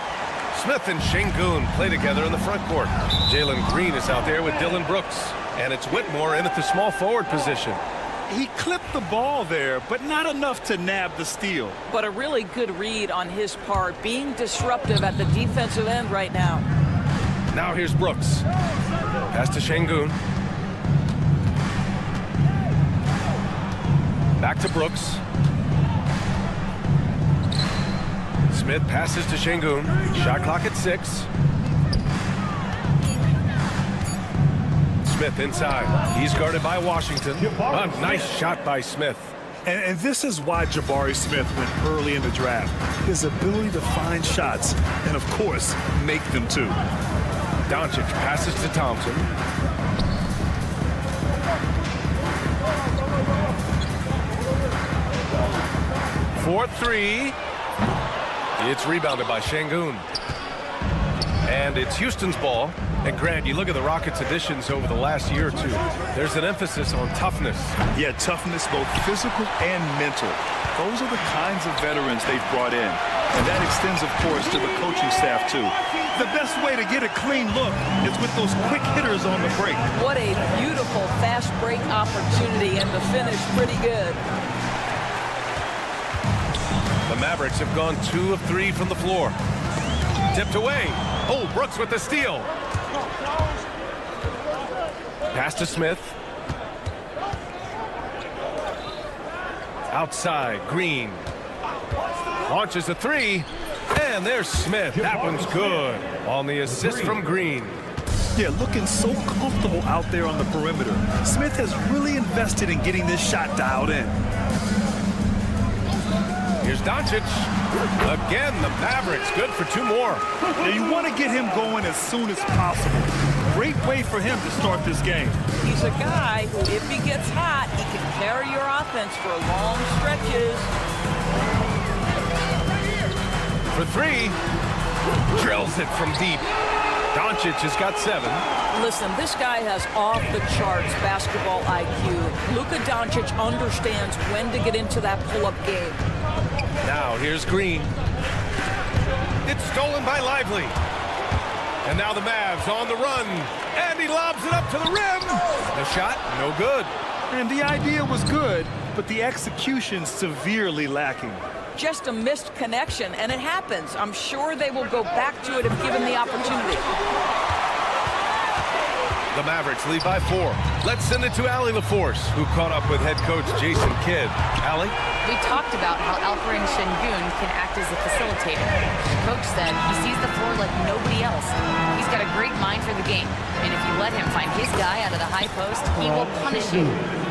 Smith and Şengün play together in the front court. Jalen Green is out there with Dylan Brooks. And it's Whitmore in at the small forward position. He clipped the ball there, but not enough to nab the steal. But a really good read on his part, being disruptive at the defensive end right now. Now here's Brooks. Pass to Şengün. Back to Brooks. Smith passes to Şengün. Shot clock at 6. Smith inside. He's guarded by Washington. A nice shot by Smith. And this is why Jabari Smith went early in the draft. His ability to find shots and, of course, make them too. Doncic passes to Thompson. For 3. It's rebounded by Şengün. And it's Houston's ball. And Grant, you look at the Rockets' additions over the last year or two. There's an emphasis on toughness. Yeah, toughness, both physical and mental. Those are the kinds of veterans they've brought in. And that extends, of course, to the coaching staff, too. The best way to get a clean look is with those quick hitters on the break. What a beautiful fast break opportunity, and the finish pretty good. The Mavericks have gone 2 of 3 from the floor. Tipped away. Oh, Brooks with the steal. Pass to Smith. Outside, Green. Launches a 3. And there's Smith. That one's good. On the assist from Green. Yeah, looking so comfortable out there on the perimeter. Smith has really invested in getting this shot dialed in. Here's Doncic. Again, the Mavericks good for 2 more. Now you want to get him going as soon as possible. Great way for him to start this game. He's a guy who, if he gets hot, he can carry your offense for long stretches. For 3. Drills it from deep. Doncic has got 7. Listen, this guy has off-the-charts basketball IQ. Luka Doncic understands when to get into that pull-up game. Now here's Green. It's stolen by Lively. And now the Mavs on the run. And he lobs it up to the rim. The shot, no good. And the idea was good, but the execution severely lacking. Just a missed connection, and it happens. I'm sure they will go back to it if given the opportunity. The Mavericks lead by 4. Let's send it to Allie LaForce, who caught up with head coach Jason Kidd. Allie? We talked about how Alperen Şengün can act as a facilitator. Coach said he sees the floor like nobody else. He's got a great mind for the game, and if you let him find his guy out of the high post, he will punish you.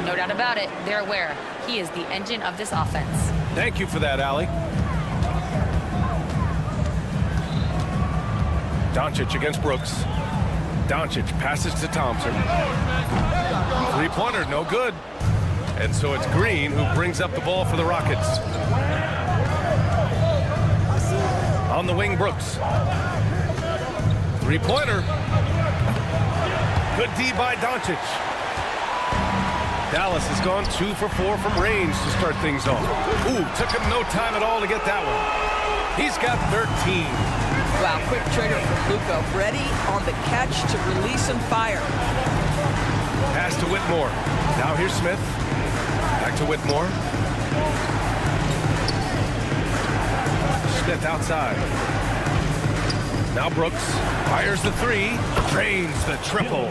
No doubt about it, they're aware. He is the engine of this offense. Thank you for that, Allie. Doncic against Brooks. Doncic passes to Thompson. 3-pointer, no good. And so it's Green who brings up the ball for the Rockets. On the wing, Brooks. 3-pointer. Good D by Doncic. Dallas has gone 2 for 4 from range to start things off. Ooh, took him no time at all to get that one. He's got 13. Wow, quick trigger from Luka. Ready on the catch to release and fire. Pass to Whitmore. Now here's Smith. Back to Whitmore. Smith outside. Now Brooks fires the 3. Drains the triple.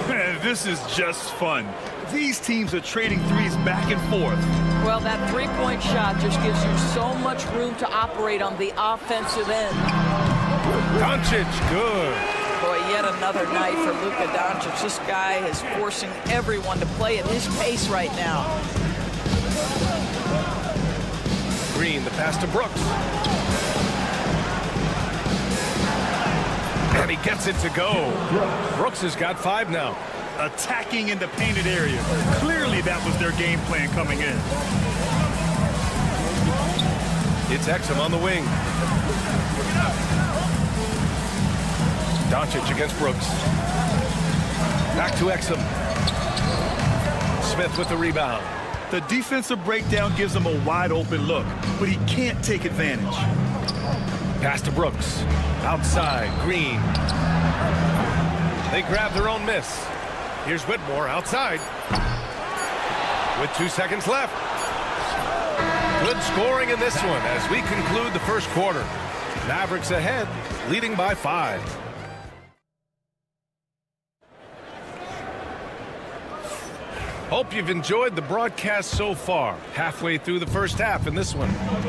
Man, this is just fun. These teams are trading threes back and forth. Well, that three-point shot just gives you so much room to operate on the offensive end. Doncic, good. Boy, yet another night for Luka Doncic. This guy is forcing everyone to play at his pace right now. Green, the pass to Brooks. And he gets it to go. Brooks has got 5 now. Attacking in the painted area. Clearly that was their game plan coming in. It's Exum on the wing. Doncic against Brooks. Back to Exum. Smith with the rebound. The defensive breakdown gives him a wide open look, but he can't take advantage. Pass to Brooks. Outside, Green. They grab their own miss. Here's Whitmore outside. With 2 seconds left. Good scoring in this one as we conclude the first quarter. Mavericks ahead, leading by 5. Hope you've enjoyed the broadcast so far. Halfway through the first half in this one.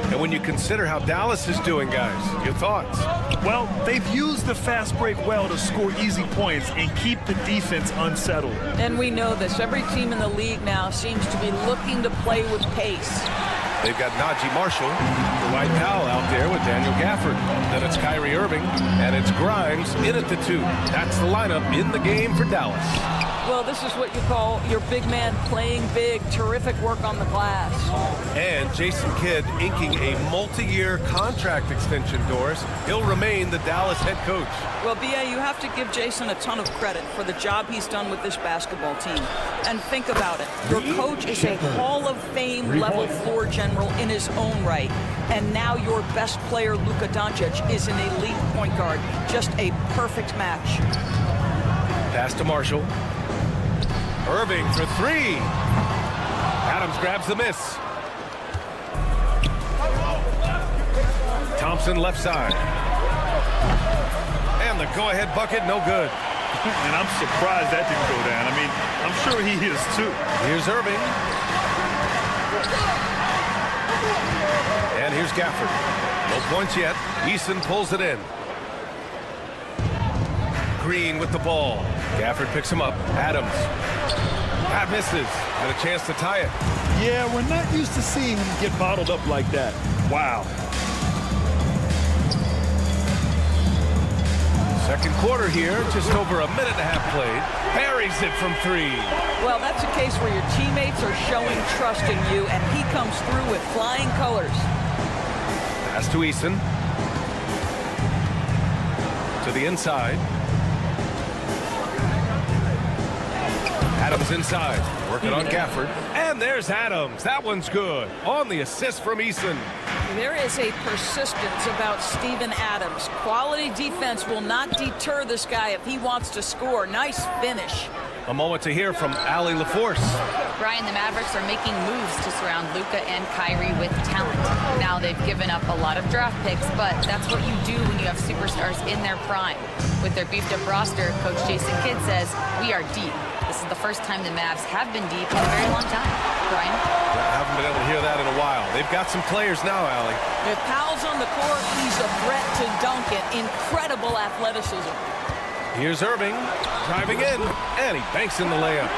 And when you consider how Dallas is doing, guys, your thoughts? Well, they've used the fast break well to score easy points and keep the defense unsettled. And we know this. Every team in the league now seems to be looking to play with pace. They've got Najee Marshall, the white pal out there with Daniel Gafford. Then it's Kyrie Irving, and it's Grimes in at the 2. That's the lineup in the game for Dallas. Well, this is what you call your big man playing big. Terrific work on the glass. And Jason Kidd inking a multi-year contract extension, Doris. He'll remain the Dallas head coach. Well, B.A., you have to give Jason a ton of credit for the job he's done with this basketball team. And think about it. Your coach is a Hall of Fame level floor general in his own right. And now your best player, Luka Doncic, is an elite point guard. Just a perfect match. Pass to Marshall. Irving for 3. Adams grabs the miss. Thompson left side. And the go-ahead bucket, no good. And I'm surprised that didn't go down. I mean, I'm sure he is too. Here's Irving. And here's Gafford. No points yet. Eason pulls it in. Green with the ball. Gafford picks him up. Adams. That misses. Got a chance to tie it. Yeah, we're not used to seeing him get bottled up like that. Wow. Second quarter here, just over a minute and a half played. Buries it from 3. Well, that's a case where your teammates are showing trust in you, and he comes through with flying colors. Pass to Eason. To the inside. Adams inside, working on Gafford. And there's Adams. That one's good. On the assist from Eason. There is a persistence about Steven Adams. Quality defense will not deter this guy if he wants to score. Nice finish. A moment to hear from Allie LaForce. Brian, the Mavericks are making moves to surround Luka and Kyrie with talent. Now they've given up a lot of draft picks, but that's what you do when you have superstars in their prime. With their beefed-up roster, Coach Jason Kidd says, we are deep. This is the first time the Mavs have been deep in a very long time. Brian? I haven't been able to hear that in a while. They've got some players now, Allie. If Powell's on the court, he's a threat to dunk it. Incredible athleticism. Here's Irving, driving in, and he banks in the layup.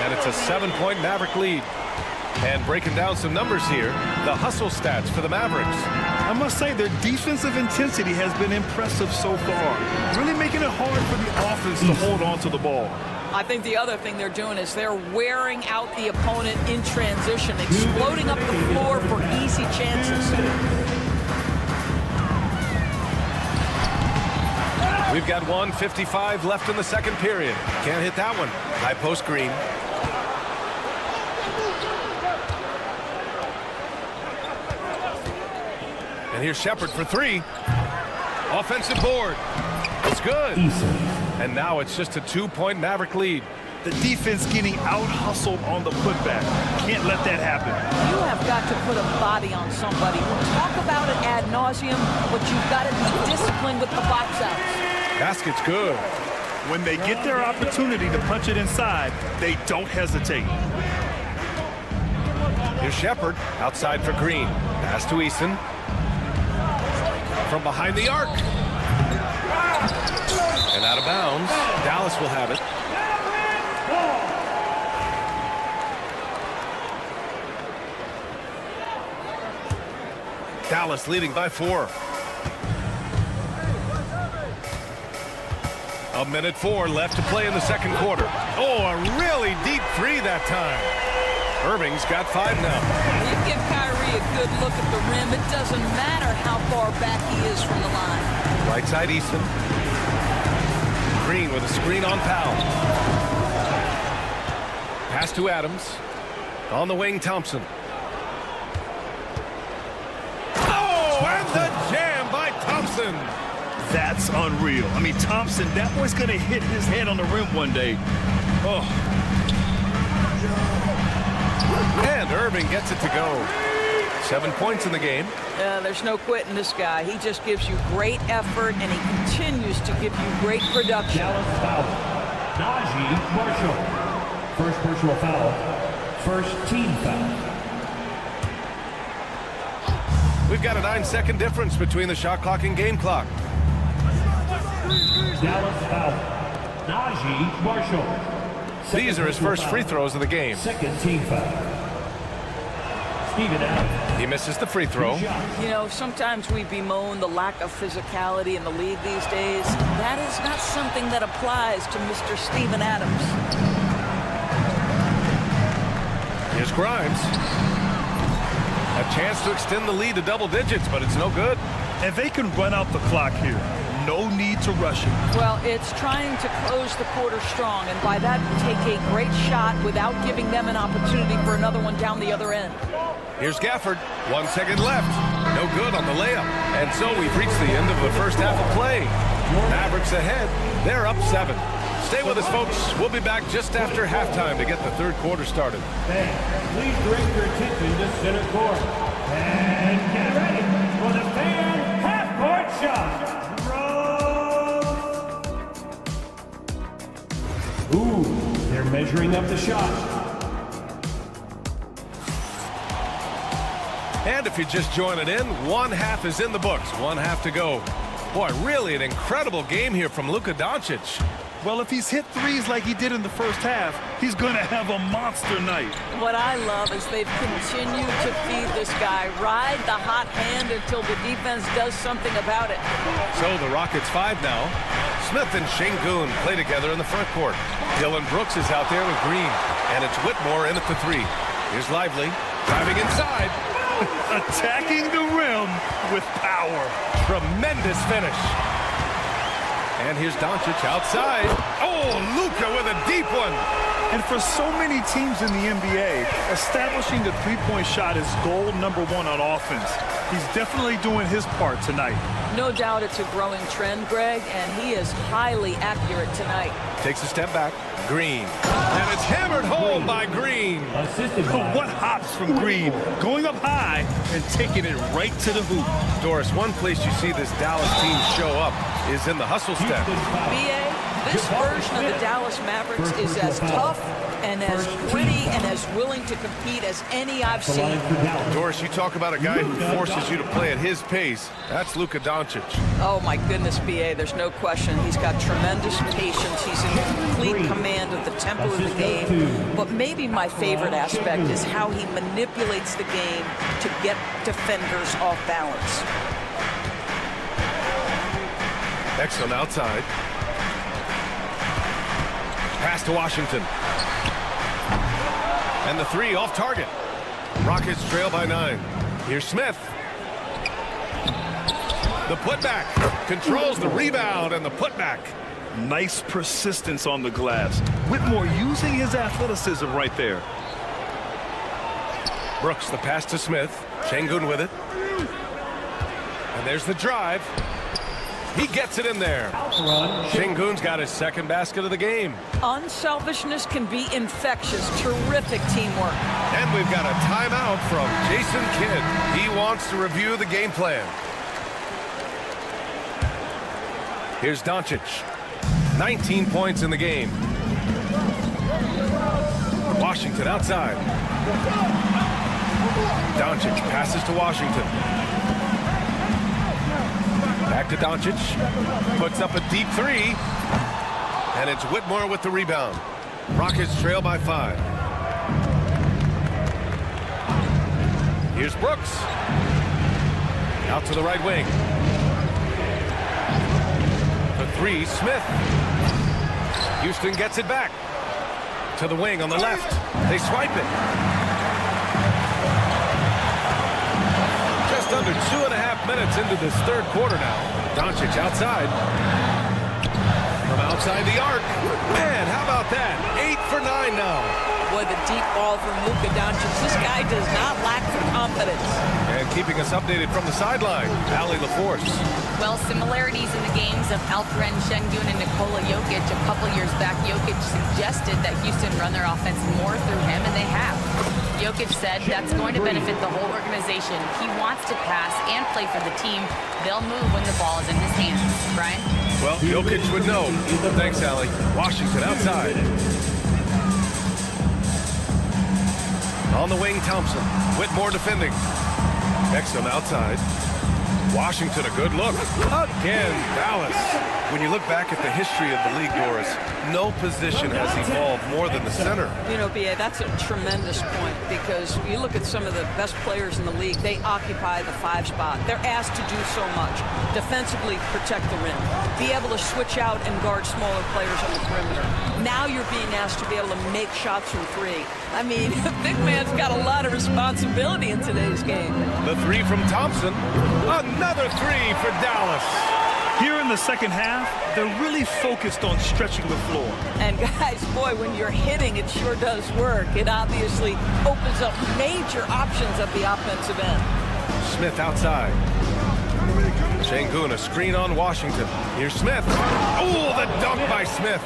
And it's a 7-point Maverick lead. And breaking down some numbers here, the hustle stats for the Mavericks. I must say their defensive intensity has been impressive so far, really making it hard for the offense to hold on to the ball. I think the other thing they're doing is they're wearing out the opponent in transition, exploding up the floor for easy chances. We've got 1:55 left in the second period. Can't hit that one. High post Green. And here's Shepard for 3. Offensive board. It's good. And now it's just a 2-point Maverick lead. The defense getting out-hustled on the putback. Can't let that happen. You have got to put a body on somebody. We'll talk about it ad nauseum, but you've got to be disciplined with the box outs. Basket's good. When they get their opportunity to punch it inside, they don't hesitate. Here's Shepard outside for Green. Pass to Eason. From behind the arc. And out of bounds. Dallas will have it. Dallas leading by 4. 1:04 left to play in the second quarter. Oh, a really deep 3 that time. Irving's got 5 now. You give Kyrie very good look at the rim. It doesn't matter how far back he is from the line. Right side Easton. Green with a screen on Powell. Pass to Adams. On the wing, Thompson. Oh, and the jam by Thompson. That's unreal. I mean, Thompson, that boy's going to hit his head on the rim one day. Oh. And Irving gets it to go. 7 points in the game. There's no quitting this guy. He just gives you great effort, and he continues to give you great production. Dallas foul. Najee Marshall. First personal foul. First team foul. We've got a 9-second difference between the shot clock and game clock. Dallas foul. Najee Marshall. These are his first free throws of the game. Second team foul. Steven Adams. He misses the free throw. You know, sometimes we bemoan the lack of physicality in the league these days. That is not something that applies to Mr. Steven Adams. Here's Grimes. A chance to extend the lead to double digits, but it's no good. And they can run out the clock here. No need to rush it. Well, it's trying to close the quarter strong, and by that, take a great shot without giving them an opportunity for another one down the other end. Here's Gafford. 1 second left. No good on the layup. And so we've reached the end of the first half of play. Mavericks ahead. They're up 7. Stay with us, folks. We'll be back just after halftime to get the third quarter started. Please direct your attention to center court. And get ready for the fan half-court shot. Ooh, they're measuring up the shot. And if you're just joining in, one half is in the books. One half to go. Boy, really an incredible game here from Luka Doncic. Well, if he's hit threes like he did in the first half, he's going to have a monster night. What I love is they've continued to feed this guy. Ride the hot hand until the defense does something about it. So the Rockets 5 now. Smith and Şengün play together in the front court. Dylan Brooks is out there with Green. And it's Whitmore in at the 3. Here's Lively. Driving inside. Attacking the rim with power. Tremendous finish. And here's Doncic outside. Oh, Luka with a deep one. And for so many teams in the NBA, establishing the three-point shot is goal number 1 on offense. He's definitely doing his part tonight. No doubt it's a growing trend, Greg, and he is highly accurate tonight. Takes a step back. Green. And it's hammered home by Green. What hops from Green? Going up high and taking it right to the hoop. Doris, one place you see this Dallas team show up is in the hustle step. B.A., this version of the Dallas Mavericks is as tough and as gritty and as willing to compete as any I've seen. Doris, you talk about a guy who forces you to play at his pace. That's Luka Doncic. Oh, my goodness, B.A., there's no question. He's got tremendous patience. He's in complete command of the tempo of the game. But maybe my favorite aspect is how he manipulates the game to get defenders off balance. Excellent outside. Pass to Washington. And the 3 off target. Rockets trail by 9. Here's Smith. The putback. Controls the rebound and the putback. Nice persistence on the glass. Whitmore using his athleticism right there. Brooks, the pass to Smith. Şengün with it. And there's the drive. He gets it in there. Şengün's got his second basket of the game. Unselfishness can be infectious. Terrific teamwork. And we've got a timeout from Jason Kidd. He wants to review the game plan. Here's Doncic. 19 points in the game. Washington outside. Doncic passes to Washington. Back to Doncic. Puts up a deep 3. And it's Whitmore with the rebound. Rockets trail by 5. Here's Brooks. Out to the right wing. The 3, Smith. Houston gets it back. To the wing on the left. They swipe it. just under 2.5 minutes into this third quarter now. Doncic outside. From outside the arc. Man, how about that? 8 for 9 now. Boy, the deep ball from Luka Doncic. This guy does not lack for confidence. And keeping us updated from the sideline, Allie LaForce. Well, similarities in the games of Alperen Şengün and Nikola Jokic. A couple years back, Jokic suggested that Houston run their offense more through him, and they have. Jokic said that's going to benefit the whole organization. He wants to pass and play for the team. They'll move when the ball is in his hands. Brian? Well, Jokic would know. Thanks, Allie. Washington outside. On the wing, Thompson. Whitmore defending. Exum outside. Washington, a good look. Again, Dallas. When you look back at the history of the league, Doris, no position has evolved more than the center. You know, B.A., that's a tremendous point because you look at some of the best players in the league, they occupy the 5 spot. They're asked to do so much. Defensively, protect the rim. Be able to switch out and guard smaller players on the perimeter. Now you're being asked to be able to make shots from 3. I mean, the big man's got a lot of responsibility in today's game. The 3 from Thompson. Another 3 for Dallas. Here in the second half, they're really focused on stretching the floor. And guys, boy, when you're hitting, it sure does work. It obviously opens up major options at the offensive end. Smith outside. Şengün, a screen on Washington. Here's Smith. Oh, the dunk by Smith.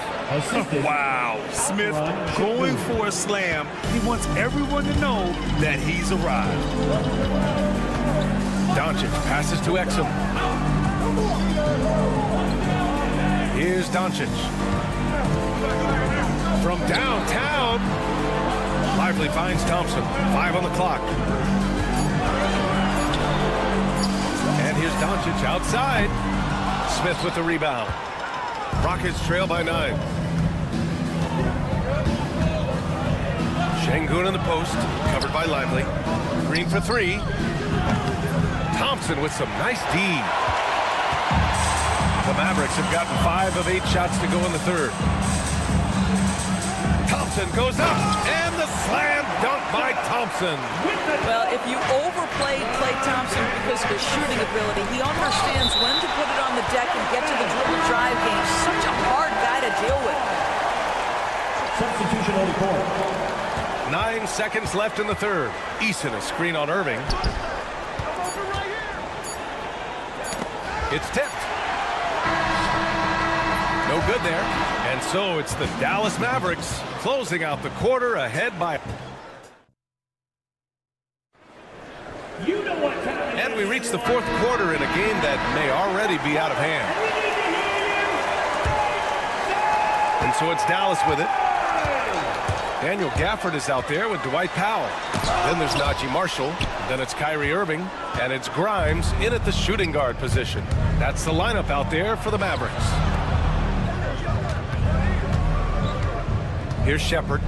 Wow, Smith going for a slam. He wants everyone to know that he's arrived. Doncic passes to Exum. Here's Doncic. From downtown. Lively finds Thompson. 5 on the clock. And here's Doncic outside. Smith with the rebound. Rockets trail by 9. Şengün in the post. Covered by Lively. Green for 3. Thompson with some nice D. The Mavericks have gotten 5 of 8 shots to go in the third. Thompson goes up, and the slam dunk by Thompson. Well, if you overplayed Klay Thompson because of his shooting ability, he understands when to put it on the deck and get to the dribble drive game. Such a hard guy to deal with. Substitution on the court. 9 seconds left in the third. Eason, a screen on Irving. It's tipped. No good there. And so it's the Dallas Mavericks closing out the quarter ahead by... And we reach the fourth quarter in a game that may already be out of hand. And so it's Dallas with it. Daniel Gafford is out there with Dwight Powell. Then there's Najee Marshall. Then it's Kyrie Irving. And it's Grimes in at the shooting guard position. That's the lineup out there for the Mavericks. Here's Shepherd.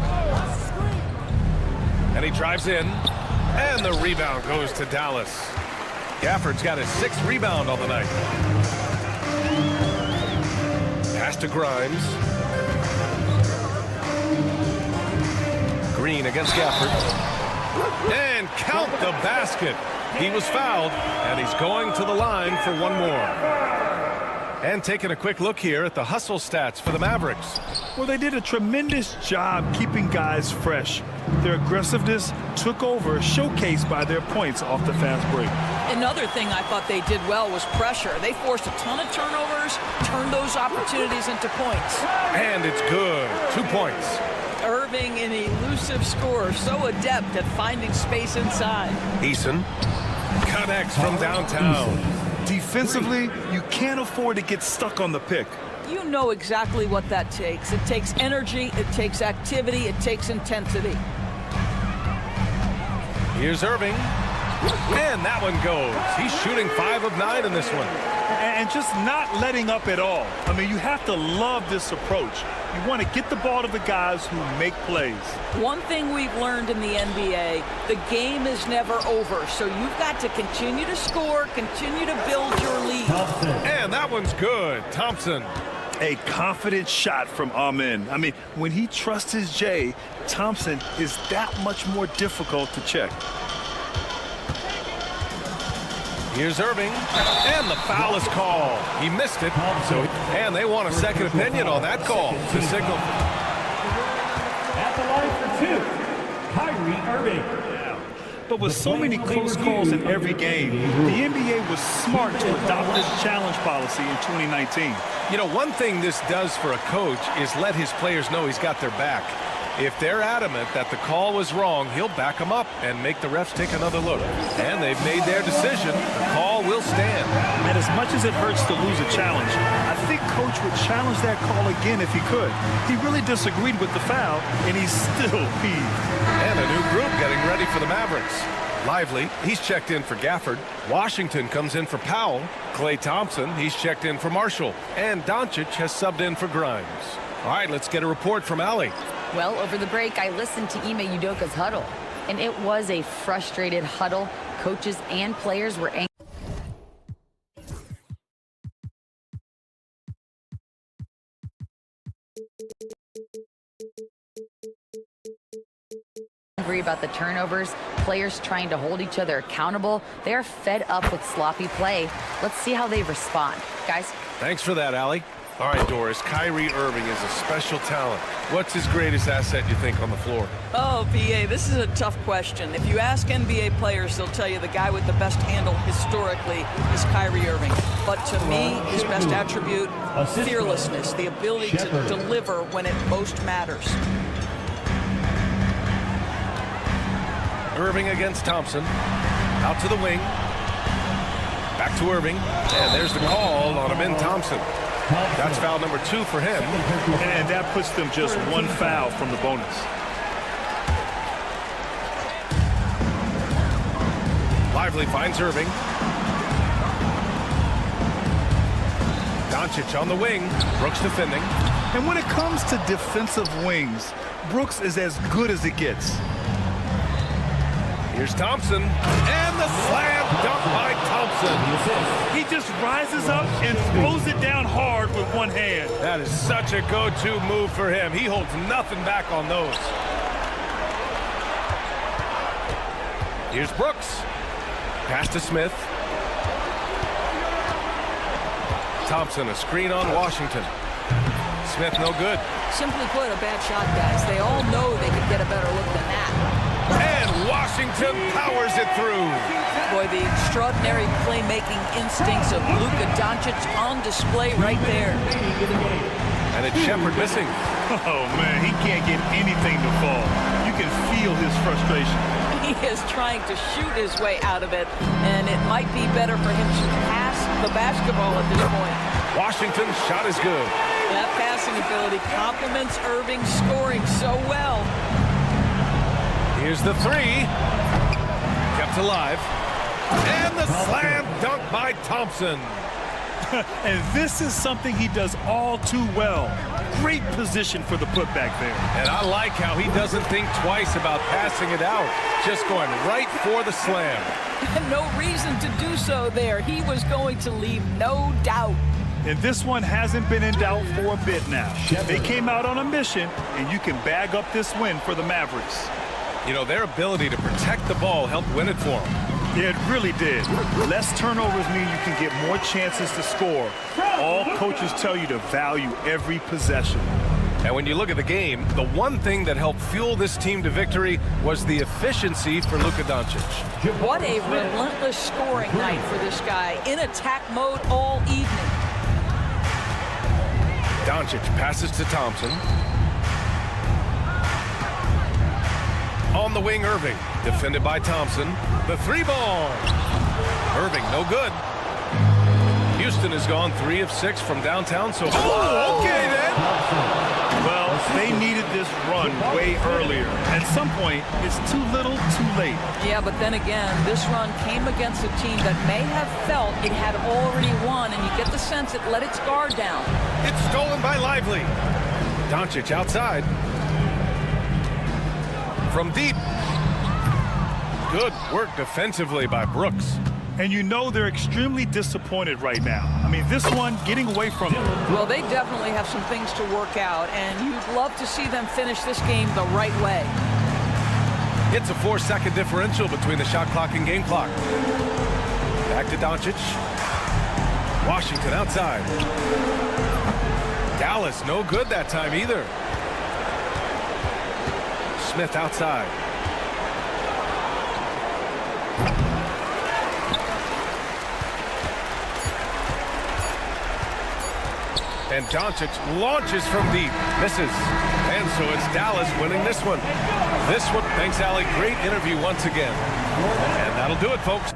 And he drives in. And the rebound goes to Dallas. Gafford's got his 6th rebound on the night. Pass to Grimes. Green against Gafford. And count the basket. He was fouled, and he's going to the line for one more. And taking a quick look here at the hustle stats for the Mavericks. Well, they did a tremendous job keeping guys fresh. Their aggressiveness took over, showcased by their points off the fast break. Another thing I thought they did well was pressure. They forced a ton of turnovers, turned those opportunities into points. And it's good. 2 points. Irving, an elusive scorer, so adept at finding space inside. Eason connects from downtown. Defensively, you can't afford to get stuck on the pick. You know exactly what that takes. It takes energy, it takes activity, it takes intensity. Here's Irving. And that one goes. He's shooting 5 of 9 in this one. And just not letting up at all. I mean, you have to love this approach. You want to get the ball to the guys who make plays. One thing we've learned in the NBA, the game is never over. So you've got to continue to score, continue to build your lead. And that one's good. Thompson. A confident shot from Amen. I mean, when he trusts his J, Thompson is that much more difficult to check. Here's Irving, and the foul is called. He missed it, and they want a second opinion on that call to signal. At the line for 2, Kyrie Irving. But with so many close calls in every game, the NBA was smart to adopt this challenge policy in 2019. You know, one thing this does for a coach is let his players know he's got their back. If they're adamant that the call was wrong, he'll back them up and make the refs take another look. And they've made their decision. The call will stand. And as much as it hurts to lose a challenge, I think Coach would challenge that call again if he could. He really disagreed with the foul, and he's still peeved. And a new group getting ready for the Mavericks. Lively, he's checked in for Gafford. Washington comes in for Powell. Klay Thompson, he's checked in for Marshall. And Doncic has subbed in for Grimes. All right, let's get a report from Allie. Well, over the break, I listened to Ime Udoka's huddle, and it was a frustrated huddle. Coaches and players were angry about the turnovers, players trying to hold each other accountable. They are fed up with sloppy play. Let's see how they respond. Guys? Thanks for that, Allie. All right, Doris, Kyrie Irving is a special talent. What's his greatest asset, you think, on the floor? Oh, B.A., this is a tough question. If you ask NBA players, they'll tell you the guy with the best handle historically is Kyrie Irving. But to me, his best attribute, fearlessness, the ability to deliver when it most matters. Irving against Thompson. Out to the wing. Back to Irving. And there's the call on Amin Thompson. That's foul number 2 for him. And that puts them just one foul from the bonus. Lively finds Irving. Doncic on the wing. Brooks defending. And when it comes to defensive wings, Brooks is as good as it gets. Here's Thompson, and the slam dunk by Thompson. He just rises up and throws it down hard with one hand. That is such a go-to move for him. He holds nothing back on those. Here's Brooks. Pass to Smith. Thompson, a screen on Washington. Smith, no good. Simply put, a bad shot, guys. They all know they could get a better look than that. And Washington powers it through. Boy, the extraordinary playmaking instincts of Luka Doncic on display right there. And it's Shepard missing. Oh, man, he can't get anything to fall. You can feel his frustration. He is trying to shoot his way out of it, and it might be better for him to pass the basketball at this point. Washington's shot is good. That passing ability complements Irving's scoring so well. Here's the 3. Kept alive. And the slam dunk by Thompson. And this is something he does all too well. Great position for the putback there. And I like how he doesn't think twice about passing it out. Just going right for the slam. And no reason to do so there. He was going to leave no doubt. And this one hasn't been in doubt for a bit now. They came out on a mission, and you can bag up this win for the Mavericks. You know, their ability to protect the ball helped win it for them. Yeah, it really did. Less turnovers mean you can get more chances to score. All coaches tell you to value every possession. And when you look at the game, the one thing that helped fuel this team to victory was the efficiency for Luka Doncic. What a relentless scoring night for this guy. In attack mode all evening. Doncic passes to Thompson. On the wing, Irving. Defended by Thompson. The 3-ball. Irving, no good. Houston has gone 3 of 6 from downtown so far. Oh, okay then. Well, they needed this run way earlier. At some point, it's too little, too late. Yeah, but then again, this run came against a team that may have felt it had already won, and you get the sense it let its guard down. It's stolen by Lively. Doncic outside. From deep. Good work defensively by Brooks. And you know they're extremely disappointed right now. I mean, this one, getting away from it. Well, they definitely have some things to work out, and you'd love to see them finish this game the right way. It's a 4-second differential between the shot clock and game clock. Back to Doncic. Washington outside. Dallas no good that time either. Smith outside. And Doncic launches from deep. Misses. And so it's Dallas winning this one. This one, thanks, Allie. Great interview once again. And that'll do it, folks.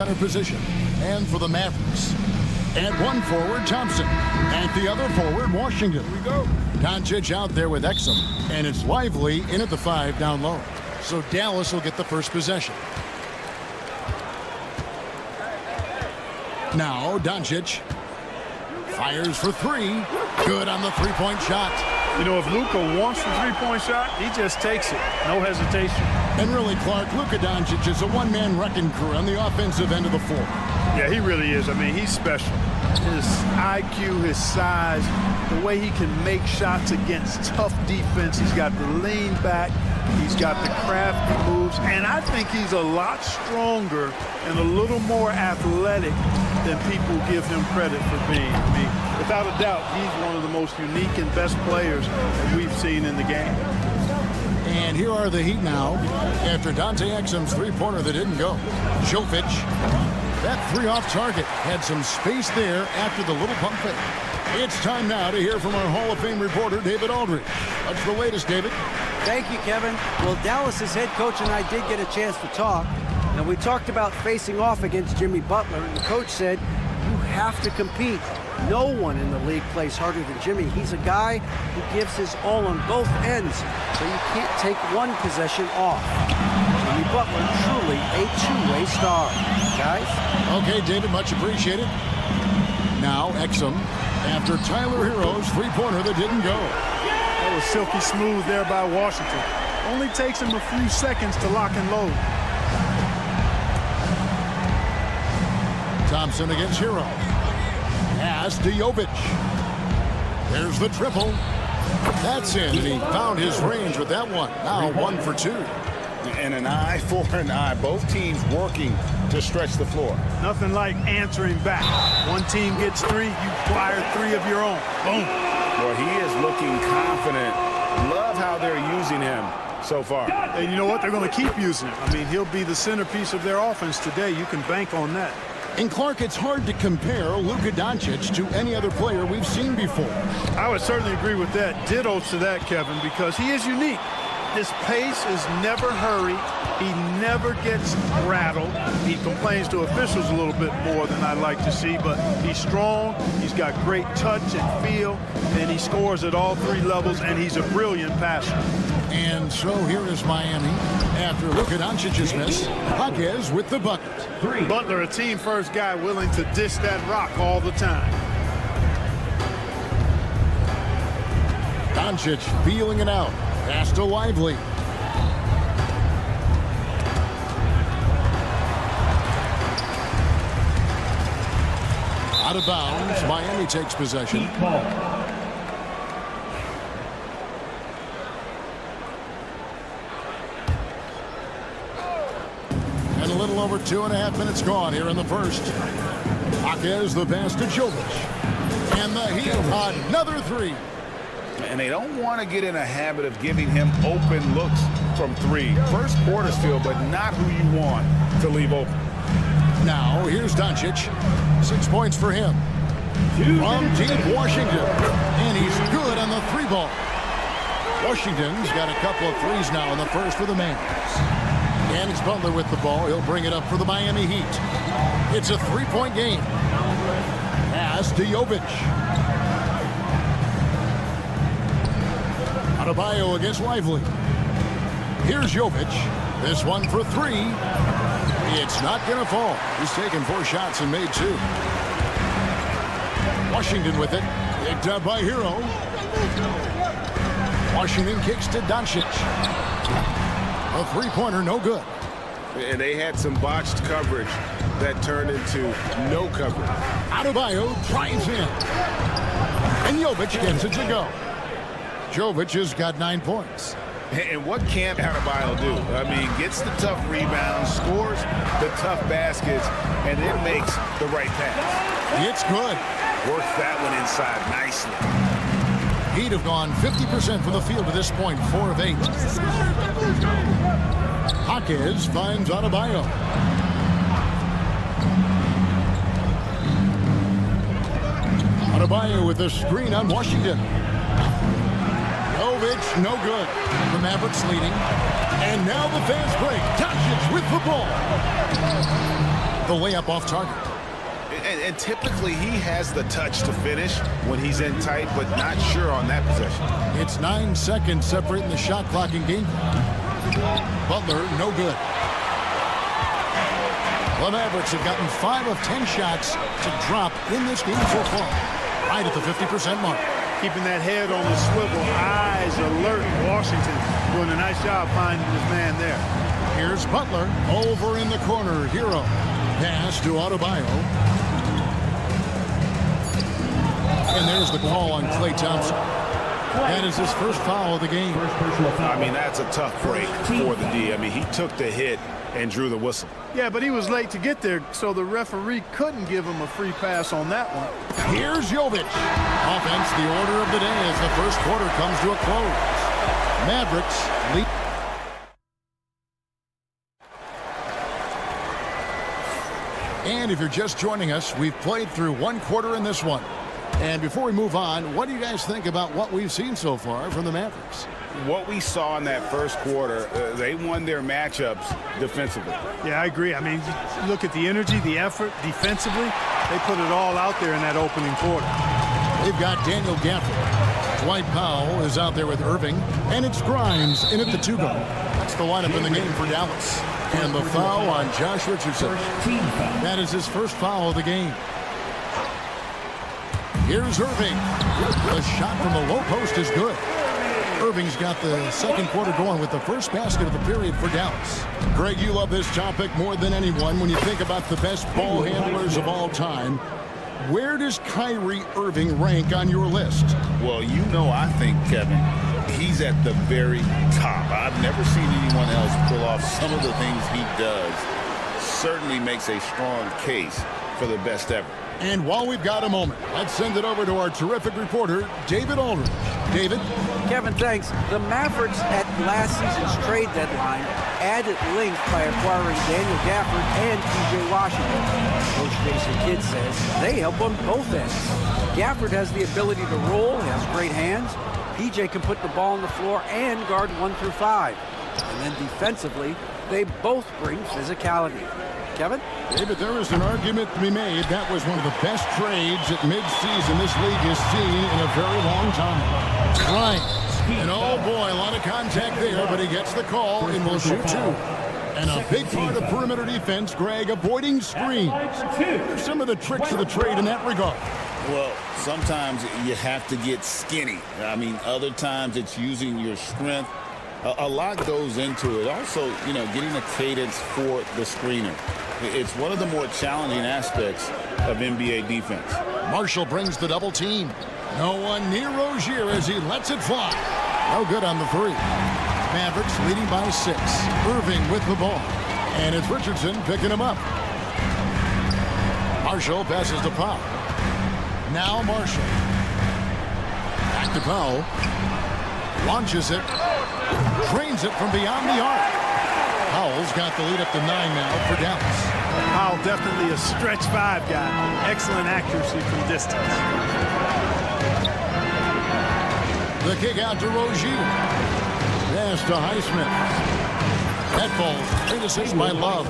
Center position. And for the Mavericks. At one forward, Thompson. At the other forward, Washington. Here we go. Doncic out there with Exum. And it's Lively in at the 5 down low. So Dallas will get the first possession. Now Doncic fires for 3. Good on the three-point shot. You know, if Luka wants the three-point shot, he just takes it. No hesitation. And really, Clark, Luka Doncic is a one-man wrecking crew on the offensive end of the floor. Yeah, he really is. I mean, he's special. His IQ, his size, the way he can make shots against tough defense. He's got the lean back. He's got the crafty moves. And I think he's a lot stronger and a little more athletic than people give him credit for being. I mean, without a doubt, he's one of the most unique and best players that we've seen in the game. And here are the Heat now after Dante Exum's three-pointer that didn't go. Jovic, that 3 off target, had some space there after the little pump fake. It's time now to hear from our Hall of Fame reporter, David Aldridge. What's the latest, David? Thank you, Kevin. Well, Dallas's head coach and I did get a chance to talk, and we talked about facing off against Jimmy Butler, and the coach said, you have to compete. No one in the league plays harder than Jimmy. He's a guy who gives his all on both ends, so you can't take one possession off. Jimmy Butler, truly a two-way star. Guys? Okay, David, much appreciated. Now, Exum, after Tyler Hero's three-pointer that didn't go. That was silky smooth there by Washington. Only takes him a few seconds to lock and load. Thompson against Hero. Pass to Jovic. There's the triple. That's in. He found his range with that one. Now 1 for 2. And an eye for an eye. Both teams working to stretch the floor. Nothing like answering back. One team gets 3, you fire 3 of your own. Boom. Well, he is looking confident. Love how they're using him so far. And you know what? They're going to keep using him. I mean, he'll be the centerpiece of their offense today. You can bank on that. And Clark, it's hard to compare Luka Doncic to any other player we've seen before. I would certainly agree with that. Ditto to that, Kevin, because he is unique. His pace is never hurried. He never gets rattled. He complains to officials a little bit more than I'd like to see, but he's strong. He's got great touch and feel, and he scores at all 3 levels, and he's a brilliant passer. And so here is Miami. After Luka Doncic's miss, Jaquez with the bucket. Butler, a team-first guy willing to dish that rock all the time. Doncic feeling it out. Pass to Lively. Out of bounds. Miami takes possession. And a little over 2.5 minutes gone here in the first. Jaquez the pass to Jovic. And the Heat another 3. And they don't want to get in a habit of giving him open looks from 3. First quarter still, but not who you want to leave open. Now, here's Doncic. 6 points for him. From deep Washington. And he's good on the 3 ball. Washington's got a couple of 3s now in the first for the Mavericks. And it's Butler with the ball. He'll bring it up for the Miami Heat. It's a 3-point game. Pass to Jovic. Adebayo against Lively. Here's Jovic. This one for 3. It's not going to fall. He's taken 4 shots and made 2. Washington with it. Picked up by Hero. Washington kicks to Doncic. A 3-pointer, no good. And they had some botched coverage that turned into no coverage. Adebayo drives in. And Jovic gets it to go. Jovic has got 9 points. And what can't Adebayo do? I mean, gets the tough rebounds, scores the tough baskets, and then makes the right pass. It's good. Works that one inside nicely. Heat have gone 50% from the field to this point, 4 of 8. Jaquez finds Adebayo. Adebayo with a screen on Washington. Jovic, no good. The Mavericks leading. And now the fans break. Doncic with the ball. The layup off target. And typically he has the touch to finish when he's in tight, but not sure on that possession. It's 9 seconds separating the shot clock and game clock. Butler, no good. The Mavericks have gotten 5 of 10 shots to drop in this game so far. Right at the 50% mark. Keeping that head on the swivel, eyes alert. Washington doing a nice job finding his man there. Here's Butler over in the corner. Hero. Pass to Adebayo. And there's the call on Klay Thompson. That is his first foul of the game. I mean, that's a tough break for the D. I mean, he took the hit and drew the whistle. Yeah, but he was late to get there, so the referee couldn't give him a free pass on that one. Here's Jovic. Offense, the order of the day as the first quarter comes to a close. Mavericks lead. And if you're just joining us, we've played through one quarter in this one. And before we move on, what do you guys think about what we've seen so far from the Mavericks? What we saw in that first quarter, they won their matchups defensively. Yeah, I agree. I mean, look at the energy, the effort defensively. They put it all out there in that opening quarter. They've got Daniel Gafford. Dwight Powell is out there with Irving. And it's Grimes in at the 2-guard. That's the lineup in the game for Dallas. And the foul on Josh Richardson. That is his first foul of the game. Here's Irving. The shot from the low post is good. Irving's got the second quarter going with the first basket of the period for Dallas. Greg, you love this topic more than anyone when you think about the best ball handlers of all time. Where does Kyrie Irving rank on your list? Well, you know, I think, Kevin, he's at the very top. I've never seen anyone else pull off some of the things he does. Certainly makes a strong case for the best ever. And while we've got a moment, let's send it over to our terrific reporter, David Aldridge. David? Kevin, thanks. The Mavericks at last season's trade deadline added length by acquiring Daniel Gafford and P.J. Washington. Coach Jason Kidd says they help on both ends. Gafford has the ability to roll, he has great hands. P.J. can put the ball on the floor and guard 1 through 5. And then defensively, they both bring physicality. Kevin? David, there is an argument to be made. That was one of the best trades at midseason this league has seen in a very long time. Right. And oh boy, a lot of contact there, but he gets the call and will shoot 2. And a big part of perimeter defense, Greg, avoiding screens. There's some of the tricks of the trade in that regard. Well, sometimes you have to get skinny. I mean, other times it's using your strength. A lot goes into it. Also, you know, getting a cadence for the screener. It's one of the more challenging aspects of NBA defense. Marshall brings the double team. No one near Rozier as he lets it fly. No good on the 3. Mavericks leading by 6. Irving with the ball. And it's Richardson picking him up. Marshall passes to Powell. Now Marshall. Back to Powell. Launches it. Drains it from beyond the arc. Powell's got the lead up to 9 now for Dallas. Powell definitely a stretch 5 guy. Excellent accuracy from distance. The kick out to Rozier. Pass to Highsmith. That falls. Great assist by Love.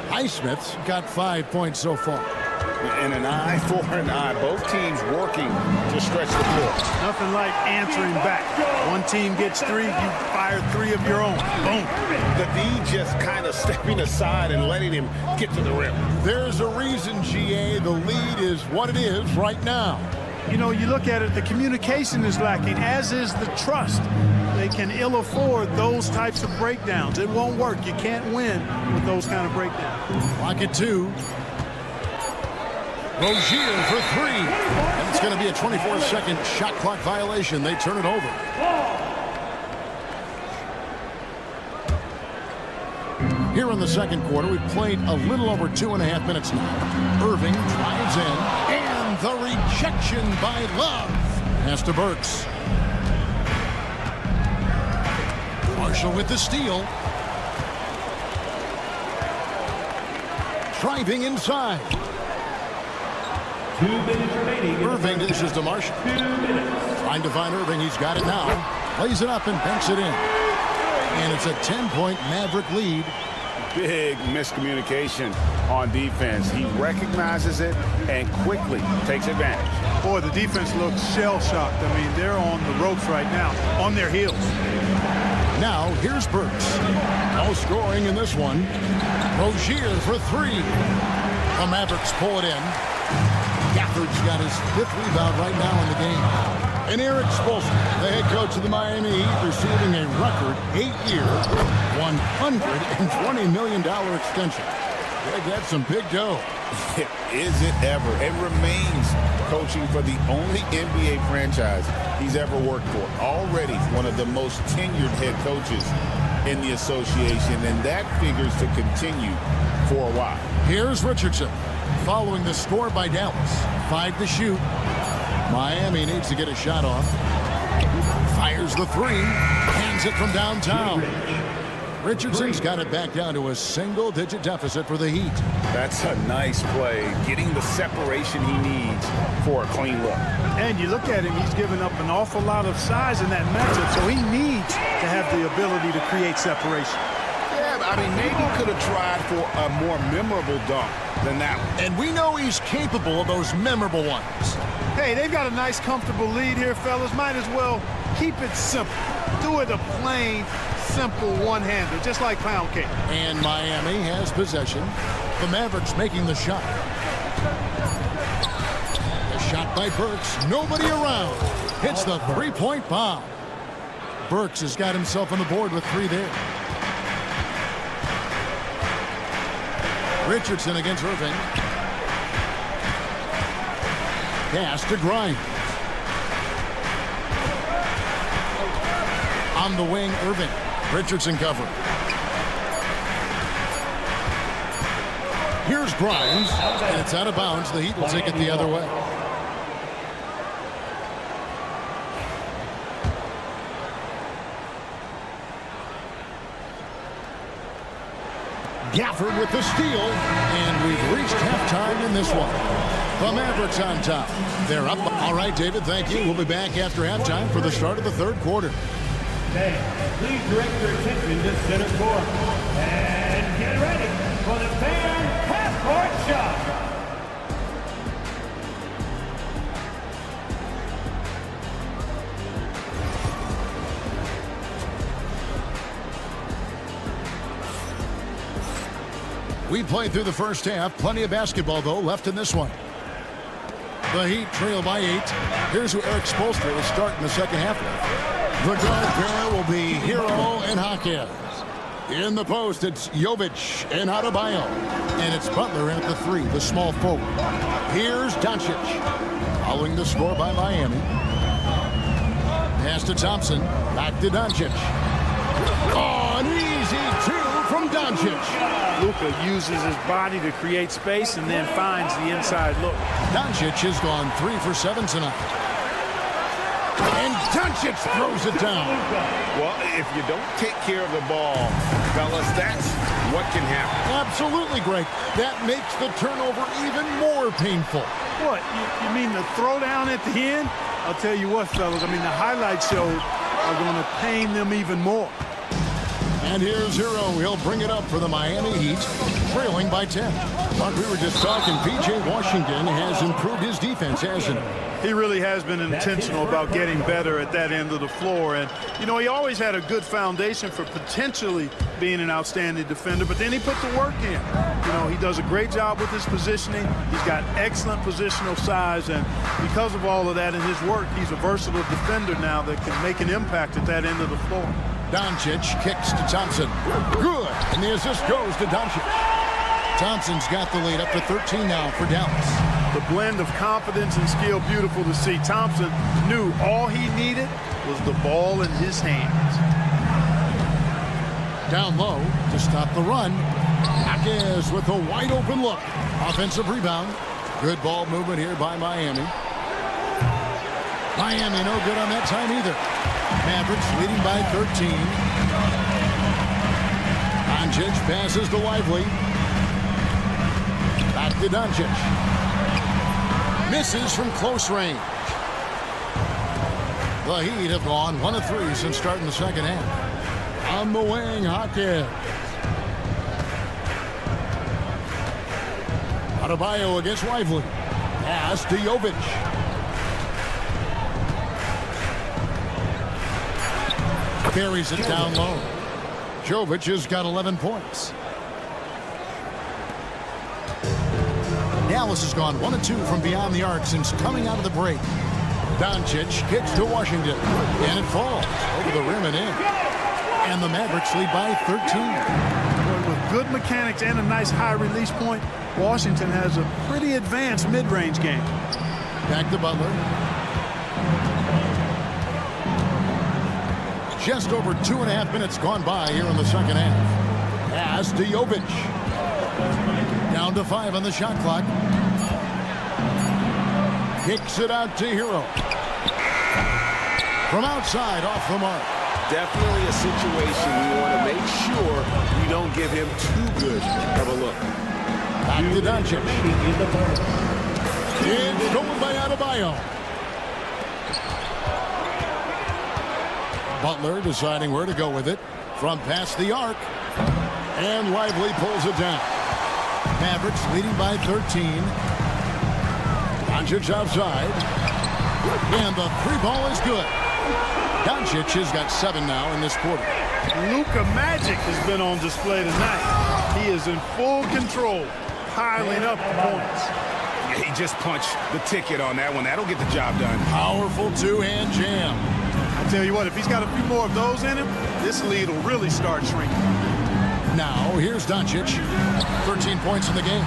Highsmith's got 5 points so far. And an eye for an eye. Both teams working to stretch the floor. Nothing like answering back. One team gets 3, you fire 3 of your own. Boom. The D just kind of stepping aside and letting him get to the rim. There's a reason, GA, the lead is what it is right now. You know, you look at it, the communication is lacking, as is the trust. They can ill afford those types of breakdowns. It won't work. You can't win with those kind of breakdowns. Clock at 2. Rozier for 3. And it's going to be a 24-second shot clock violation. They turn it over. Here in the second quarter, we've played a little over 2.5 minutes now. Irving drives in. And the rejection by Love. Pass to Burks. Marshall with the steal. Driving inside. 2 minutes remaining. Irving dishes to Marshall. Trying to find Irving. He's got it now. Plays it up and banks it in. And it's a 10-point Maverick lead. Big miscommunication on defense. He recognizes it and quickly takes advantage. Boy, the defense looks shell-shocked. I mean, they're on the ropes right now, on their heels. Now, here's Burks. No scoring in this one. Rozier for three. The Mavericks pull it in. Gafford's got his 5th rebound right now in the game. And Eric Spoelstra, the head coach of the Miami Heat, receiving a record 8-year, $120 million extension. That's some big dough. Is it ever? It remains coaching for the only NBA franchise he's ever worked for. Already one of the most tenured head coaches in the association, and that figures to continue for a while. Here's Richardson following the score by Dallas. 5 to shoot. Miami needs to get a shot off. Fires the three. Hands it from downtown. Richardson's got it back down to a single-digit deficit for the Heat. That's a nice play, getting the separation he needs for a clean look. And you look at him, he's given up an awful lot of size in that matchup, so he needs to have the ability to create separation. Yeah, I mean, maybe could have tried for a more memorable dunk than that one. And we know he's capable of those memorable ones. Hey, they've got a nice, comfortable lead here, fellas. Might as well keep it simple. Do it a plain, simple one-hander, just like pound cake. And Miami has possession. The Mavericks making the shot. The shot by Burks. Nobody around. Hits the three-point bomb. Burks has got himself on the board with 3 there. Richardson against Irving. Pass to Grimes. On the wing, Irving. Richardson cover. Here's Grimes, and it's out of bounds. The Heat will take it the other way. Gafford with the steal, and we've reached halftime in this one. The Mavericks on top. They're up. All right, David, thank you. We'll be back after halftime for the start of the 3rd quarter. Okay, please direct your attention to center court. And get ready for the fan half-court shot. We played through the first half. Plenty of basketball, though, left in this one. The Heat trail by 8. Here's who Eric Spoelstra will start in the second half with. The guard pair will be Hero and Jaquez. In the post, it's Jovic and Adebayo. And it's Butler at the 3, the small forward. Here's Doncic. Following the score by Miami. Pass to Thompson. Back to Doncic. Oh, an easy 2 from Doncic. Luka uses his body to create space and then finds the inside look. Doncic has gone 3 for 7 tonight. And Doncic throws it down. Well, if you don't take care of the ball, fellas, that's what can happen. Absolutely, Greg. That makes the turnover even more painful. What, you mean the throwdown at the end? I'll tell you what, fellas, I mean, the highlight shows are going to pain them even more. And here's Hero. He'll bring it up for the Miami Heat, trailing by 10. Mark, we were just talking, P.J. Washington has improved his defense, hasn't he? He really has been intentional about getting better at that end of the floor. And, you know, he always had a good foundation for potentially being an outstanding defender, but then he put the work in. You know, he does a great job with his positioning. He's got excellent positional size, and because of all of that in his work, he's a versatile defender now that can make an impact at that end of the floor. Doncic kicks to Thompson. Good. And the assist goes to Doncic. Thompson's got the lead up to 13 now for Dallas. The blend of confidence and skill, beautiful to see. Thompson knew all he needed was the ball in his hands. Down low to stop the run. Jaquez with a wide open look. Offensive rebound. Good ball movement here by Miami. Miami no good on that time either. Mavericks leading by 13. Doncic passes to Lively. Back to Doncic. Misses from close range. The Heat have gone 1 of 3 since starting the second half. On the wing, Hawkins. Adebayo against Lively. Pass to Jovic. Carries it down low. Jovic has got 11 points. Dallas has gone 1 of 2 from beyond the arc since coming out of the break. Doncic kicks to Washington, and it falls over the rim and in. And the Mavericks lead by 13. With good mechanics and a nice high release point, Washington has a pretty advanced mid-range game. Back to Butler. Just over 2.5 minutes gone by here in the second half. Pass to Jovic. Down to 5 on the shot clock. Kicks it out to Hero. From outside, off the mark. Definitely a situation we want to make sure we don't give him too good of a look. Back to Doncic. It's stolen by Adebayo. Butler deciding where to go with it. From past the arc. And Lively pulls it down. Mavericks leading by 13. Doncic outside. And the 3-ball is good. Doncic has got 7 now in this quarter. Luka Magic has been on display tonight. He is in full control, piling up the points. Yeah, he just punched the ticket on that one. That'll get the job done. Powerful 2-hand jam. I tell you what, if he's got a few more of those in him, this lead will really start shrinking. Now, here's Doncic. 13 points in the game.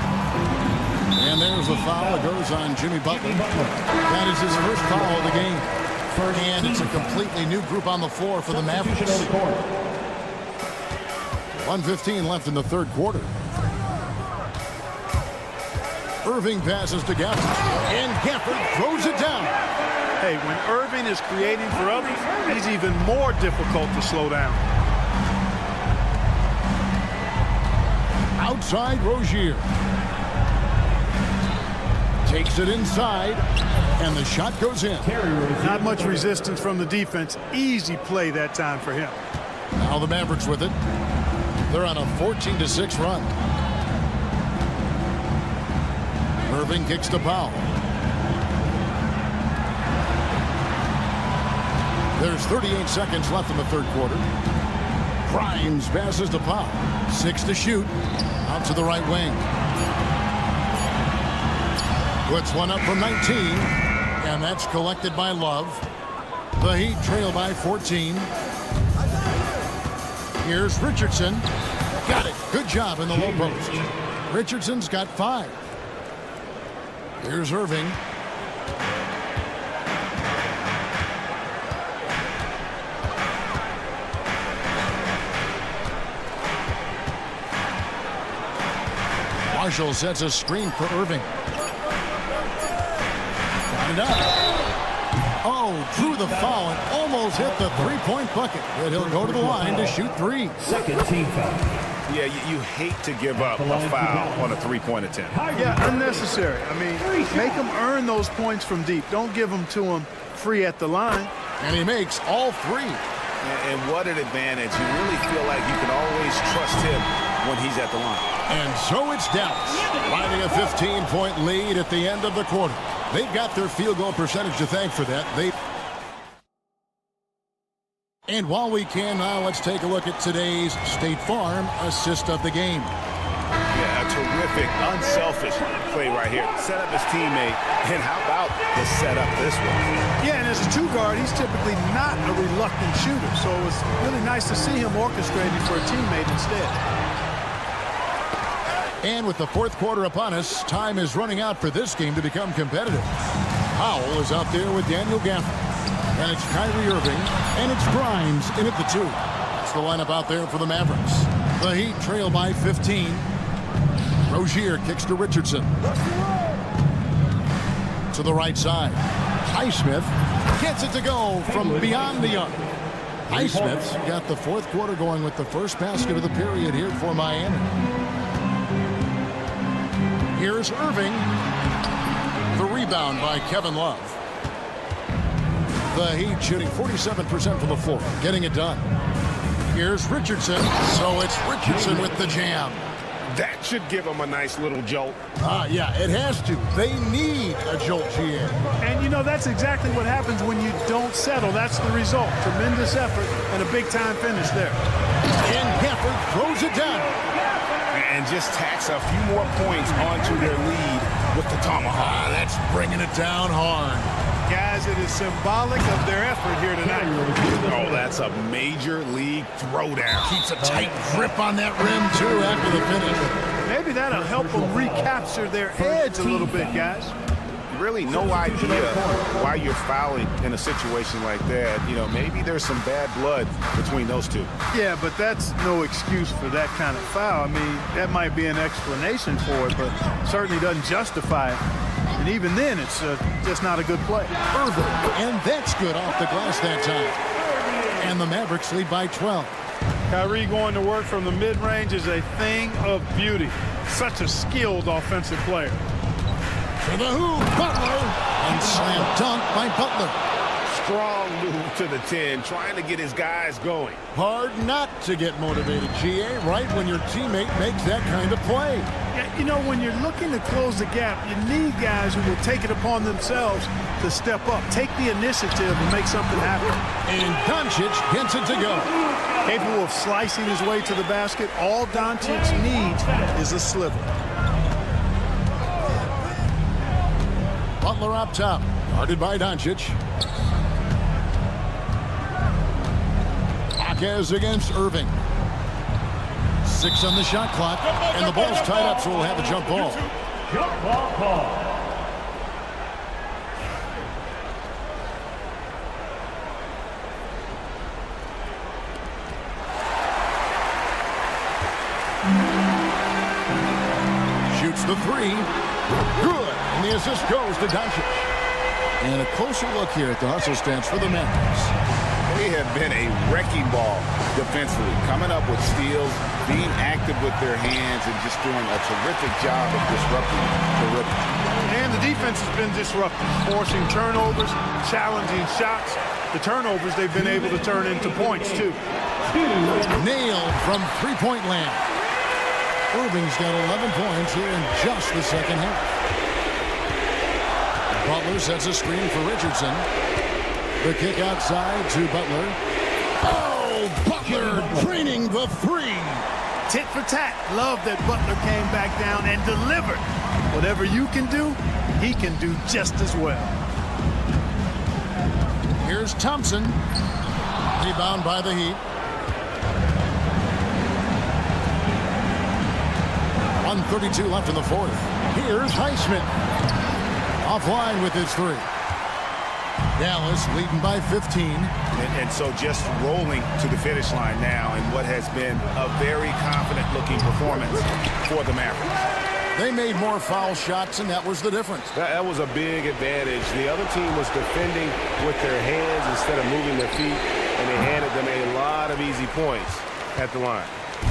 And there's the foul that goes on Jimmy Butler. That is his first foul of the game. And it's a completely new group on the floor for the Mavericks. 1:15 left in the third quarter. Irving passes to Gafford. And Gafford throws it down. Hey, when Irving is creating for others, he's even more difficult to slow down. Outside, Rozier. Takes it inside, and the shot goes in. Not much resistance from the defense. Easy play that time for him. Now the Mavericks with it. They're on a 14-6 run. Irving kicks to Powell. There's 38 seconds left in the third quarter. Grimes passes to Powell. 6 to shoot. Out to the right wing. Puts one up from 19. And that's collected by Love. The Heat trail by 14. Here's Richardson. Got it. Good job in the low post. Richardson's got 5. Here's Irving. Marshall sets a screen for Irving. Got it up. Oh, drew the foul and almost hit the three-point bucket. But he'll go to the line to shoot 3. Second team foul. Yeah, you hate to give up a foul on a three-point attempt. Yeah, unnecessary. I mean, make them earn those points from deep. Don't give them to them free at the line. And he makes all 3. And what an advantage. You really feel like you can always trust him when he's at the line. And so it's Dallas, finding a 15-point lead at the end of the quarter. They've got their field goal percentage to thank for that. And while we can now, let's take a look at today's State Farm assist of the game. Yeah, a terrific, unselfish play right here. Set up his teammate, and how about the setup this one? Yeah, and as a 2 guard, he's typically not a reluctant shooter, so it was really nice to see him orchestrating for a teammate instead. And with the fourth quarter upon us, time is running out for this game to become competitive. Powell is out there with Daniel Gafford. And it's Kyrie Irving, and it's Grimes in at the 2. That's the lineup out there for the Mavericks. The Heat trail by 15. Rozier kicks to Richardson. To the right side. Highsmith gets it to go from beyond the arc. Highsmith's got the fourth quarter going with the first basket of the period here for Miami. Here's Irving. The rebound by Kevin Love. The Heat shooting 47% from the floor, getting it done. Here's Richardson. So it's Richardson with the jam. That should give them a nice little jolt. Yeah, it has to. They need a jolt, GA. And, you know, that's exactly what happens when you don't settle. That's the result. Tremendous effort and a big-time finish there. And Gafford throws it down. And just tacks a few more points onto their lead with the tomahawk. That's bringing it down hard. Guys, it is symbolic of their effort here tonight. Oh, that's a major league throwdown. Keeps a tight grip on that rim, too, after the finish. Maybe that'll help them recapture their edge a little bit, guys. Really no idea why you're fouling in a situation like that. You know, maybe there's some bad blood between those two. Yeah, but that's no excuse for that kind of foul. I mean, that might be an explanation for it, but certainly doesn't justify it. And even then, it's just not a good play. Irving, and that's good off the glass that time. And the Mavericks lead by 12. Kyrie going to work from the mid-range is a thing of beauty. Such a skilled offensive player. To the hoop, Butler, and slam dunk by Butler. Strong move to the 10, trying to get his guys going. Hard not to get motivated, GA, right when your teammate makes that kind of play. Yeah, you know, when you're looking to close the gap, you need guys who will take it upon themselves to step up, take the initiative and make something happen. And Doncic gets it to go. Capable of slicing his way to the basket, all Doncic needs is a sliver. Butler up top, guarded by Doncic. Hawkes against Irving. 6 on the shot clock, and the ball's tied up, so we'll have a jump ball. Jump ball call. Shoots the 3. Good. And the assist goes to Doncic. And a closer look here at the hustle stats for the Mavericks. They have been a wrecking ball defensively, coming up with steals, being active with their hands, and just doing a terrific job of disrupting the rhythm. And the defense has been disruptive, forcing turnovers, challenging shots. The turnovers they've been able to turn into points, too. Nailed from three-point land. Irving's got 11 points here in just the second half. Butler sets a screen for Richardson. The kick outside to Butler. Oh, Butler draining the 3. Tit for tat. Love that Butler came back down and delivered. Whatever you can do, he can do just as well. Here's Thompson. Rebound by the Heat. 1:32 left in the fourth. Here's Highsmith. Offline with his 3. Dallas leading by 15. And so just rolling to the finish line now in what has been a very confident-looking performance for the Mavericks. They made more foul shots, and that was the difference. That was a big advantage. The other team was defending with their hands instead of moving their feet, and they handed them a lot of easy points at the line.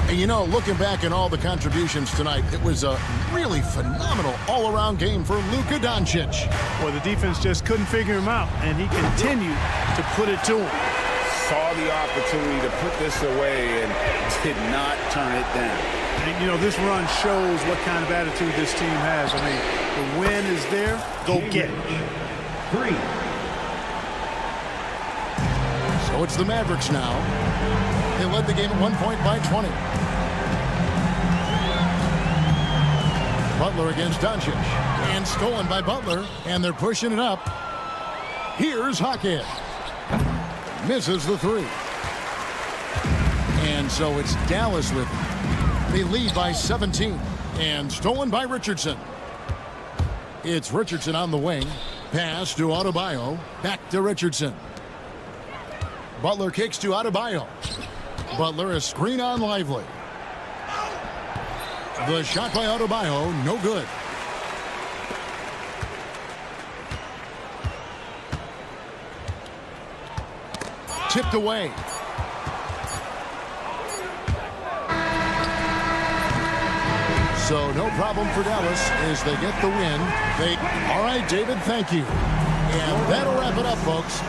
And you know, looking back at all the contributions tonight, it was a really phenomenal all-around game for Luka Doncic. Well, the defense just couldn't figure him out, and he continued to put it to him. Saw the opportunity to put this away and did not turn it down. And, you know, this run shows what kind of attitude this team has. I mean, the win is there. Go get it. 3. So it's the Mavericks now. They led the game at 1 point by 20. Butler against Doncic. And stolen by Butler. And they're pushing it up. Here's Hawkins. Misses the 3. And so it's Dallas with it. They lead by 17. And stolen by Richardson. It's Richardson on the wing. Pass to Adebayo. Back to Richardson. Butler kicks to Adebayo. Butler, a screen on Lively. The shot by Adebayo, no good. Tipped away. So no problem for Dallas as they get the win. All right, David, thank you. And that'll wrap it up, folks.